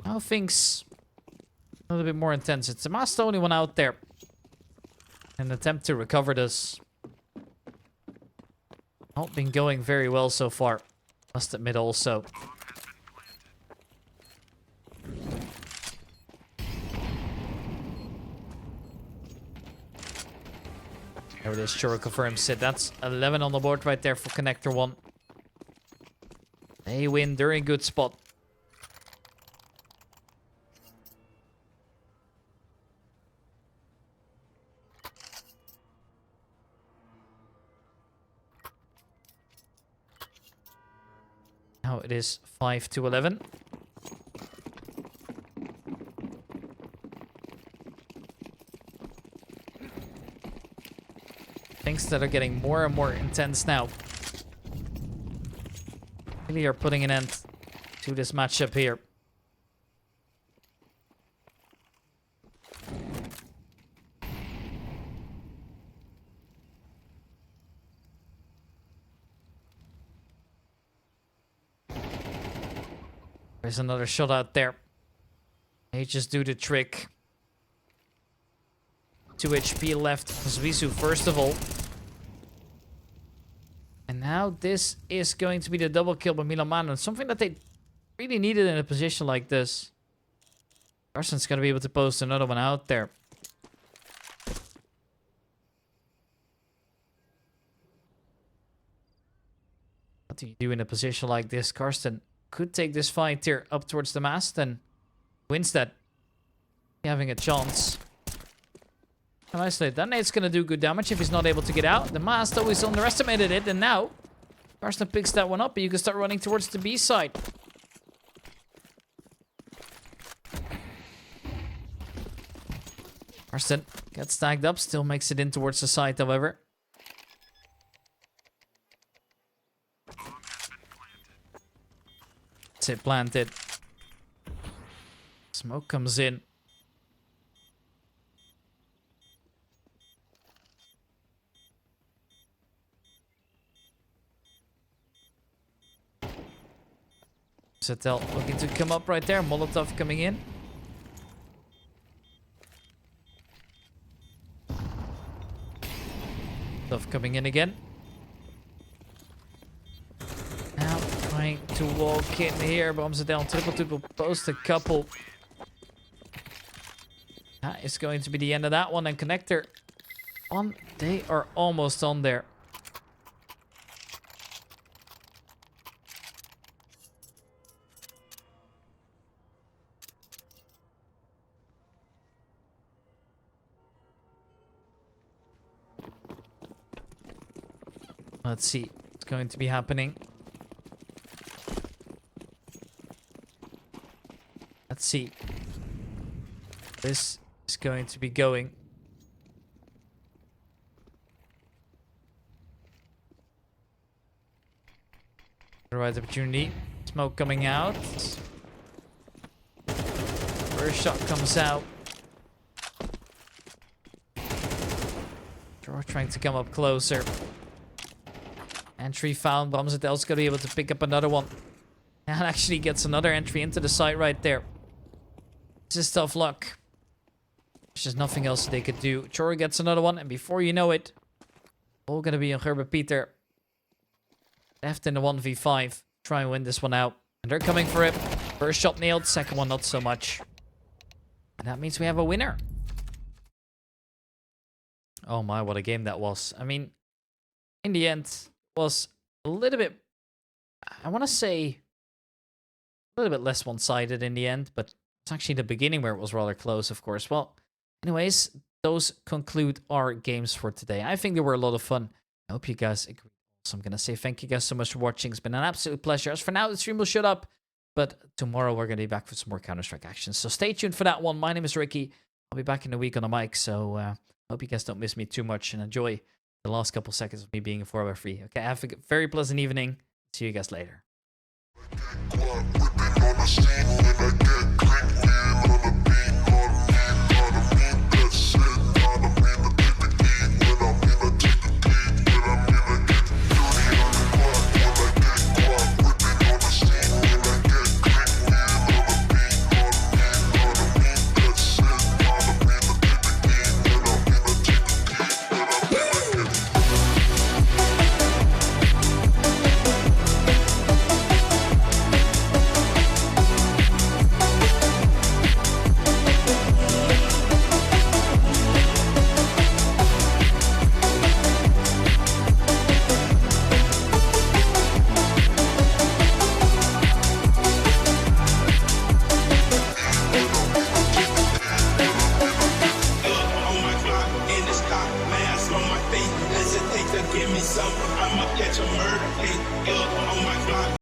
Now things a little bit more intense. It's the Master, the only one out there. An attempt to recover this. Not been going very well so far. Must admit also. There it is, Churro confirms it. That's 11 on the board right there for Connector 1. They win. They're in a good spot. Now it is 5-11. Things that are getting more and more intense now. Really are putting an end to this matchup here. There's another shot out there. They just do the trick. 2 HP left. Zwizu first of all. And now this is going to be the double kill by Milan Manon. Something that they really needed in a position like this. Carson's going to be able to post another one out there. What do you do in a position like this? Karsten could take this fight here up towards the mast and wins that. Having a chance. Nicely. That nade's going to do good damage if he's not able to get out. The mast always underestimated it, and now Karsten picks that one up, and you can start running towards the B side. Karsten gets tagged up, still makes it in towards the side, however. That's it, planted. Smoke comes in. Zetel looking to come up right there. Molotov coming in. Molotov coming in again. Now trying to walk in here. Bomzetel triple post a couple. That is going to be the end of that one. And connector on. They are almost on there. Let's see what's going to be happening. Let's see. This is going to be going. The right opportunity. Smoke coming out. First shot comes out. George trying to come up closer. Entry found. Bomzetel's gonna be able to pick up another one. And actually gets another entry into the site right there. This is tough luck. There's just nothing else they could do. Chor gets another one, and before you know it, all gonna be on Gerber Peter. Left in the 1v5. Try and win this one out. And they're coming for it. First shot nailed, second one not so much. And that means we have a winner. Oh my, what a game that was. I mean, in the end, was a little bit, I want to say, a little bit less one-sided in the end, but it's actually the beginning where it was rather close, of course. Well, anyways, those conclude our games for today. I think they were a lot of fun. I hope you guys agree. So I'm going to say thank you guys so much for watching. It's been an absolute pleasure. As for now, the stream will shut up, but tomorrow we're going to be back for some more Counter-Strike action. So stay tuned for that one. My name is Ricky. I'll be back in a week on the mic, so hope you guys don't miss me too much and enjoy the last couple seconds of me being a 4x3. Okay, have a very pleasant evening. See you guys later. Whipping on the scene when I get